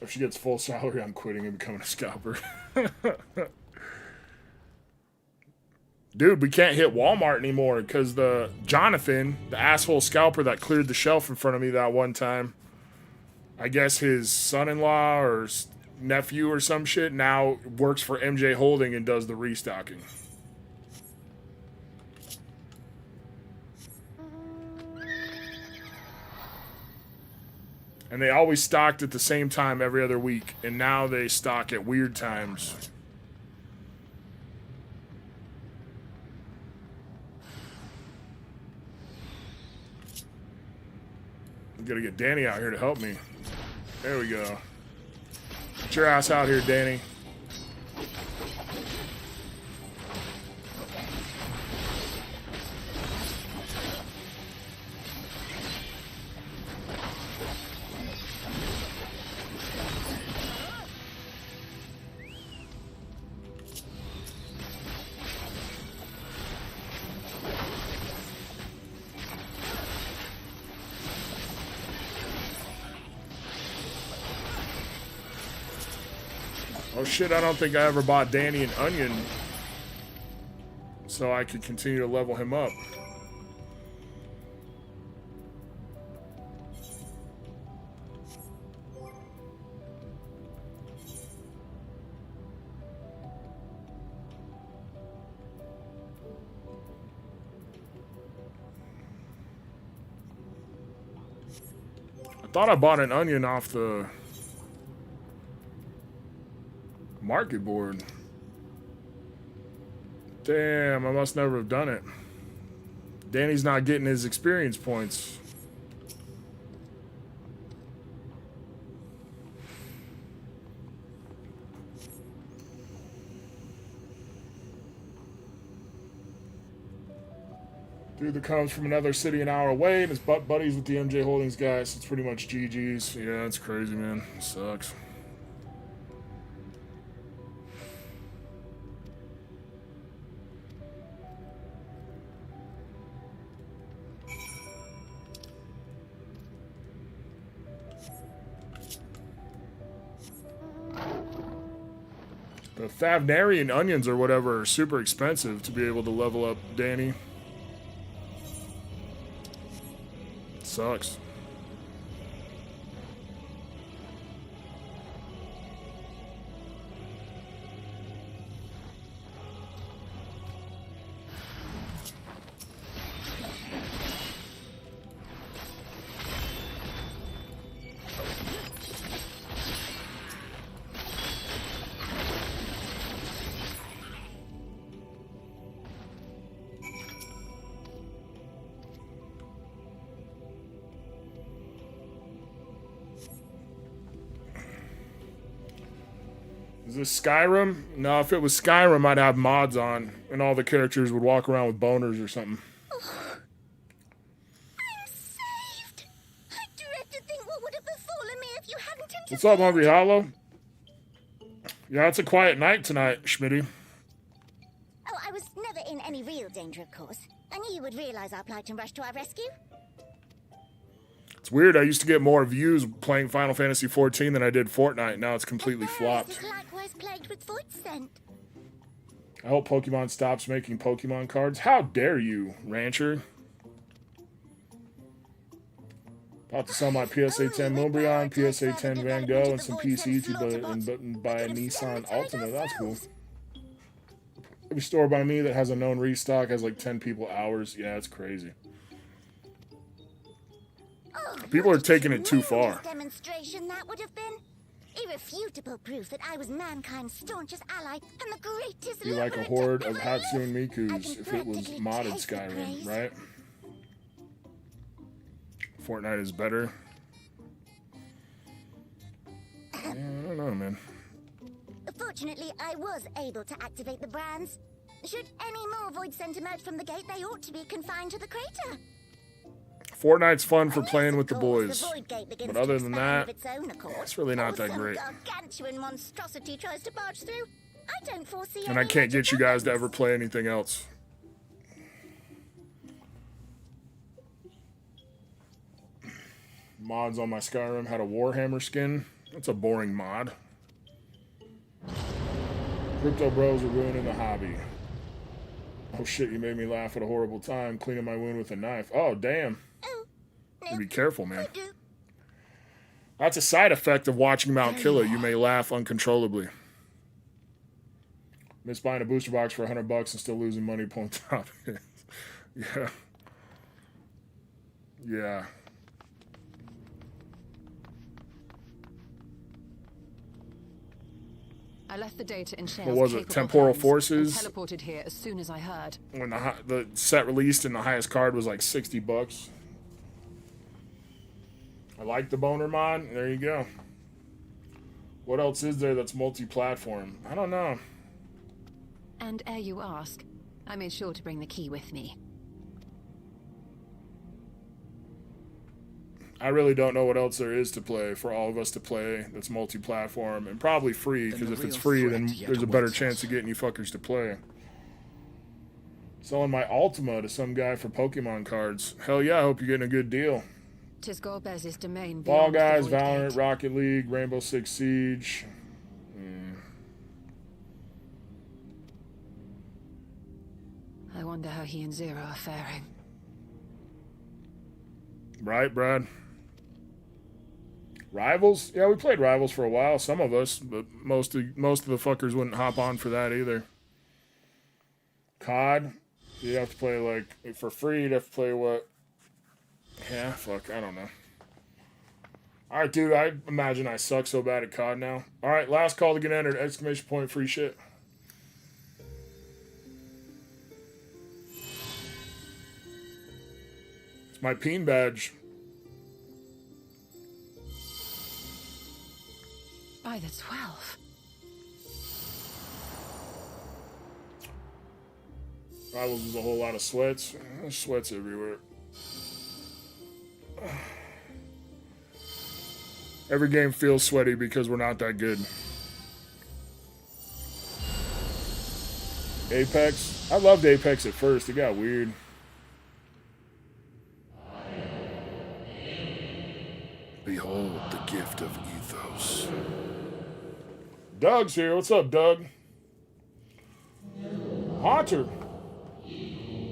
If she gets full salary, I'm quitting and becoming a scalper. Dude, we can't hit Walmart anymore because the Jonathan, the asshole scalper that cleared the shelf in front of me that one time, I guess his son-in-law or nephew or some shit now works for MJ Holding and does the restocking. And they always stocked at the same time every other week, and now they stock at weird times. I'm gonna get Danny out here to help me. There we go. Get your ass out here, Danny. Oh shit, I don't think I ever bought Danny an onion so I could continue to level him up. I thought I bought an onion off the market board. Damn, I must never have done it. Danny's not getting his experience points. Dude that comes from another city an hour away and is butt buddies with the MJ Holdings guys. So it's pretty much GG's. Yeah, it's crazy, man. It sucks. The Favnarian onions or whatever are super expensive to be able to level up Danny. Sucks. Is this Skyrim? No, if it was Skyrim, I'd have mods on, and all the characters would walk around with boners or something. Oh, I'm saved. I dread to think what would have befallen me if you hadn't interfered. What's up, Hungry Hollow? Yeah, it's a quiet night tonight, Schmitty. Oh, I was never in any real danger, of course. I knew you would realize our plight and rush to our rescue. It's weird. I used to get more views playing Final Fantasy XIV than I did Fortnite. Now it's completely flopped. Likewise plagued with void scent. I hope Pokemon stops making Pokemon cards. How dare you, Rancher? About to sell my PSA 10 Moonbreon, PSA 10 Van Gogh, and some PC to buy a Nissan Altima. That's cool. Every store by me that has a known restock has like 10 people hours. Yeah, it's crazy. People are taking it too far. Demonstration that would have been irrefutable proof that I was mankind's staunchest ally and the greatest. Be like a horde of Hatsune Mikus if it was modded Skyrim, right? Fortnite is better. Yeah, I don't know, man. Fortunately, I was able to activate the brands. Should any more void scent emerge from the gate, they ought to be confined to the crater. Fortnite's fun for playing with the boys, but other than that, it's really not that great. Gargantuan monstrosity tries to barge through. I don't foresee. And I can't get you guys to ever play anything else. Mods on my Skyrim had a Warhammer skin. That's a boring mod. Crypto bros are ruining the hobby. Oh shit, you made me laugh at a horrible time cleaning my wound with a knife. Oh, damn. Be careful, man. That's a side effect of watching Mount Killer. You may laugh uncontrollably. Miss buying a booster box for $100 and still losing money pulling top. Yeah. Yeah. I left the data in Shell's What was it? Temporal Forces? Teleported here as soon as I heard. When the set released and the highest card was like $60. I like the boner mod. There you go. What else is there that's multi-platform? I don't know. And ere you ask, I made sure to bring the key with me. I really don't know what else there is to play for all of us to play that's multi-platform and probably free, because if it's free, then there's a better chance of getting you fuckers to play. Selling my Ultima to some guy for Pokemon cards. Hell yeah, I hope you're getting a good deal. Tis Golbez's domain. Fall Guys, Valorant, Rocket League, Rainbow Six Siege. I wonder how he and Zero are faring. Right, Brad? Rivals? Yeah, we played Rivals for a while, some of us, but most of the fuckers wouldn't hop on for that either. COD? You have to play, like, for free, you'd have to play what? Yeah, fuck, I don't know. Alright, dude, I imagine I suck so bad at COD now. Alright, last call to get entered, exclamation point, free shit. It's my peen badge. By the 12. Rivals is a whole lot of sweats. There's sweats everywhere. Every game feels sweaty because we're not that good. Apex? I loved Apex at first. It got weird. Behold the gift of ethos. Doug's here. What's up, Doug? Hunter.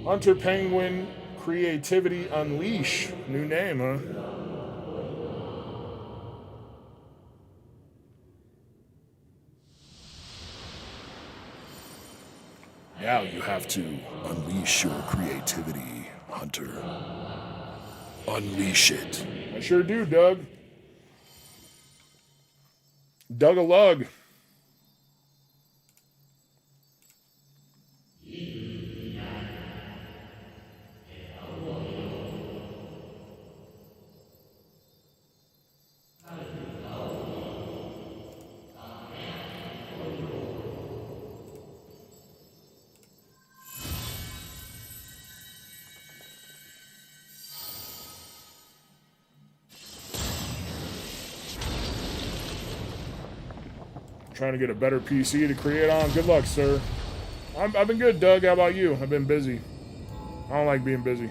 Hunter Penguin Creativity Unleash. New name, huh? Now you have to unleash your creativity, Hunter. Unleash it. I sure do, Doug. Doug-a-lug. Trying to get a better PC to create on. Good luck, sir. I've been good, Doug. How about you? I've been busy. I don't like being busy.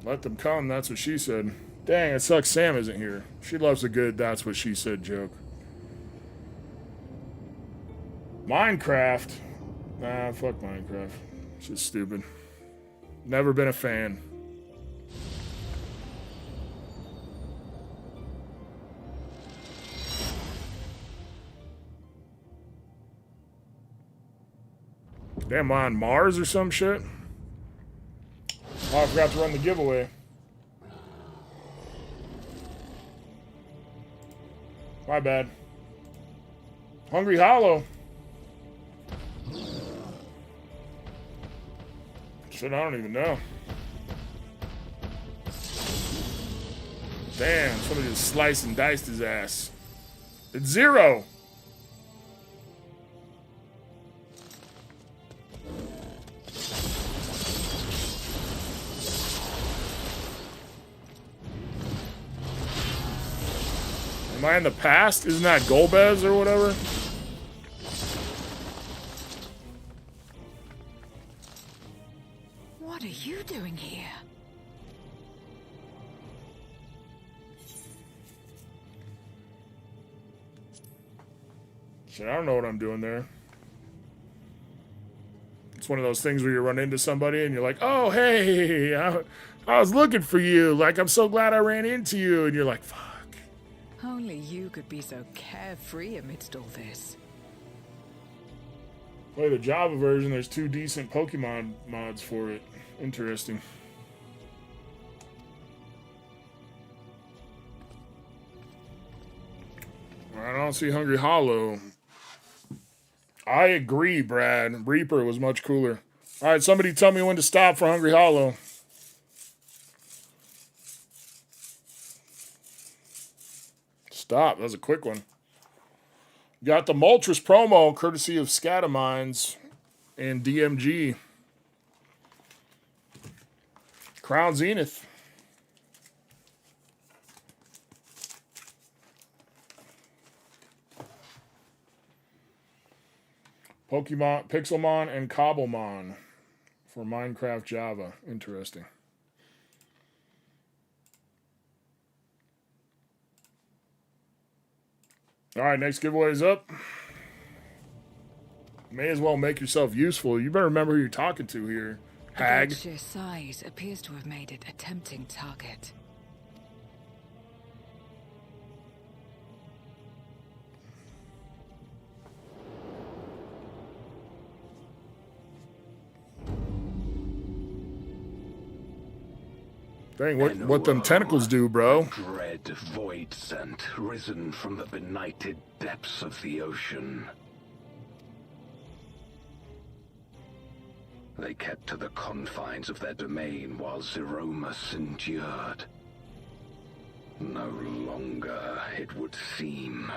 Let them come, that's what she said. Dang, it sucks Sam isn't here. She loves a good that's what she said joke. Minecraft? Nah, fuck Minecraft. It's just stupid. Never been a fan. Damn, am I on Mars or some shit? Oh, I forgot to run the giveaway. My bad. Hungry Hollow. Shit, I don't even know. Damn, somebody just sliced and diced his ass. It's 0. Am I in the past? Isn't that Golbez or whatever? What are you doing here? Shit, I don't know what I'm doing there. It's one of those things where you run into somebody and you're like, oh, hey, I was looking for you. Like, I'm so glad I ran into you. And you're like, fuck. Only you could be so carefree amidst all this. Play the Java version. There's 2 decent Pokemon mods for it. Interesting. I don't see Hungry Hollow. I agree, Brad. Reaper was much cooler. All right, somebody tell me when to stop for Hungry Hollow. Stop. That was a quick one. Got the Moltres promo, courtesy of Scatamines and DMG. Crown Zenith. Pokemon, Pixelmon, and Cobblemon for Minecraft Java. Interesting. All right, next giveaway is up. May as well make yourself useful. You better remember who you're talking to here, hag. The sheer size appears to have made it a tempting target. Dang, what them tentacles do, bro? Dread void scent risen from the benighted depths of the ocean. They kept to the confines of their domain while Zeromus endured. No longer, it would seem.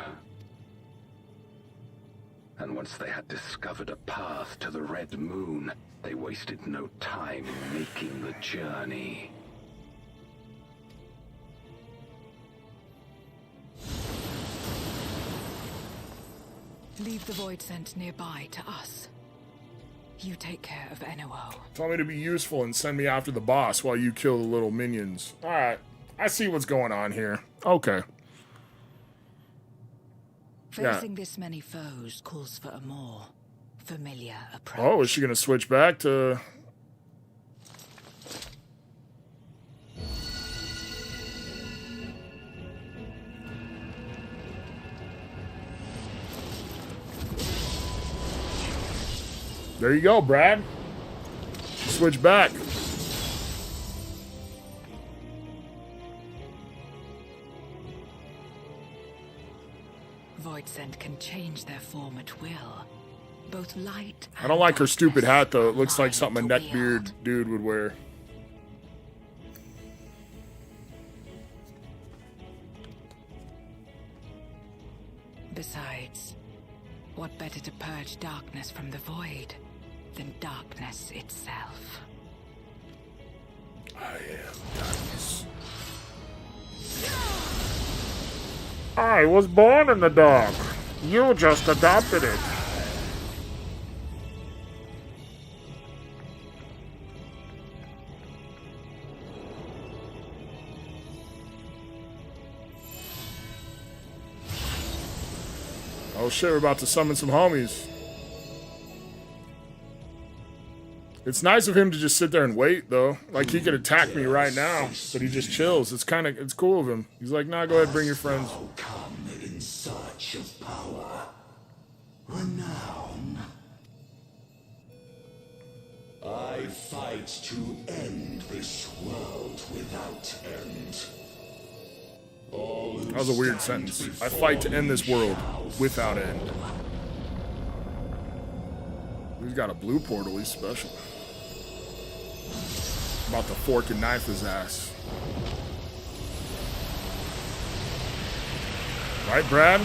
And once they had discovered a path to the Red Moon, they wasted no time in making the journey. Leave the void scent nearby to us. You take care of NOO. Tell me to be useful and send me after the boss while you kill the little minions. All right. I see what's going on here. Okay. Facing this many foes calls for a more familiar approach. Oh, is she going to switch back to... There you go, Brad. Switch back. Void scent can change their form at will. Both light and I don't like her stupid hat, though. It looks like something a neckbeard dude would wear. Besides, what better to purge darkness from the void than darkness itself? I am darkness. I was born in the dark. You just adopted it. Oh shit, we're about to summon some homies. It's nice of him to just sit there and wait, though. Like, he could attack me right now, but he just chills. It's cool of him. He's like, nah, go ahead, bring your friends. Come in search of power, renown. I fight to end this world without end. That was a weird sentence. I fight to end this world without end. He's got a blue portal. He's special. About to fork and knife his ass. Right, Brad?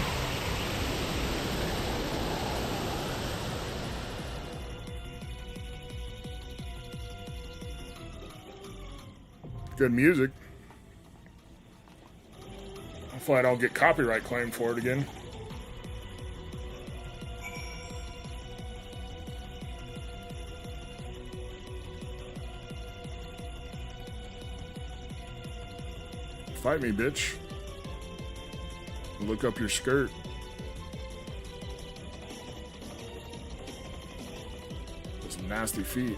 Good music. Hopefully I don't get copyright claim for it again. Fight me, bitch. Look up your skirt. Some nasty feet.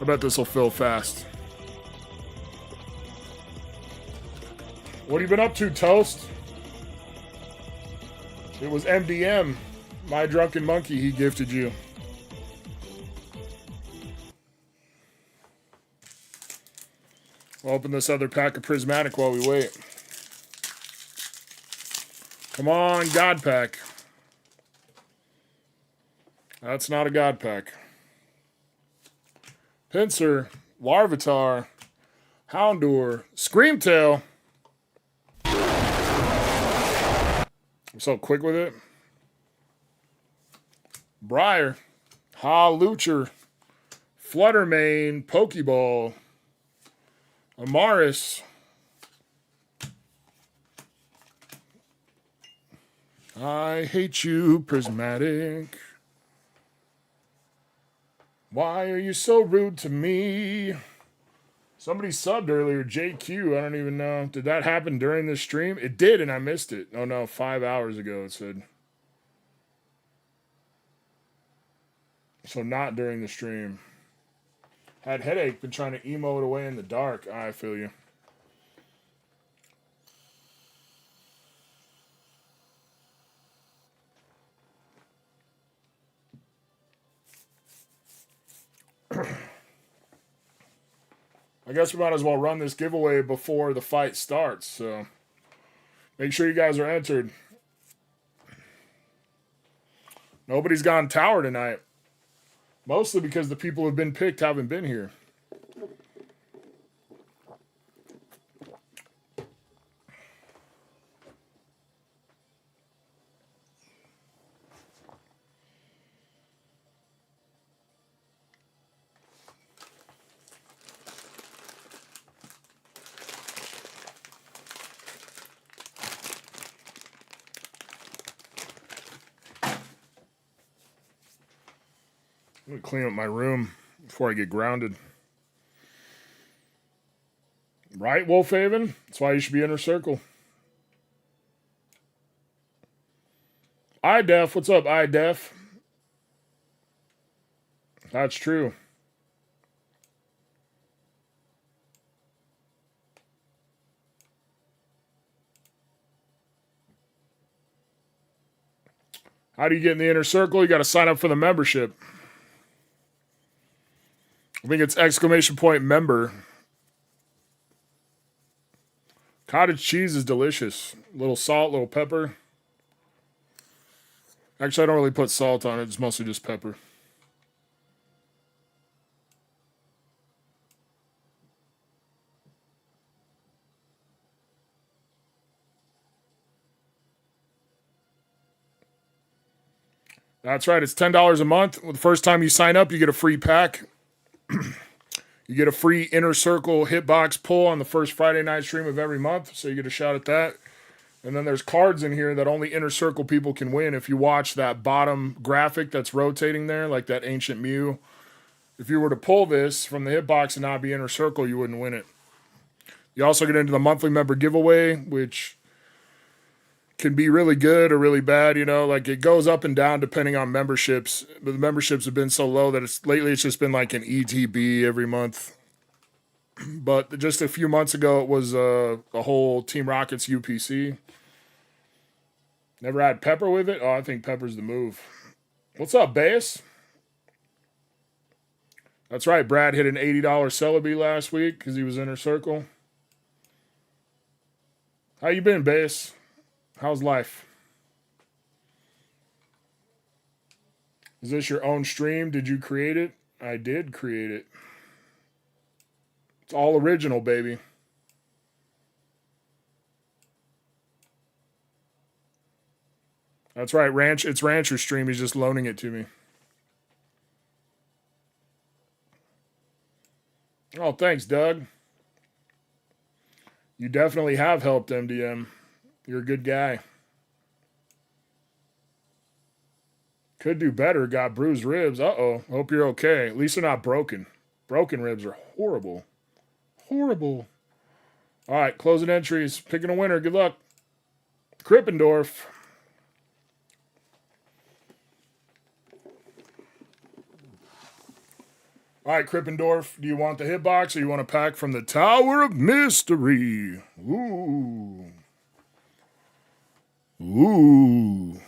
I bet this will fill fast. What have you been up to, Toast? It was MDM, my drunken monkey, he gifted you. I'll open this other pack of Prismatic while we wait. Come on, God Pack. That's not a God Pack. Pinsir, Larvitar, Houndour, Screamtail. I'm so quick with it. Briar, Hawlucha, Fluttermane, Pokeball, Amaris. I hate you, Prismatic. Why are you so rude to me? Somebody subbed earlier, JQ. I don't even know. Did that happen during this stream? It did, and I missed it. Oh, no, 5 hours ago it said. So not during the stream. Had headache, been trying to emo it away in the dark. I feel you. I guess we might as well run this giveaway before the fight starts, so make sure you guys are entered. Nobody's gone tower tonight. Mostly because the people who've been picked haven't been here. I'm going to clean up my room before I get grounded. Right, Wolfhaven? That's why you should be Inner Circle. iDef, what's up, iDef? That's true. How do you get in the Inner Circle? You got to sign up for the membership. I think it's !member. Cottage cheese is delicious. Little salt, little pepper. Actually, I don't really put salt on it. It's mostly just pepper. That's right. It's $10 a month. The first time you sign up, you get a free pack. You get a free Inner Circle hitbox pull on the first Friday night stream of every month. So you get a shot at that. And then there's cards in here that only Inner Circle people can win. If you watch that bottom graphic that's rotating there, like that Ancient Mew, if you were to pull this from the hitbox and not be Inner Circle, you wouldn't win it. You also get into the monthly member giveaway, which can be really good or really bad, you know, like it goes up and down depending on memberships, but the memberships have been so low that lately it's just been like an ETB every month. But just a few months ago, it was a whole Team Rocket's UPC. Never had pepper with it? Oh, I think pepper's the move. What's up, Bass? That's right, Brad hit an $80 Celebi last week because he was Inner Circle. How you been, Bass? How's life? Is this your own stream? Did you create it? I did create it. It's all original, baby. That's right, it's Rancher's stream. He's just loaning it to me. Oh, thanks, Doug. You definitely have helped, MDM. You're a good guy. Could do better. Got bruised ribs. Uh-oh. Hope you're okay. At least they're not broken. Broken ribs are horrible. Horrible. All right, closing entries. Picking a winner. Good luck. Krippendorf. All right, Krippendorf. Do you want the hitbox or you want a pack from the Tower of Mystery? Ooh. Ooh.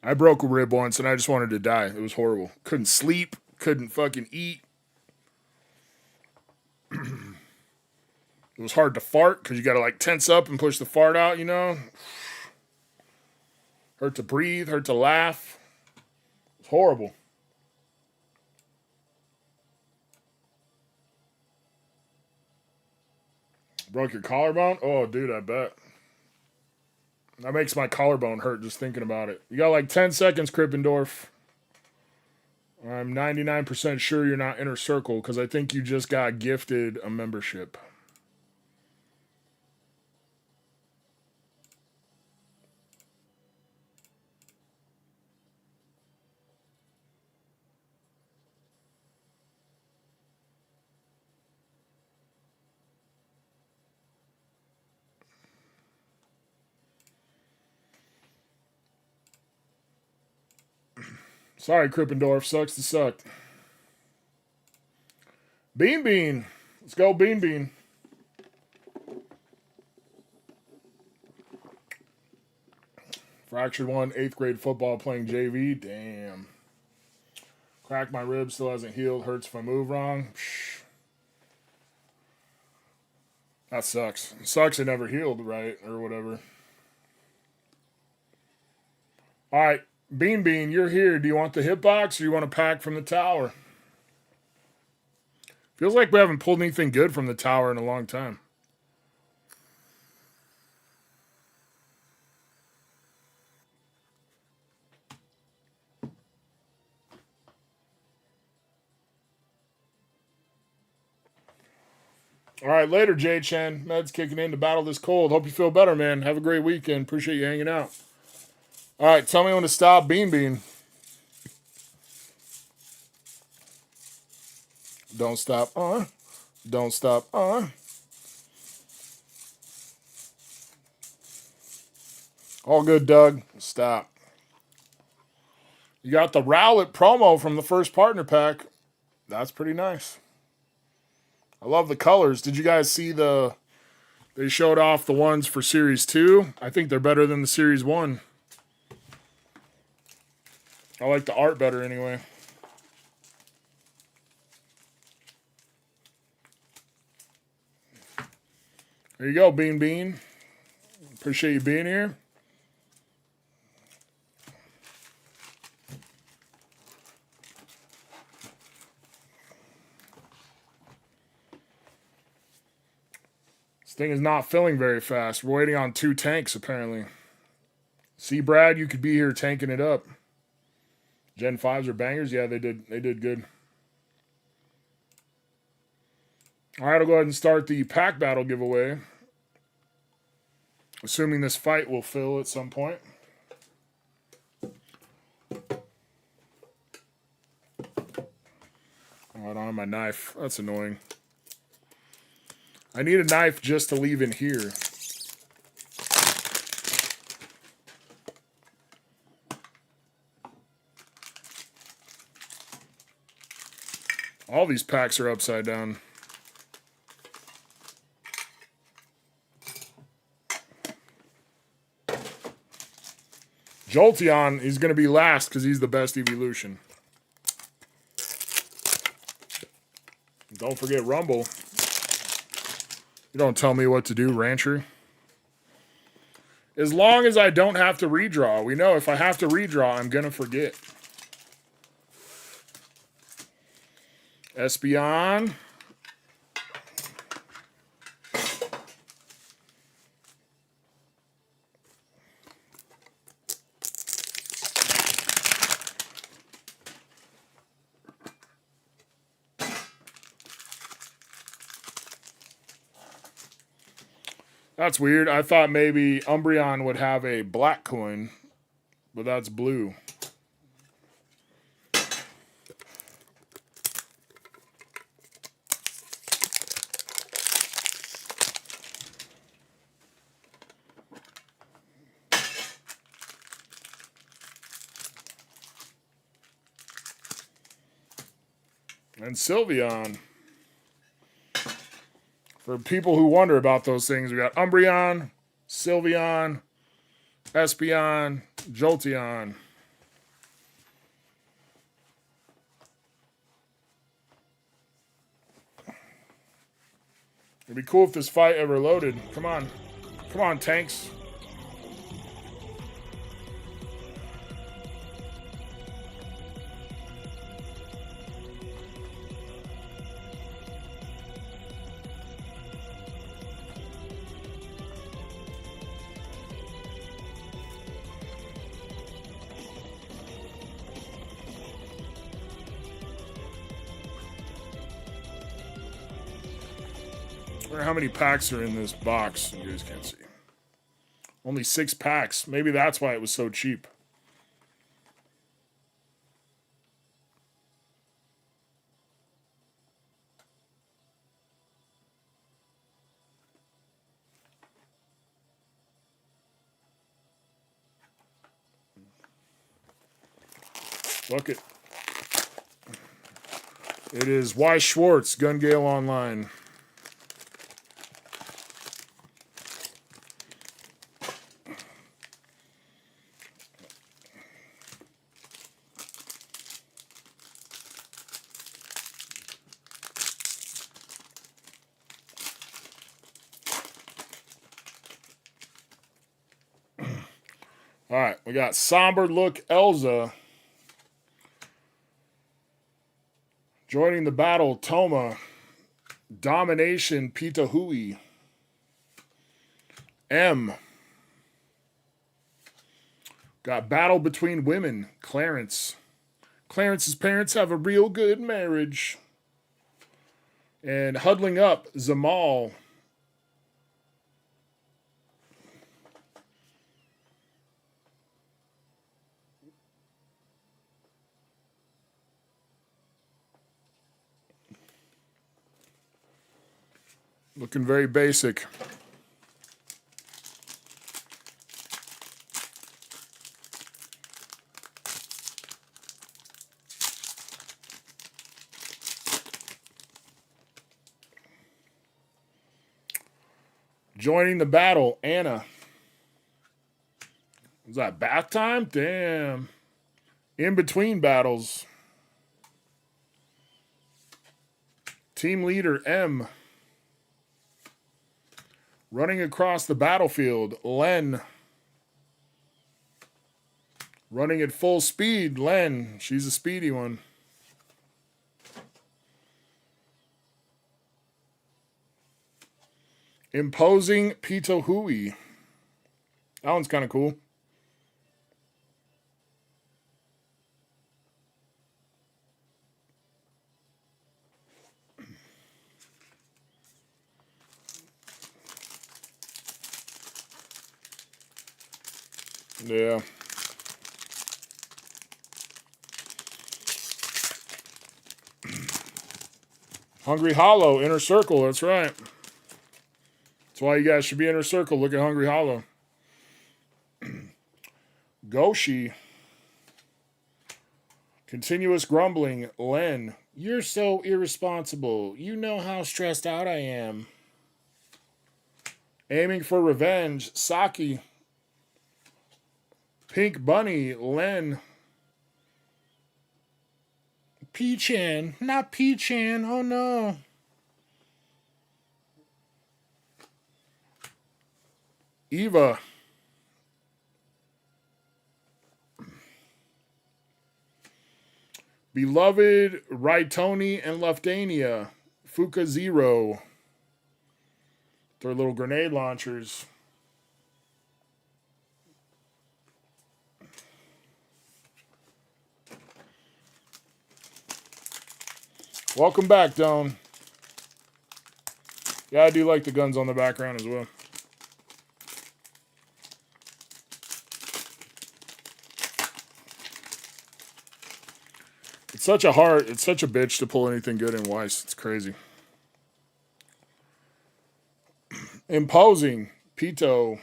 I broke a rib once and I just wanted to die. It was horrible. Couldn't sleep. Couldn't fucking eat. It was hard to fart because you got to like tense up and push the fart out, you know? Hurt to breathe. Hurt to laugh. It's horrible. Broke your collarbone? Oh, dude, I bet. That makes my collarbone hurt just thinking about it. You got like 10 seconds, Krippendorf. I'm 99% sure you're not Inner Circle because I think you just got gifted a membership. Sorry, Krippendorf. Sucks to suck. Bean Bean. Let's go, Bean Bean. Fractured one, 8th grade football playing JV. Damn. Cracked my rib, still hasn't healed. Hurts if I move wrong. Psh. That sucks. It sucks it never healed right or whatever. All right. Bean Bean, you're here. Do you want the hitbox or do you want a pack from the tower? Feels like we haven't pulled anything good from the tower in a long time. All right, later, J Chen. Med's kicking in to battle this cold. Hope you feel better, man. Have a great weekend. Appreciate you hanging out. All right, tell me when to stop, Bean Bean. Don't stop. Don't stop. All good, Doug. Stop. You got the Rowlet promo from the first partner pack. That's pretty nice. I love the colors. Did you guys see they showed off the ones for Series 2? I think they're better than the Series 1. I like the art better anyway. There you go, Bean Bean. Appreciate you being here. This thing is not filling very fast. We're waiting on 2 tanks, apparently. See, Brad, you could be here tanking it up. Gen 5s are bangers. Yeah, they did good. All right, I'll go ahead and start the pack battle giveaway. Assuming this fight will fill at some point. Oh, I don't have my knife. That's annoying. I need a knife just to leave in here. All these packs are upside down. Jolteon is going to be last because he's the best evolution. Don't forget Rumble. You don't tell me what to do, Rancher. As long as I don't have to redraw. We know if I have to redraw, I'm going to forget. Espeon. That's weird. I thought maybe Umbreon would have a black coin, but that's blue. And Sylveon. For people who wonder about those things, we got Umbreon, Sylveon, Espeon, Jolteon. It'd be cool if this fight ever loaded. Come on. Come on, tanks. I wonder how many packs are in this box. You guys can't see. Only 6 packs. Maybe that's why it was so cheap. Look it. It is Y. Schwartz, Gun Gale Online. All right, we got Somber Look Elza. Joining the battle, Toma. Domination, Pitahui. M. Got Battle Between Women, Clarence. Clarence's parents have a real good marriage. And Huddling Up, Zamal. Looking very basic. Joining the battle, Anna. Was that bath time? Damn. In between battles. Team leader, M. Running across the battlefield, Len. Running at full speed, Len. She's a speedy one. Imposing Pitohui. That one's kind of cool. Yeah. Hungry Hollow, Inner Circle, that's right. That's why you guys should be Inner Circle. Look at Hungry Hollow. Goshi. Continuous Grumbling, Len. You're so irresponsible. You know how stressed out I am. Aiming for Revenge, Saki. Pink Bunny, Len. P-chan. Not P-chan. Oh, no. Eva. Beloved, Raitoni, and Leftania. Fuka Zero. They're little grenade launchers. Welcome back, Don. Yeah, I do like the guns on the background as well. It's such a bitch to pull anything good in Weiss. It's crazy. Imposing, Pito.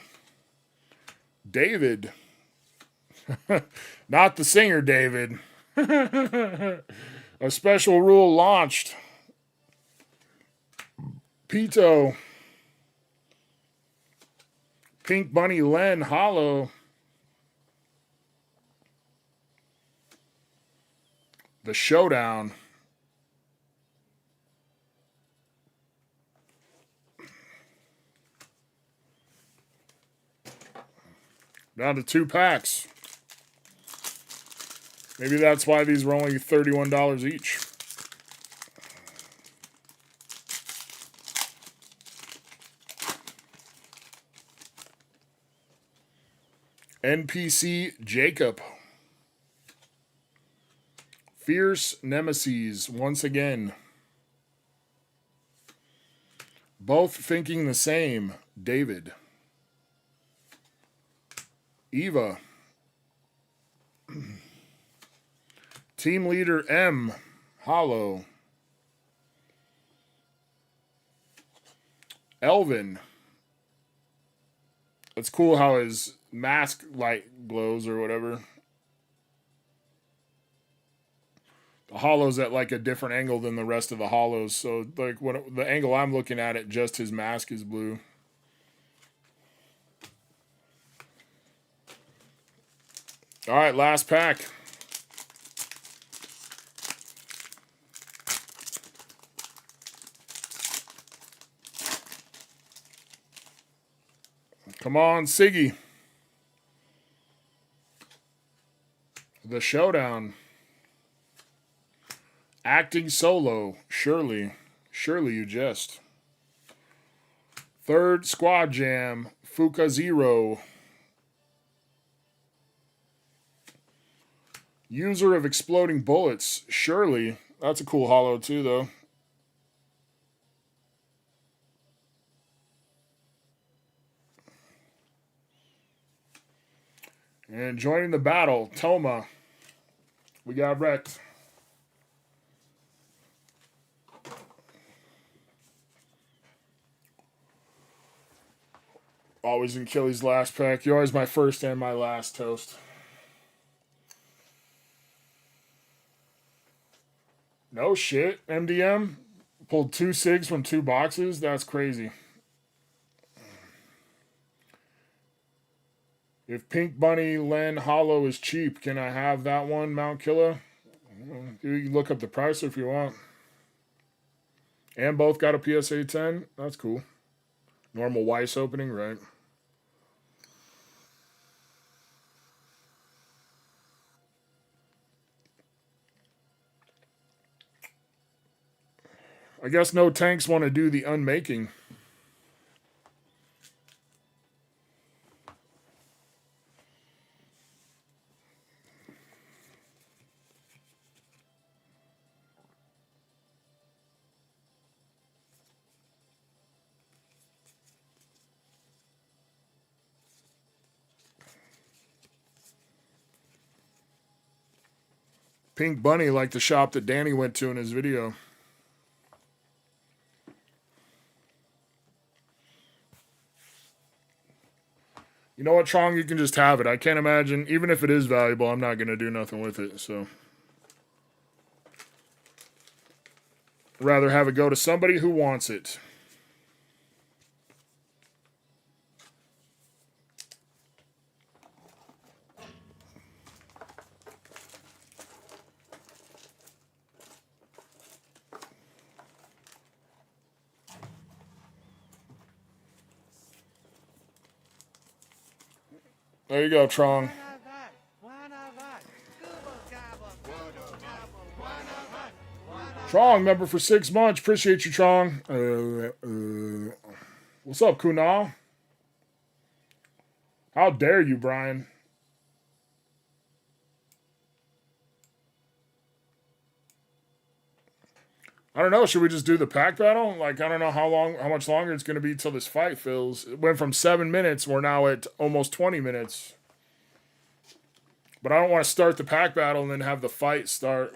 David. Not the singer, David. A special rule launched. Pito. Pink Bunny Len Hollow. The Showdown. Down to 2 packs. Maybe that's why these were only $31 each. NPC Jacob. Fierce Nemesis once again. Both thinking the same, David. Eva. Team Leader M, Hollow. Elvin. It's cool how his mask light glows or whatever. The Hollow's at like a different angle than the rest of the Hollows. So like when the angle I'm looking at it, just his mask is blue. All right, last pack. Come on, Siggy. The Showdown. Acting solo. Surely. Surely you jest. Third Squad Jam. Fuka Zero. User of Exploding Bullets. Surely. That's a cool hollow too, though. And joining the battle, Toma. We got wrecked. Always in Killy's last pack. You're always my first and my last, Toast. No shit, MDM. Pulled 2 SIGs from 2 boxes. That's crazy. If Pink Bunny Len Hollow is cheap, can I have that one, Mount Killa? You can look up the price if you want. And both got a PSA 10. That's cool. Normal Weiss opening, right? I guess no tanks want to do the unmaking. Pink Bunny like the shop that Danny went to in his video. You know what, Trong? You can just have it. I can't imagine, even if it is valuable, I'm not going to do nothing with it. So, rather have it go to somebody who wants it. There you go, Trong. Trong, member for 6 months. Appreciate you, Trong. What's up, Kunal? How dare you, Brian? I don't know. Should we just do the pack battle? Like, I don't know how much longer it's going to be till this fight fills. It went from 7 minutes. We're now at almost 20 minutes. But I don't want to start the pack battle and then have the fight start.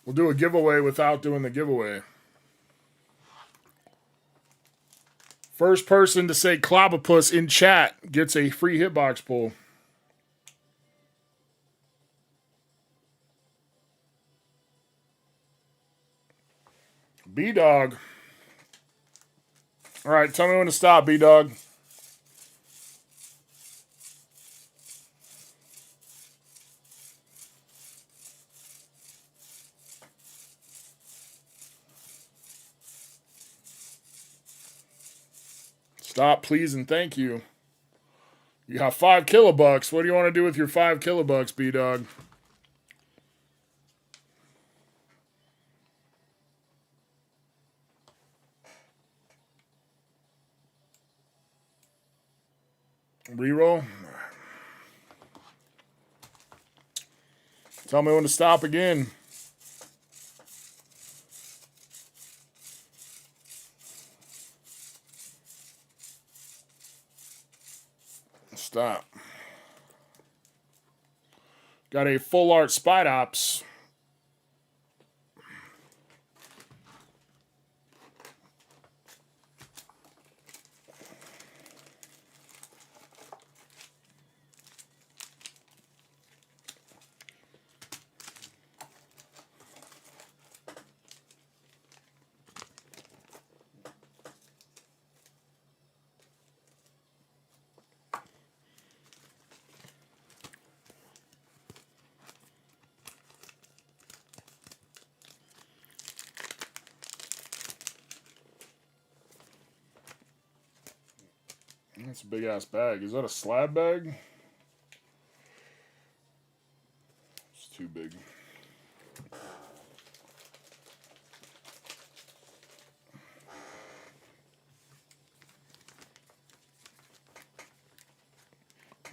We'll do a giveaway without doing the giveaway. First person to say Clobopus in chat gets a free hitbox pull. B-Dog. All right, tell me when to stop, B-Dog. Stop, please, and thank you. You have 5 kilobucks. What do you want to do with your 5 kilobucks, B-Dog? Reroll. Tell me when to stop again. Stop. Got a full art Spite Ops. That's a big ass bag. Is that a slab bag? It's too big.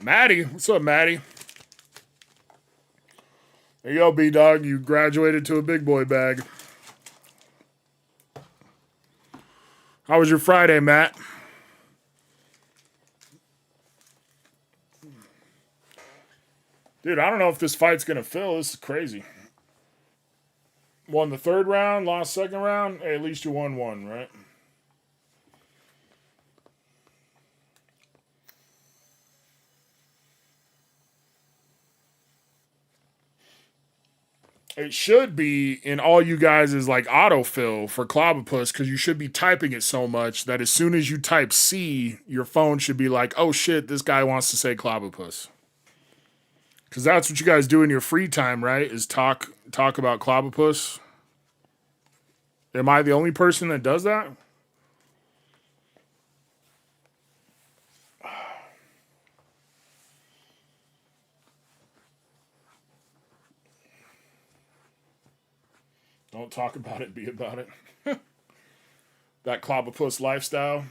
Maddie, what's up, Maddie? There you go, B-Dog. You graduated to a big boy bag. How was your Friday, Matt? Dude, I don't know if this fight's going to fill. This is crazy. Won the 3rd round, lost 2nd round. Hey, at least you won 1, right? It should be in all you guys is like autofill for Clobopus, because you should be typing it so much that as soon as you type C, your phone should be like, oh shit, this guy wants to say Clobopus. Because that's what you guys do in your free time, right? Is talk about Clobopus. Am I the only person that does that? Don't talk about it, be about it. That Clobopus lifestyle.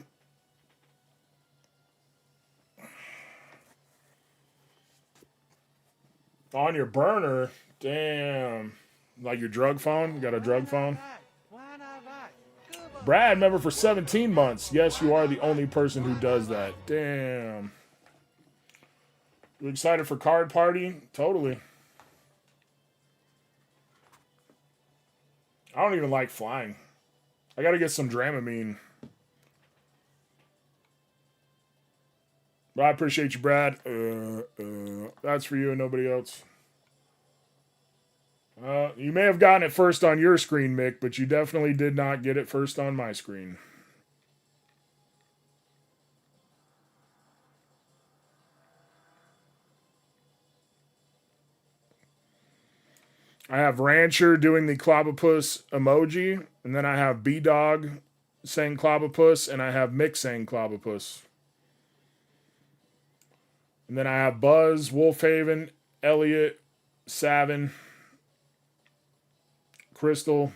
On your burner? Damn. Like your drug phone? You got a drug phone? Brad, member for 17 months. Yes, you are the only person who does that. Damn. You excited for card party? Totally. I don't even like flying. I gotta get some Dramamine. But I appreciate you, Brad. That's for you and nobody else. You may have gotten it first on your screen, Mick, but you definitely did not get it first on my screen. I have Rancher doing the Clobopus emoji, and then I have B-Dog saying Clobopus, and I have Mick saying Clobopus. And then I have Buzz, Wolfhaven, Elliot, Savin, Crystal.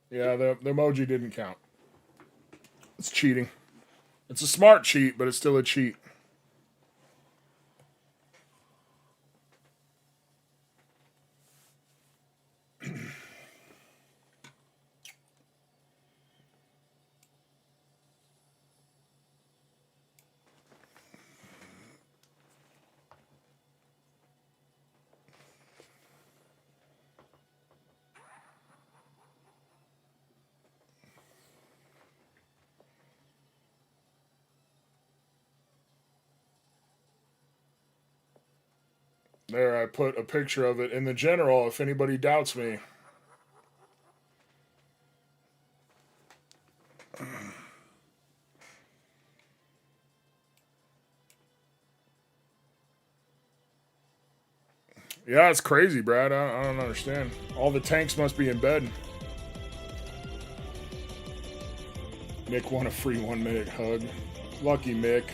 Yeah, the emoji didn't count. It's cheating. It's a smart cheat, but it's still a cheat. There, I put a picture of it in the general if anybody doubts me. Yeah, it's crazy, Brad. I don't understand. All the tanks must be in bed. Mick won a free 1-minute hug. Lucky Mick.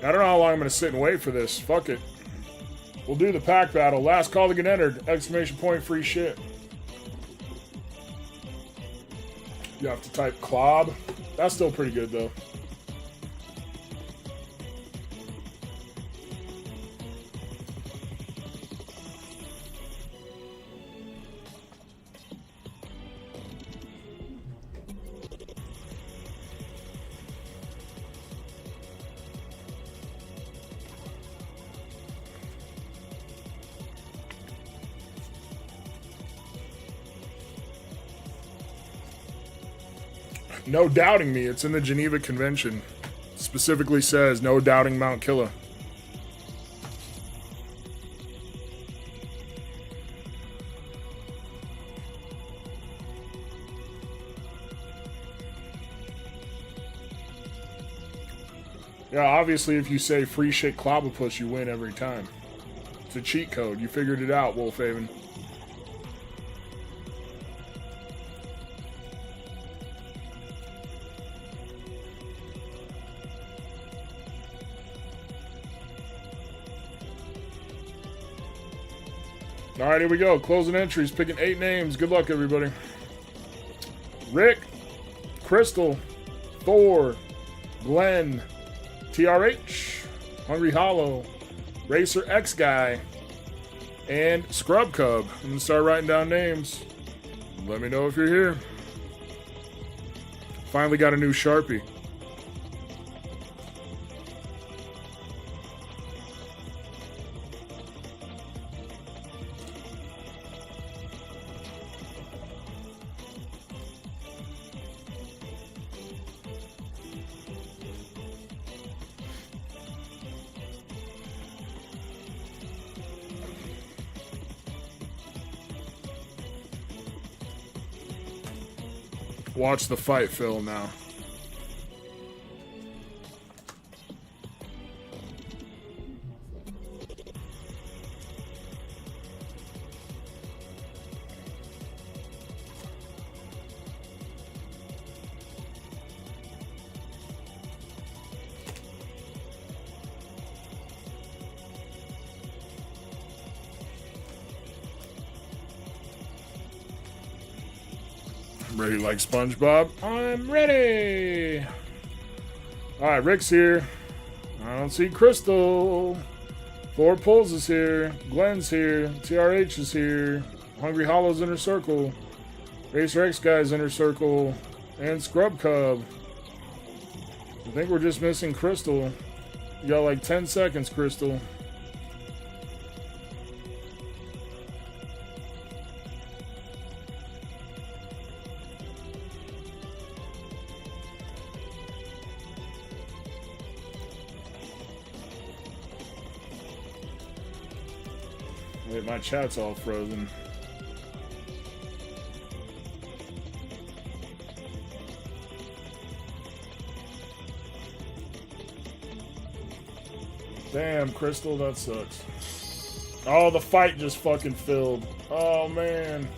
I don't know how long I'm going to sit and wait for this. Fuck it. We'll do the pack battle. Last call to get entered. Exclamation point, free shit. You have to type Clob. That's still pretty good, though. No doubting me. It's in the Geneva Convention. It specifically says no doubting Mount Killa. Yeah, obviously if you say free shit Clobopus, you win every time. It's a cheat code. You figured it out, Wolfhaven. All right, here we go. Closing entries. Picking 8 names. Good luck, everybody. Rick, Crystal, Thor, Glenn, TRH, Hungry Hollow, Racer X Guy, and Scrub Cub. I'm gonna start writing down names. Let me know if you're here. Finally got a new Sharpie. Watch the fight, Phil, now. Ready like SpongeBob? I'm ready! Alright, Rick's here. I don't see Crystal. Four Pulls is here. Glenn's here. TRH is here. Hungry Hollow's in her circle. Racer X Guy's in her circle. And Scrub Cub. I think we're just missing Crystal. You got like 10 seconds, Crystal. Wait, my chat's all frozen. Damn, Crystal, that sucks. Oh, the fight just fucking filled. Oh, man.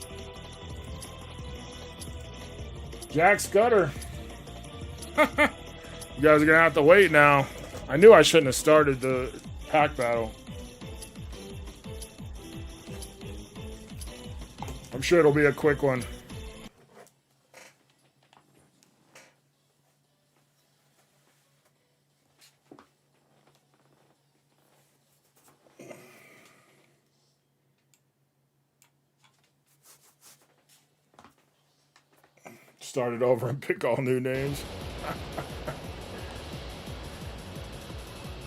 Jack Scudder. You guys are gonna have to wait now. I knew I shouldn't have started the pack battle. I'm sure it'll be a quick one. Start it over and pick all new names.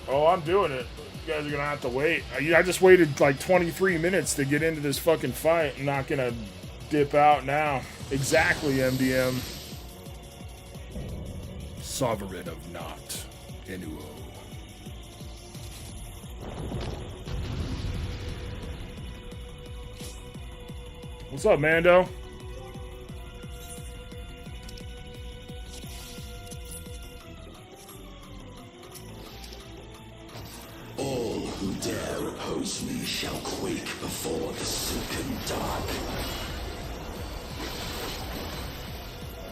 Oh, I'm doing it. You guys are gonna have to wait. I just waited like 23 minutes to get into this fucking fight. I'm not gonna dip out now. Exactly, MDM. Sovereign of Not, Inuo. What's up, Mando? All who dare oppose me shall quake before the silken dark.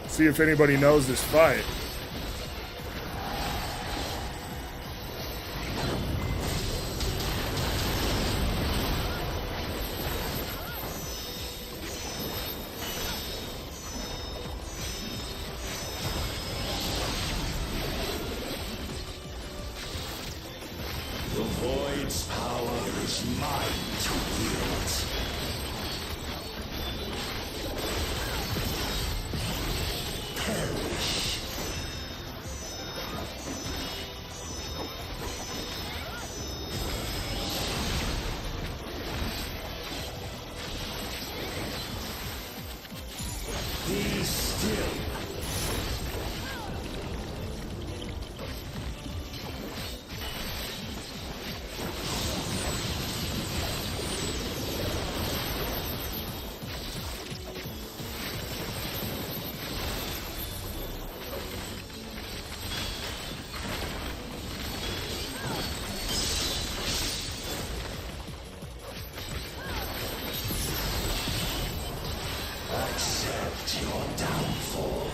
See if anybody knows this fight. The Void's power is mine to wield. Perish. Be still. Accept your downfall.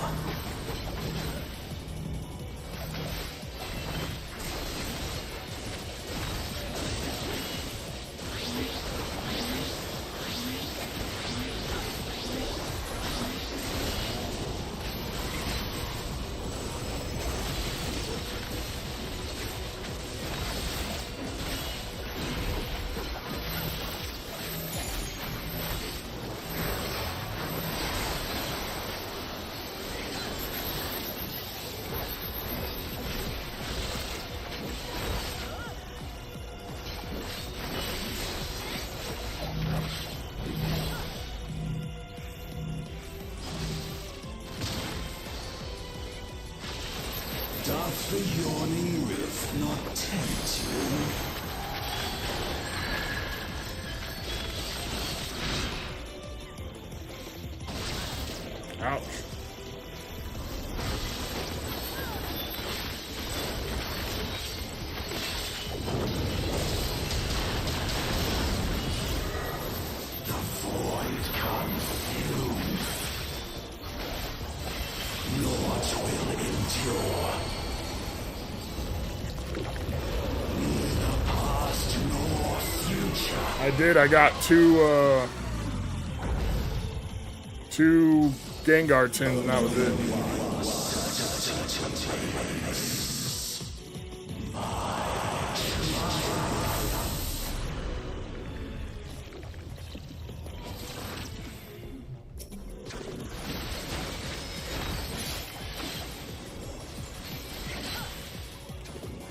the yawning rift not tempt you? Ouch. The void consumes. Naught will endure. Neither past nor future. I did. I got two Gengar tins, and that was it.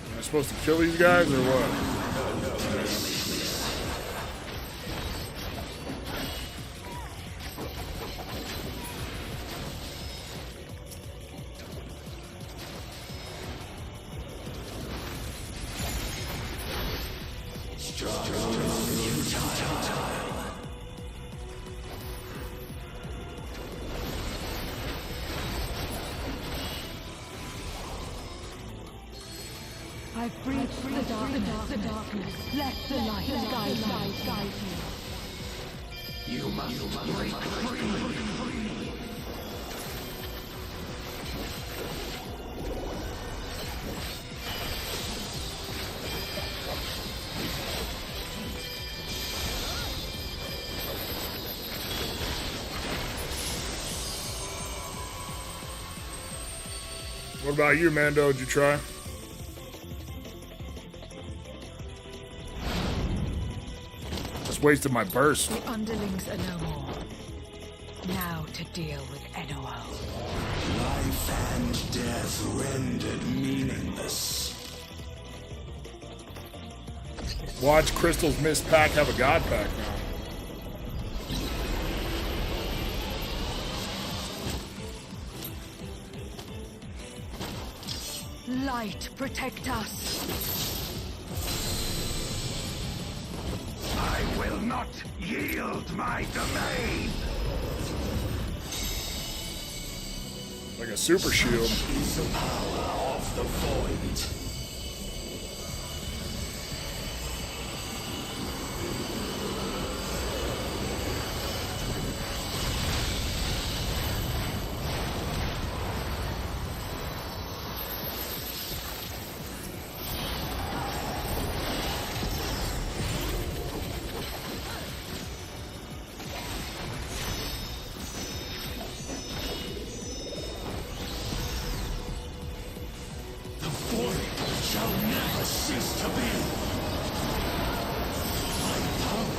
Am I supposed to kill these guys or what? I've breached the darkness. Let the light guide you. You must break free. What about you, Mando? Did you try? Just wasted my burst. The underlings are no more. Now to deal with NOL. Life and death rendered meaningless. Watch Crystal's missed pack have a god pack now. Light, protect us. I will not yield my domain. Like a super shield. Such is the power of the void. Shall never cease to be. My power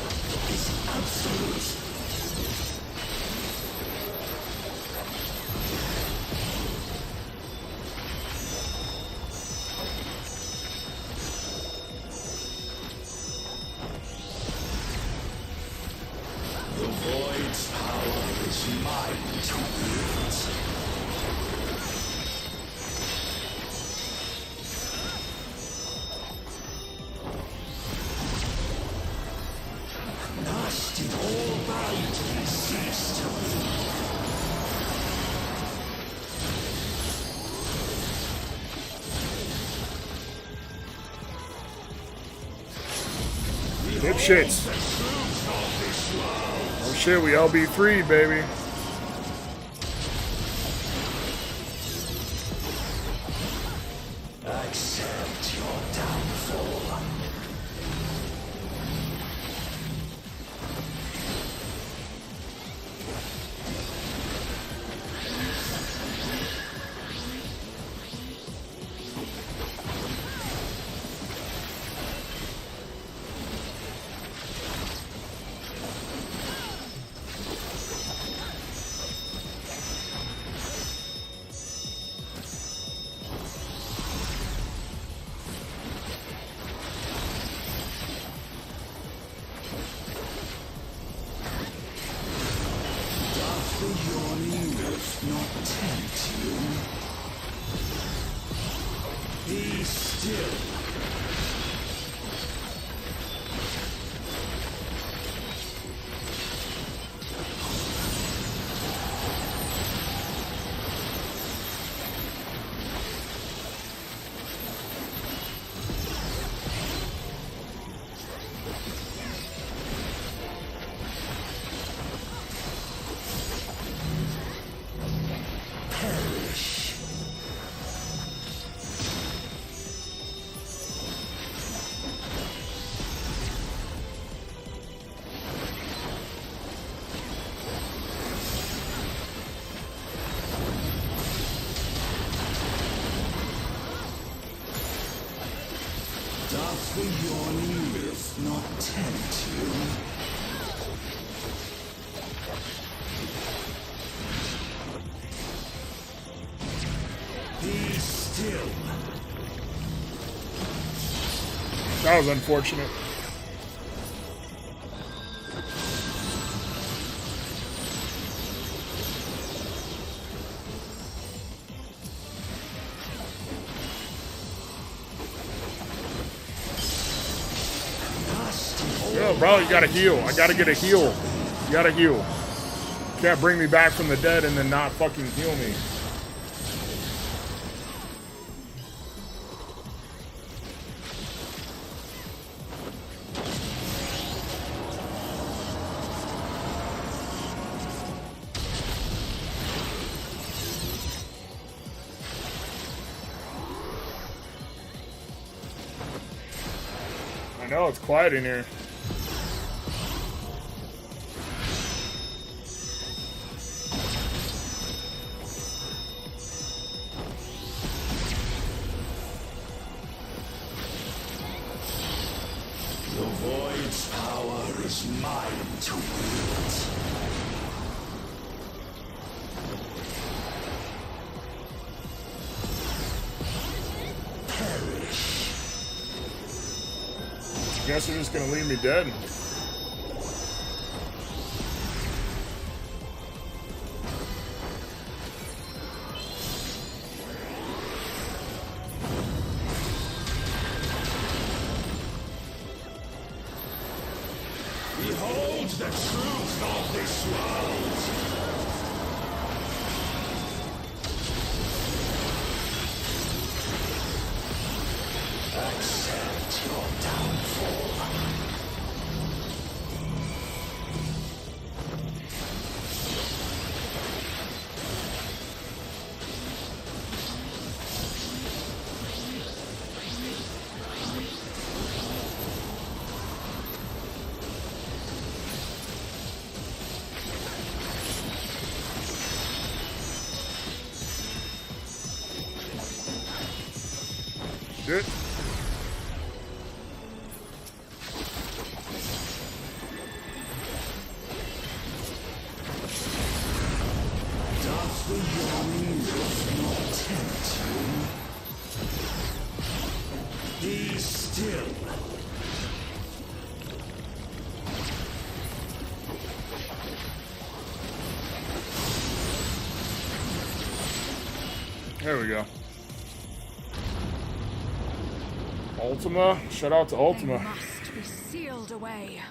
is absolute. The void's power is mine to wield. Thus did all bounty cease to be. Dipshits. Oh shit, we LB3, baby. Accept your downfall. The yawning rift not tempt you. Be still. Doth the yawning myth not tempt you? Be still. That was unfortunate. Yo, bro, you gotta heal. I gotta get a heal. You gotta heal. You can't bring me back from the dead and then not fucking heal me. I know, it's quiet in here. The void's power is mine to wield. Perish. Guess you're just gonna leave me dead. Behold the truth of this world. Accept your downfall. Good. Doth the yawning myth not tempt you? Be still. There we go. Ultima? Shout out to Ultima. They must be sealed away.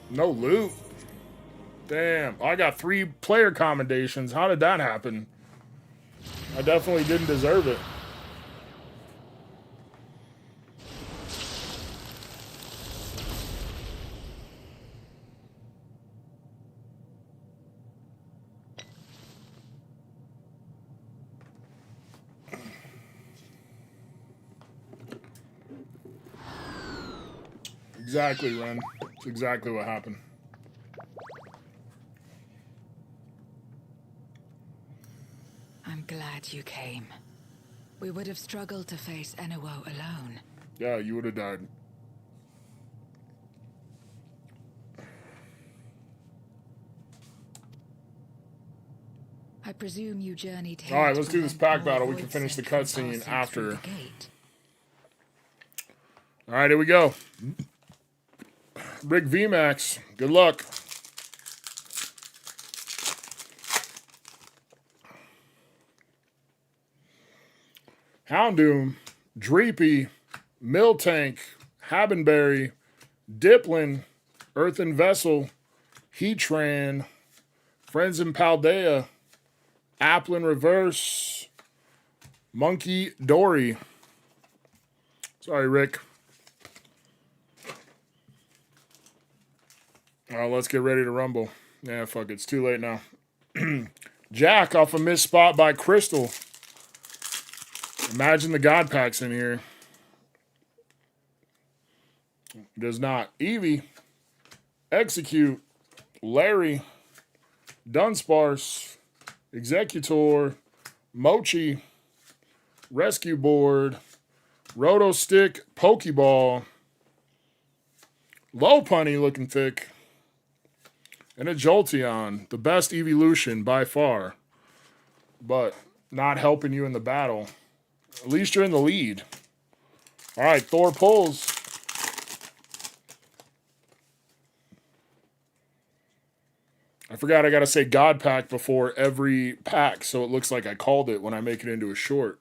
No loot. Damn. I got 3 player commendations. How did that happen? I definitely didn't deserve it. Exactly, Ren. It's exactly what happened. I'm glad you came. We would have struggled to face Enuo alone. Yeah, you would have died. I presume you journeyed here. All right, to let's do this prevent pack more battle. We can void finish the sent from cutscene passing after. through the gate. All right, here we go. Rick VMAX, good luck. Houndoom, Dreepy, Miltank, Habenberry, Diplin, Earthen Vessel, Heatran, Friends in Paldea, Applin Reverse, Monkey Dory. Sorry, Rick. All right, let's get ready to rumble. Yeah, fuck it. It's too late now. Jack off a missed spot by Crystal. Imagine the God Packs in here. Does not. Eevee. Execute. Larry. Dunsparce. Executor. Mochi. Rescue Board. Roto Stick. Pokeball. Lopunny looking thick. And a Jolteon. The best evolution by far. But not helping you in the battle. At least you're in the lead. All right, Thor pulls. I forgot I got to say God Pack before every pack, so it looks like I called it when I make it into a short.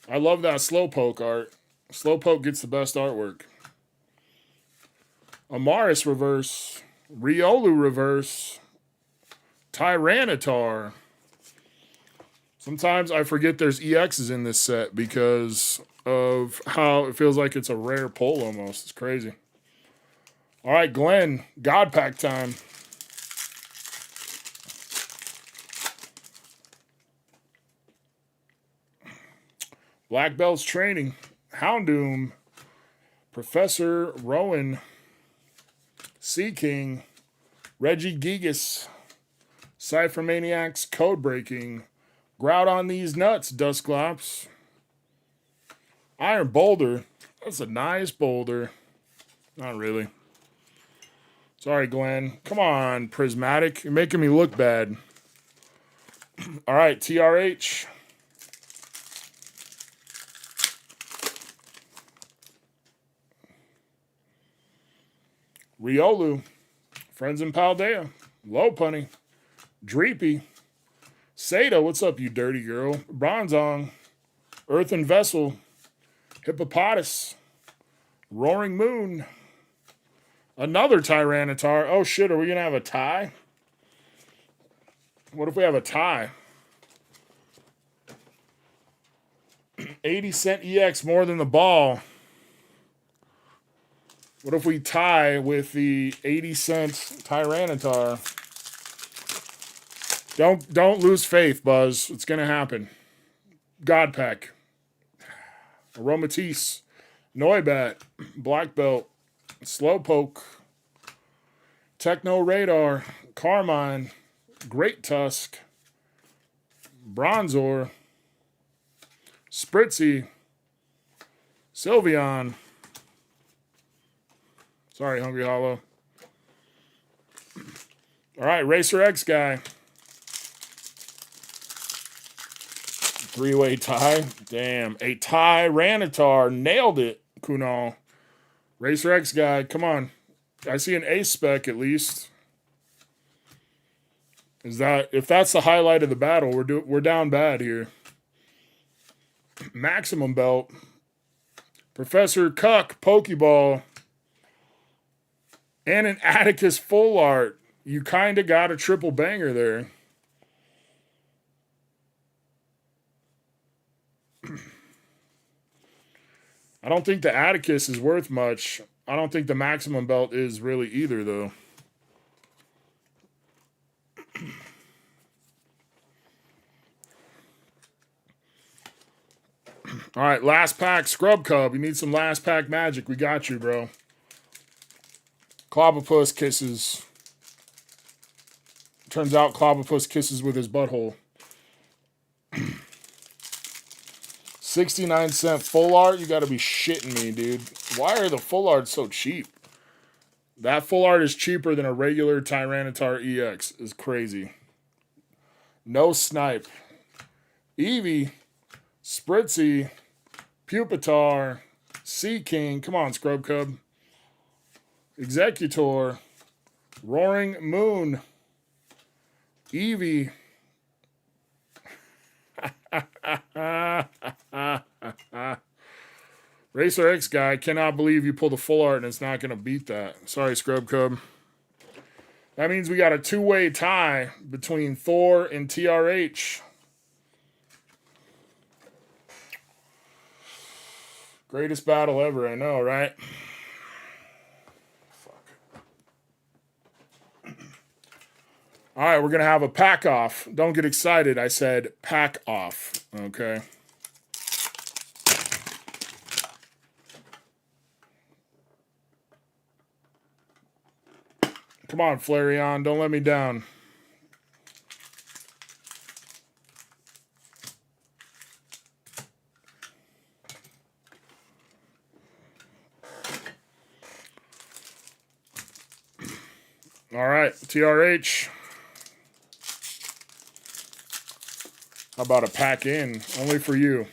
I love that Slowpoke art. Slowpoke gets the best artwork. Amaris reverse. Riolu reverse. Tyranitar. Sometimes I forget there's EXs in this set because of how it feels like it's a rare pull almost. It's crazy. All right, Glenn. God Pack time. Black Belt's training. Houndoom. Professor Rowan. Sea King. Reggie Gigas. Cypher Maniacs. Code Breaking. Grout on these nuts, Dusclops. Iron Boulder. That's a nice boulder. Not really. Sorry, Glenn. Come on, Prismatic. You're making me look bad. All right, TRH. Riolu. Friends in Paldea. Lopunny. Dreepy. Seda, what's up, you dirty girl? Bronzong. Earthen Vessel. Hippopotamus. Roaring Moon. Another Tyranitar. Oh, shit, are we going to have a tie? What if we have a tie? 80-cent EX more than the ball. What if we tie with the 80-cent Tyranitar? Don't lose faith, Buzz. It's going to happen. God Pack. Aromatisse. Noibat. Black Belt. Slowpoke. Techno Radar. Carmine. Great Tusk. Bronzor. Spritzy. Sylveon. Sorry, Hungry Hollow. All right, Racer X guy. Three-way tie. Damn. A Tyranitar. Nailed it, Kunal. Racer X guy. Come on. I see an ace spec at least. If that's the highlight of the battle, we're down bad here. Maximum Belt. Professor Cuck. Pokeball. And an Atticus full art. You kind of got a triple banger there. I don't think the Atticus is worth much. I don't think the Maximum Belt is really either, though. All right, last pack, Scrub Cub. You need some last pack magic. We got you, bro. Clobbopus kisses. Turns out Clobbopus kisses with his butthole. $0.69 full art? You got to be shitting me, dude. Why are the full arts so cheap? That full art is cheaper than a regular Tyranitar EX. Is crazy. No snipe. Eevee, Spritzy, Pupitar, Sea King. Come on, Scrub Cub. Executor, Roaring Moon, Eevee. Racer X guy, cannot believe you pulled a full art and it's not going to beat that. Sorry, Scrub Cub. That means we got a two-way tie between Thor and TRH. Greatest battle ever, I know, right? All right, we're going to have a pack off. Don't get excited. I said pack off, okay? Come on, Flareon. Don't let me down. All right, TRH. How about a pack in? Only for you.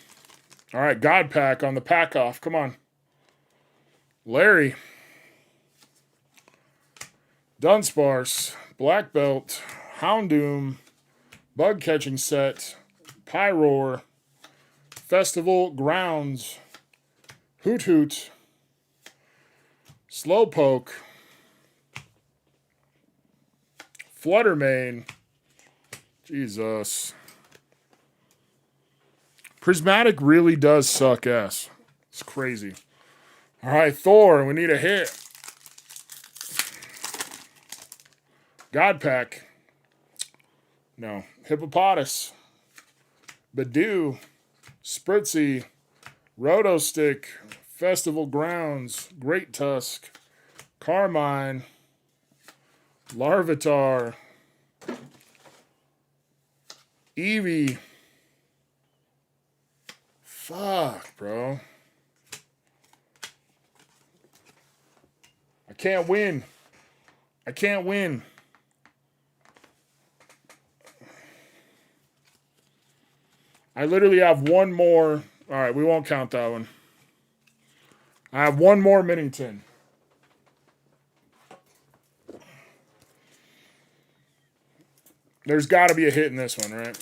All right, God Pack on the pack off. Come on. Larry. Dunsparce. Black Belt. Houndoom. Bug Catching Set. Pyroar. Festival Grounds. Hoot Hoot. Slowpoke. Fluttermane. Jesus. Prismatic really does suck ass. It's crazy. All right, Thor, we need a hit. God Pack. No. Hippopotas. Badoo. Spritzy. Rotostick. Festival Grounds. Great Tusk. Carmine. Larvitar. Eevee. Fuck, bro. I can't win. I can't win. I literally have one more. All right, we won't count that one. I have one more Minnington. There's got to be a hit in this one, right?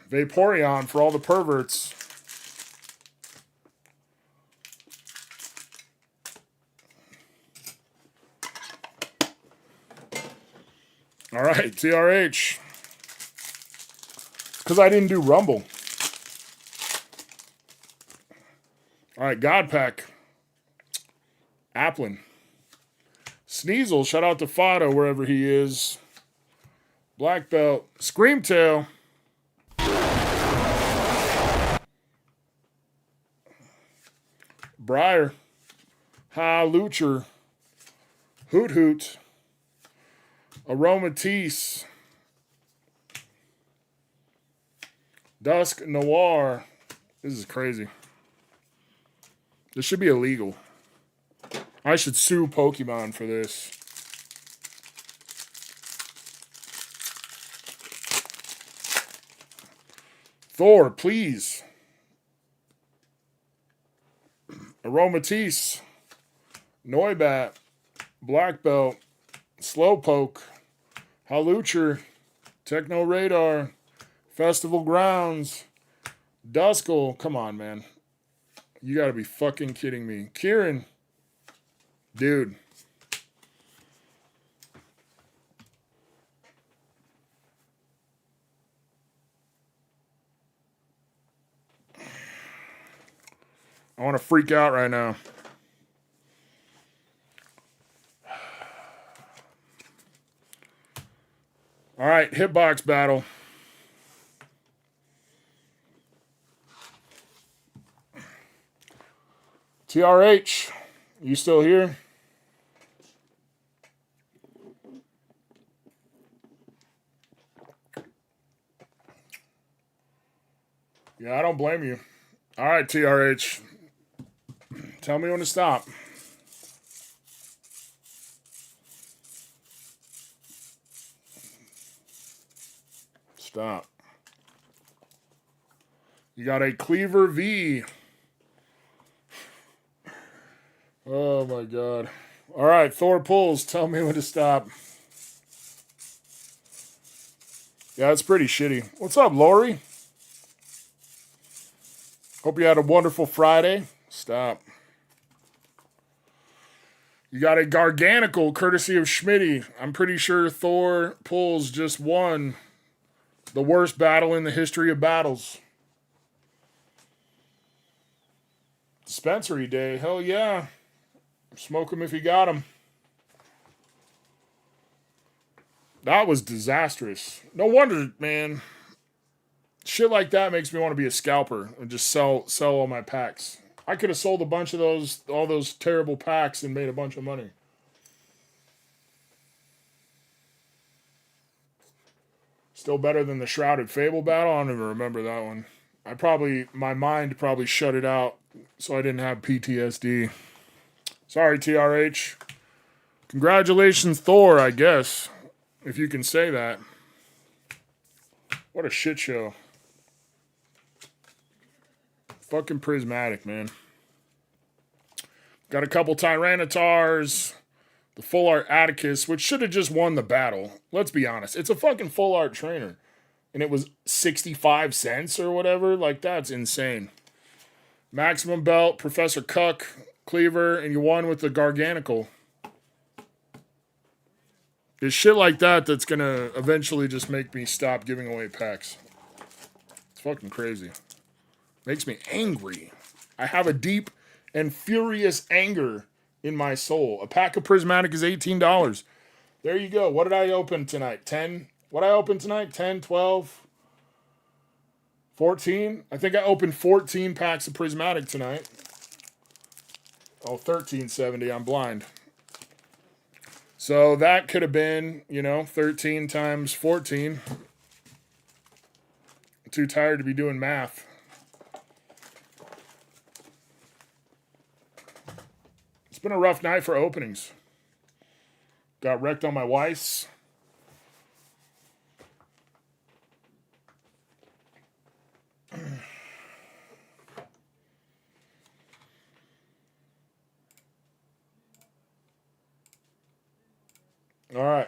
Vaporeon for all the perverts. All right, TRH. Because I didn't do Rumble. All right, God Pack. Applin. Sneasel, shout out to Fado wherever he is. Black Belt. Screamtail. Briar. Ha Lucher. Hoot Hoot. Aromatisse. Dusk Noir. This is crazy. This should be illegal. I should sue Pokemon for this. Thor, please. Aromatisse. Noibat. Black Belt. Slowpoke. Halucher. Techno Radar. Festival Grounds. Duskull. Come on, man. You gotta be fucking kidding me. Kieran. Dude. I want to freak out right now. All right, hitbox battle. TRH, you still here? Yeah, I don't blame you. All right, TRH. Tell me when to stop. Stop. You got a Cleaver V. Oh, my God. All right, Thor pulls. Tell me when to stop. Yeah, it's pretty shitty. What's up, Lori? Hope you had a wonderful Friday. Stop. You got a Garganical, courtesy of Schmitty. I'm pretty sure Thor pulls just won the worst battle in the history of battles. Dispensary day. Hell yeah. Smoke him if you got him. That was disastrous. No wonder, man. Shit like that makes me want to be a scalper and just sell all my packs. I could have sold a bunch of all those terrible packs and made a bunch of money. Still better than the Shrouded Fable battle? I don't even remember that one. My mind probably shut it out, so I didn't have PTSD. Sorry, TRH. Congratulations, Thor, I guess. If you can say that. What a shit show. Fucking Prismatic, man. Got a couple Tyrannitars. The full art Atticus, which should have just won the battle. Let's be honest. It's a fucking full art trainer. And it was 65 cents or whatever. Like, that's insane. Maximum Belt, Professor Cuck, Cleaver, and you won with the Garganical. It's shit like that that's going to eventually just make me stop giving away packs. It's fucking crazy. Makes me angry. I have a deep and furious anger in my soul. A pack of Prismatic is $18. There you go. What did I open tonight? 10? What did I open tonight? 10, 12, 14? I think I opened 14 packs of Prismatic tonight. Oh, $13.70. I'm blind. So that could have been, 13 times 14. I'm too tired to be doing math. It's been a rough night for openings. Got wrecked on my Weiss. All right.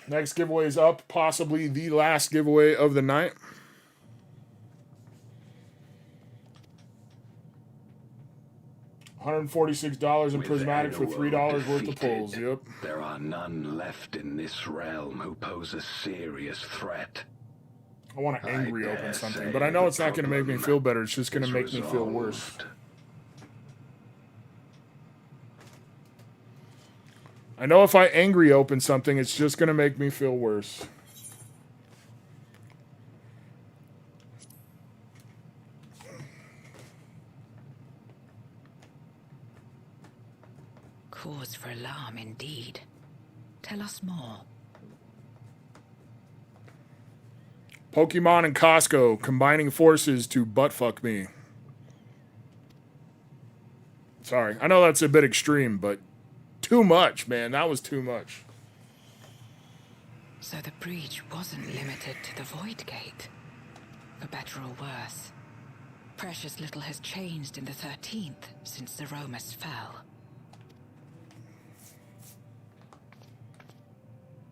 Next giveaway is up. Possibly the last giveaway of the night. $146 in Prismatic for $3 worth of pulls. Yep. There are none left in this realm who pose a serious threat. I want to angry open something, but I know it's not going to make me feel better. It's just going to make me feel worse. I know if I angry open something, it's just going to make me feel worse. Cause for alarm indeed. Tell us more. Pokemon and Costco combining forces to buttfuck me. Sorry. I know that's a bit extreme, but too much, man. That was too much. So the breach wasn't limited to the Void Gate. For better or worse, precious little has changed in the 13th since Zeromus fell.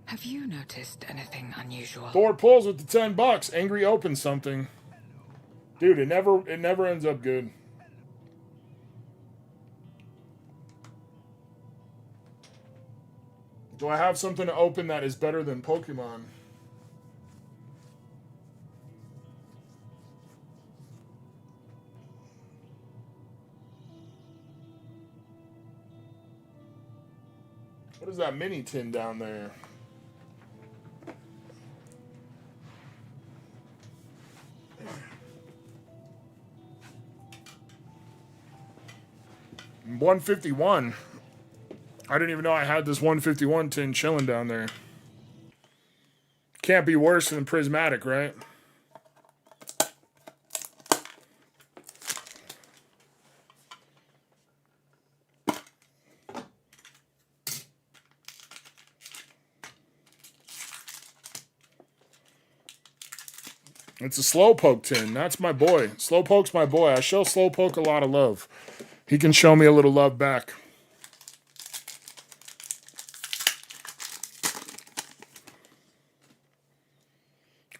Have you noticed anything unusual? Thor pulls with the $10. Angry opens something. Dude, it never ends up good. Do I have something to open that is better than Pokemon? What is that mini tin down there? 151. I didn't even know I had this 151 tin chilling down there. Can't be worse than Prismatic, right? It's a Slowpoke tin. That's my boy. Slowpoke's my boy. I show Slowpoke a lot of love. He can show me a little love back.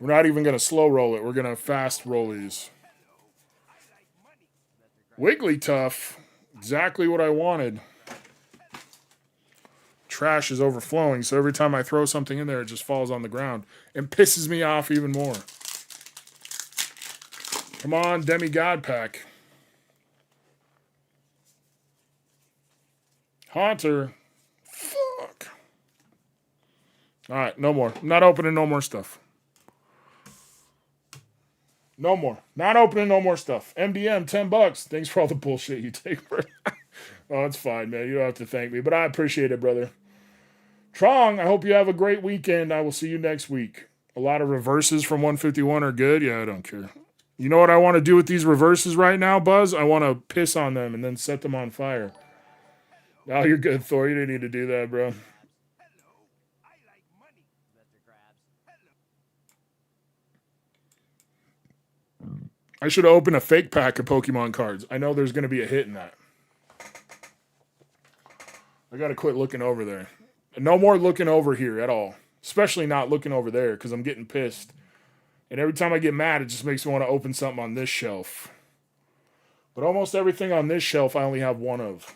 We're not even going to slow roll it. We're going to fast roll these. Wigglytuff. Exactly what I wanted. Trash is overflowing, so every time I throw something in there, it just falls on the ground and pisses me off even more. Come on, Demigod pack. Haunter. Fuck. Alright, no more. I'm not opening no more stuff. No more. Not opening no more stuff. MDM, $10. Thanks for all the bullshit you take, bro. Oh, it's fine, man. You don't have to thank me, but I appreciate it, brother. Trong, I hope you have a great weekend. I will see you next week. A lot of reverses from 151 are good. Yeah, I don't care. You know what I want to do with these reverses right now, Buzz? I want to piss on them and then set them on fire. Oh, you're good, Thor. You didn't need to do that, bro. I should open a fake pack of Pokemon cards. I know there's going to be a hit in that. I got to quit looking over there. No more looking over here at all. Especially not looking over there because I'm getting pissed. And every time I get mad, it just makes me want to open something on this shelf. But almost everything on this shelf I only have one of.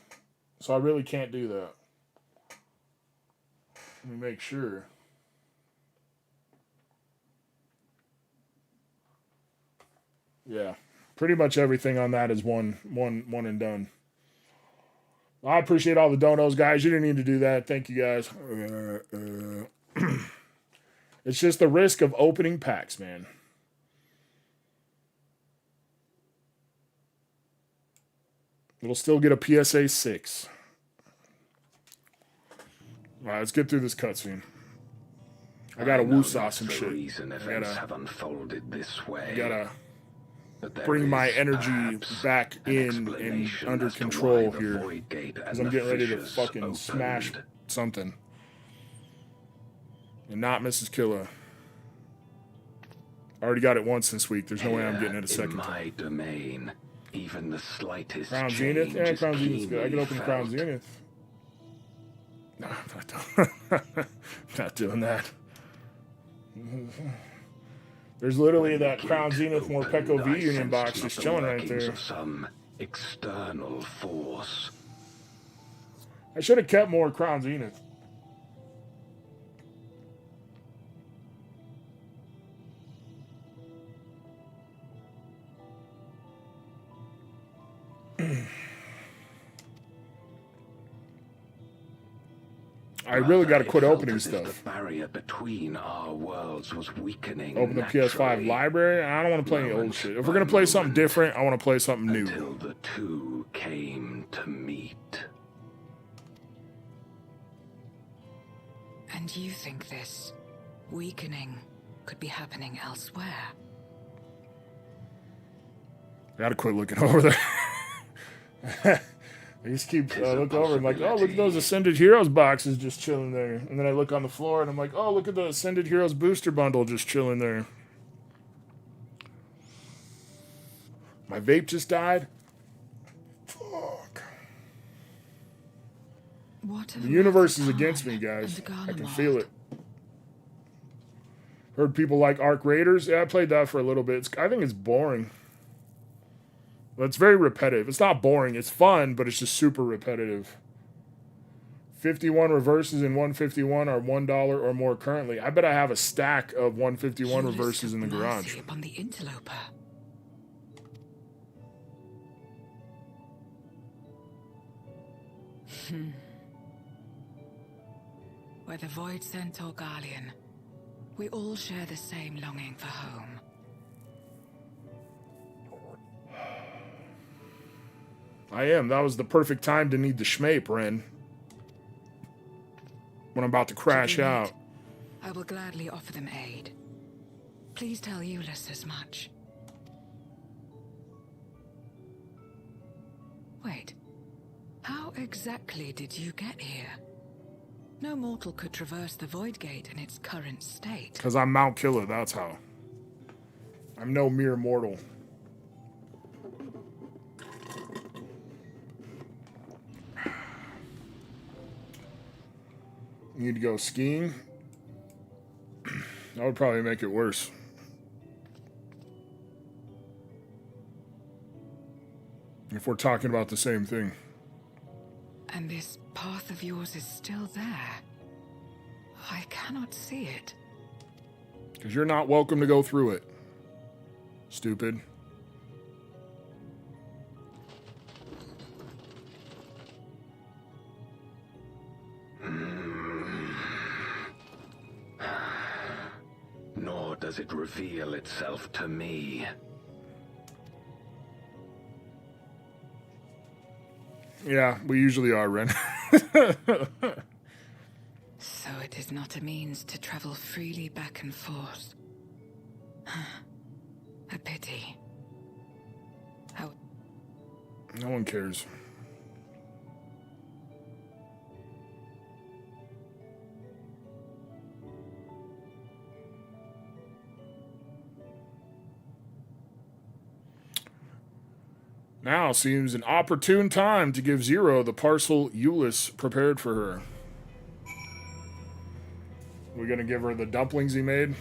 So I really can't do that. Let me make sure. Yeah. Pretty much everything on that is one and done. I appreciate all the donos, guys. You didn't need to do that. Thank you, guys. It's just the risk of opening packs, man. It'll still get a PSA 6. All right, let's get through this cutscene. I gotta woo-saw some shit. I gotta bring my energy back in and under control here. Because I'm getting ready to fucking smash something. And not Mrs. Killa. I already got it once this week. There's no way I'm getting it a second time. Domain, even the slightest Crown Zenith? Yeah, Crown Zenith's good. I can open Crown Zenith. No, I'm not doing that. There's literally that Crown Zenith Morpeko V Union box just chilling right there. Some external force. I should have kept more Crown Zenith. I really got to quit opening stuff. The barrier between our worlds was weakening. Open the PS5 library. I don't want to play any old shit. If we're gonna play something different, I want to play something new. Until the two came to meet. And you think this weakening could be happening elsewhere? I gotta quit looking over there. I just keep look over and like, oh, look at those Ascended Heroes boxes just chilling there. And then I look on the floor and I'm like, oh, look at the Ascended Heroes booster bundle just chilling there. My vape just died. Fuck. The universe is against me, guys. I can feel it. Heard people like Arc Raiders. Yeah, I played that for a little bit. I think it's boring. Well, it's very repetitive. It's not boring. It's fun, but it's just super repetitive. 51 reverses in 151 are $1 or more currently. I bet I have a stack of 151 reverses in the garage. Upon the interloper. Whether Void Sent or Guardian, we all share the same longing for home. I am. That was the perfect time to need the schmape, Ren. When I'm about to crash out. I will gladly offer them aid. Please tell Euless as much. Wait. How exactly did you get here? No mortal could traverse the Void Gate in its current state. Because I'm Mount Killer, that's how. I'm no mere mortal. Need to go skiing? That would probably make it worse. If we're talking about the same thing. And this path of yours is still there. I cannot see it. Because you're not welcome to go through it. Stupid. Nor does it reveal itself to me. Yeah, we usually are, Ren. So it is not a means to travel freely back and forth. A pity. How... No one cares. Now seems an opportune time to give Zero the parcel Euless prepared for her. We're gonna give her the dumplings he made.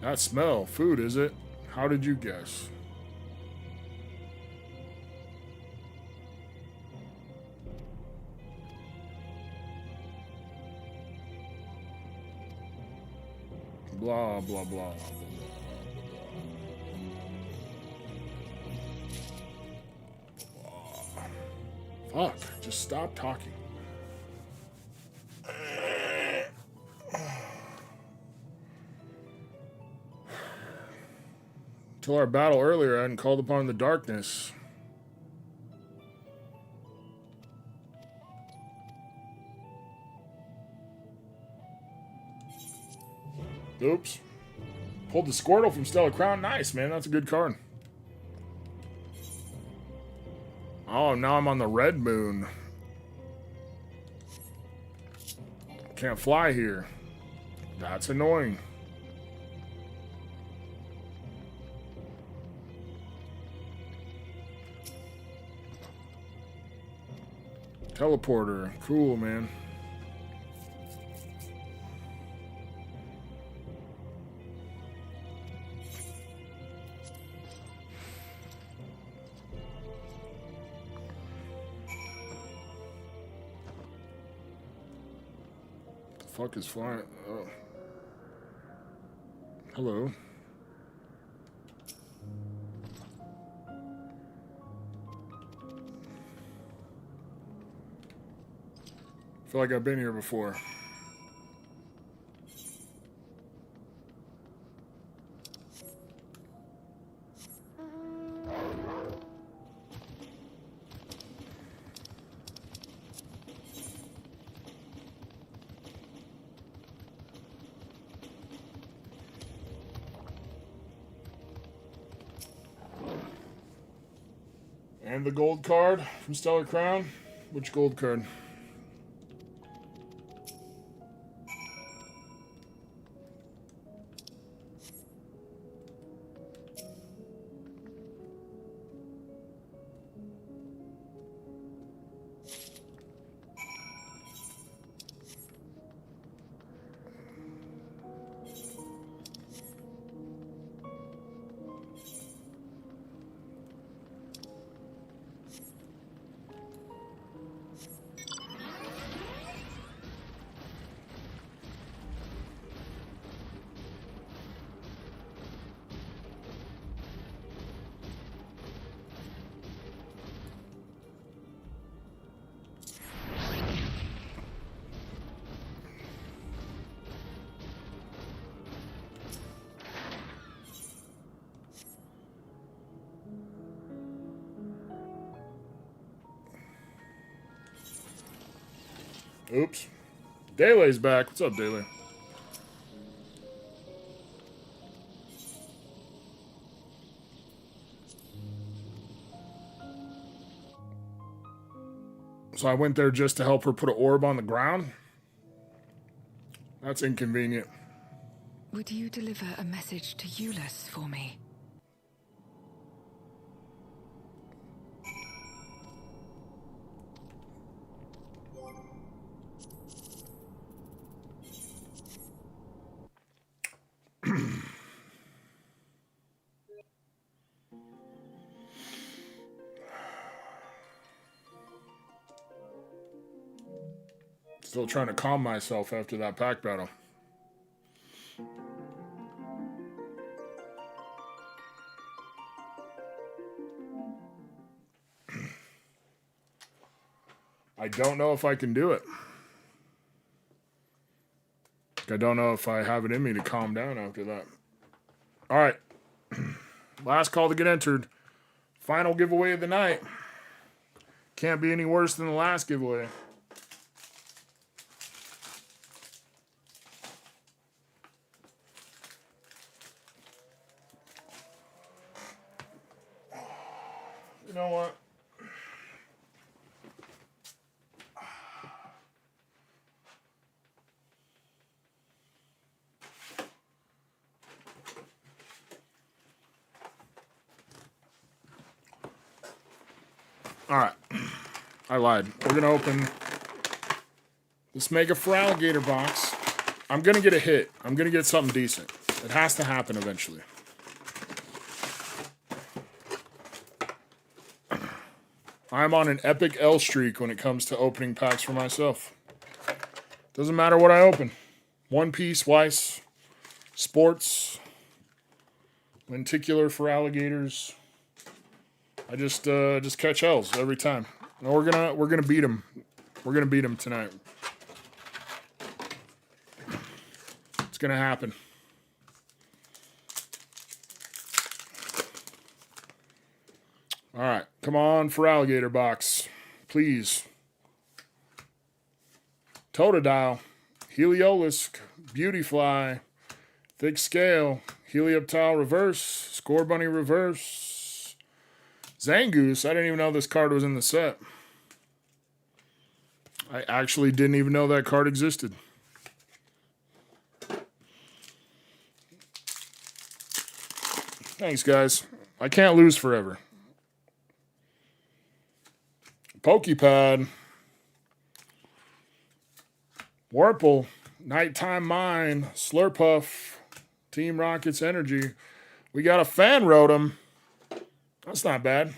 That smell, food, is it? How did you guess? Blah, blah, blah. Fuck, just stop talking. Till our battle earlier, I hadn't called upon the darkness. Oops. Pulled the Squirtle from Stellar Crown. Nice, man. That's a good card. Oh, now I'm on the Red Moon. Can't fly here. That's annoying. Teleporter. Cool, man. Fuck is flying? Oh. Hello. Feel like I've been here before. And the gold card from Stellar Crown. Which gold card? Oops. Dele's back. What's up, Dele? So I went there just to help her put an orb on the ground? That's inconvenient. Would you deliver a message to Euless for me? Still trying to calm myself after that pack battle. I don't know if I can do it. I don't know if I have it in me to calm down after that. All right. Last call to get entered. Final giveaway of the night. Can't be any worse than the last giveaway. You know what? All right. I lied. We're going to open this Mega for Alligator box. I'm going to get a hit. I'm going to get something decent. It has to happen eventually. I'm on an epic L streak when it comes to opening packs for myself. Doesn't matter what I open. One Piece, Weiss, Sports, Lenticular for Alligators. I just catch L's every time. And we're gonna beat them. We're gonna beat them tonight. It's gonna happen. All right, come on for Alligator box, please. Totodile, Heliolisk, Beautyfly, Thick Scale, Helioptile reverse, Score Bunny reverse. Zangoose, I didn't even know this card was in the set. I actually didn't even know that card existed. Thanks, guys. I can't lose forever. Pokepad. Warple. Nighttime Mine. Slurpuff. Team Rockets Energy. We got a Fan Rotom. That's not bad.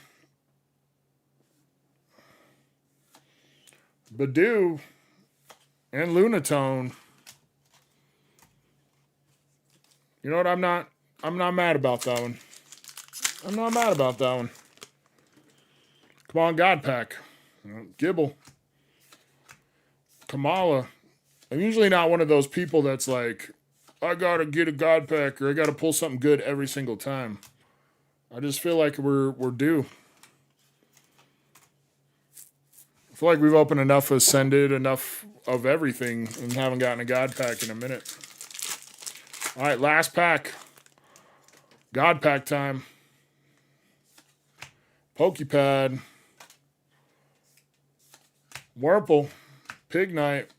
Badoo and Lunatone. You know what? I'm not mad about that one. I'm not mad about that one. Come on, God Pack. Gibble. Kamala. I'm usually not one of those people that's like, I gotta get a God Pack or I gotta pull something good every single time. I just feel like we're due. I feel like we've opened enough Ascended, enough of everything, and haven't gotten a God Pack in a minute. All right, last pack. God Pack time. Pokepad. Wurple. Pignite.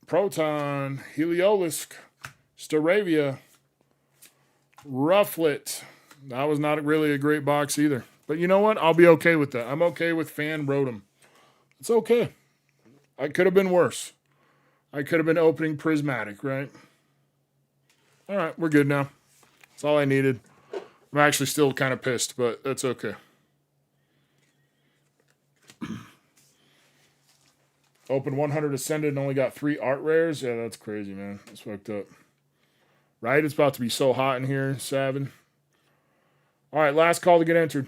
Proton. Heliolisk. Staravia. Rufflet. That was not really a great box either. But you know what? I'll be okay with that. I'm okay with Fan Rotom. It's okay. I could have been worse. I could have been opening Prismatic, right? All right, we're good now. That's all I needed. I'm actually still kind of pissed, but that's okay. Open 100 Ascended and only got 3 art rares? Yeah, that's crazy, man. That's fucked up. Right? It's about to be so hot in here, Savin. All right, last call to get entered.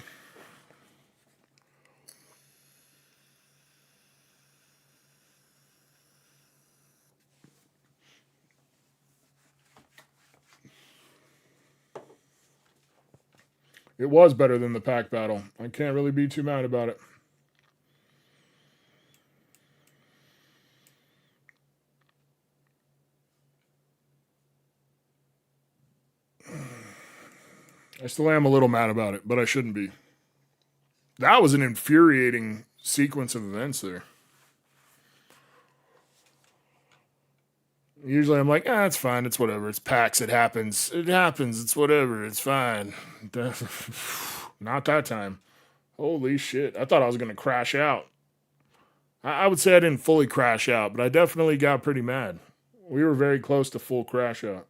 It was better than the pack battle. I can't really be too mad about it. I still am a little mad about it, but I shouldn't be. That was an infuriating sequence of events there. Usually I'm like, it's fine. It's whatever. It's PAX. It happens. It happens. It's whatever. It's fine. Not that time. Holy shit. I thought I was going to crash out. I would say I didn't fully crash out, but I definitely got pretty mad. We were very close to full crash out.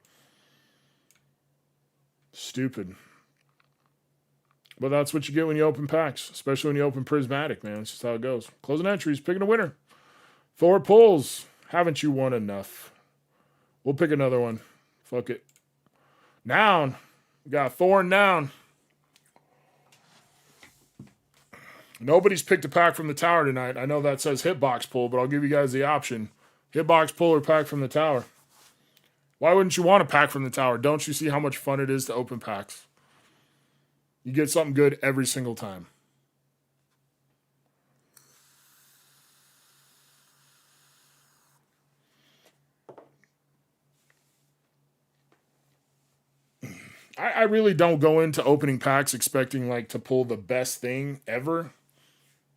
Stupid. But that's what you get when you open packs, especially when you open Prismatic, man. It's just how it goes. Closing entries, picking a winner. 4 pulls. Haven't you won enough? We'll pick another one. Fuck it. Noun. We got Thorn Noun. Nobody's picked a pack from the tower tonight. I know that says hitbox pull, but I'll give you guys the option. Hitbox pull or pack from the tower. Why wouldn't you want a pack from the tower? Don't you see how much fun it is to open packs? You get something good every single time. I really don't go into opening packs expecting like to pull the best thing ever.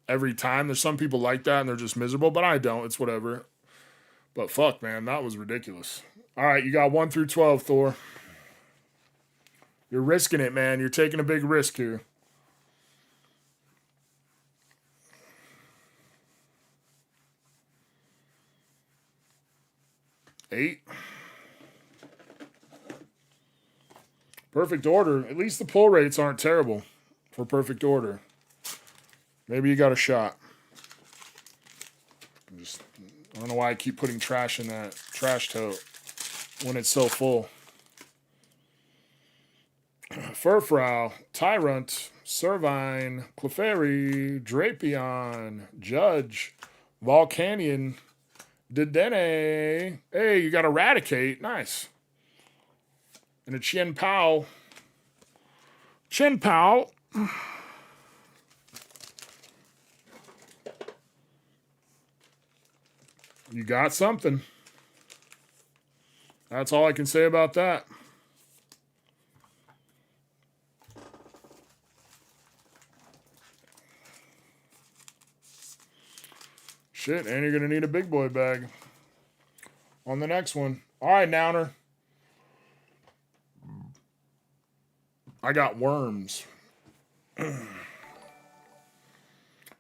Every time. There's some people like that and they're just miserable, but I don't. It's whatever. But fuck, man, that was ridiculous. All right, you got 1 through 12, Thor. You're risking it, man. You're taking a big risk here. Eight. Perfect order. At least the pull rates aren't terrible for perfect order. Maybe you got a shot. I don't know why I keep putting trash in that trash tote when it's so full. Furfrau, Tyrant, Servine, Clefairy, Drapion, Judge, Volcanion, Dedenne. Hey, you got Eradicate. Nice. And a Chien Pao. Chien Pao. You got something. That's all I can say about that. Shit, and you're going to need a big boy bag on the next one. All right, Nouner. I got worms.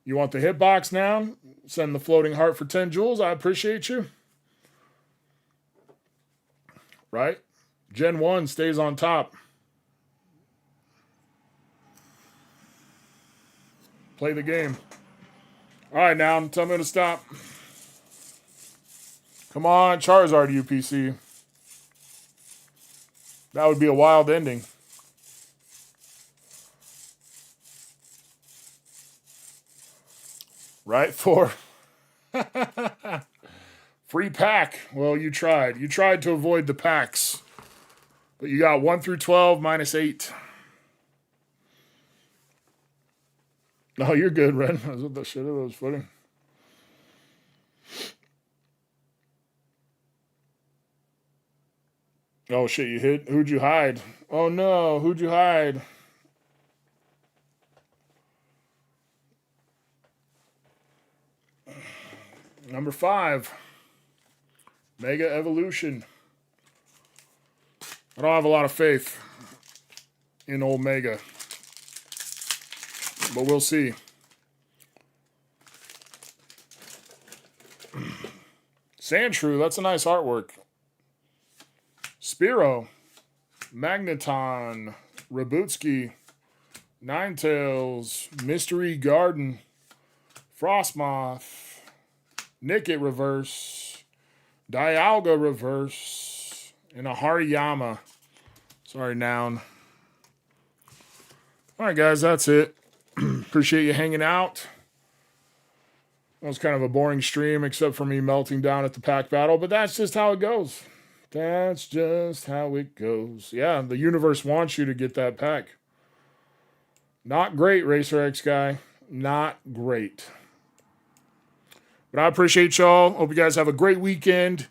You want the hitbox now? Send the floating heart for 10 jewels. I appreciate you. Right? Gen 1 stays on top. Play the game. All right, now tell me to stop. Come on, Charizard UPC. That would be a wild ending. Right, Thor? Free pack. Well, you tried. You tried to avoid the packs. But you got 1 through 12 minus 8. No, you're good, Ren. That's what the shit was funny. Oh, shit, you hit? Who'd you hide? Oh, no. Who'd you hide? Number 5. Mega Evolution. I don't have a lot of faith in old Mega. But we'll see. Sandshrew, that's a nice artwork. Spearow, Magneton, Rabutsky, Ninetales, Mystery Garden, Frostmoth, Nickit Reverse, Dialga Reverse, and a Hariyama. Sorry, Noun. All right, guys, that's it. Appreciate you hanging out. That was kind of a boring stream, except for me melting down at the pack battle, but that's just how it goes. That's just how it goes. Yeah, the universe wants you to get that pack. Not great, Racer X guy. Not great. But I appreciate y'all. Hope you guys have a great weekend.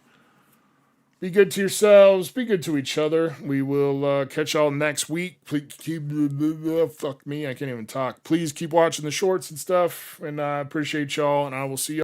Be good to yourselves. Be good to each other. We will catch y'all next week. Please keep... Fuck me, I can't even talk. Please keep watching the shorts and stuff. And I appreciate y'all, and I will see y'all.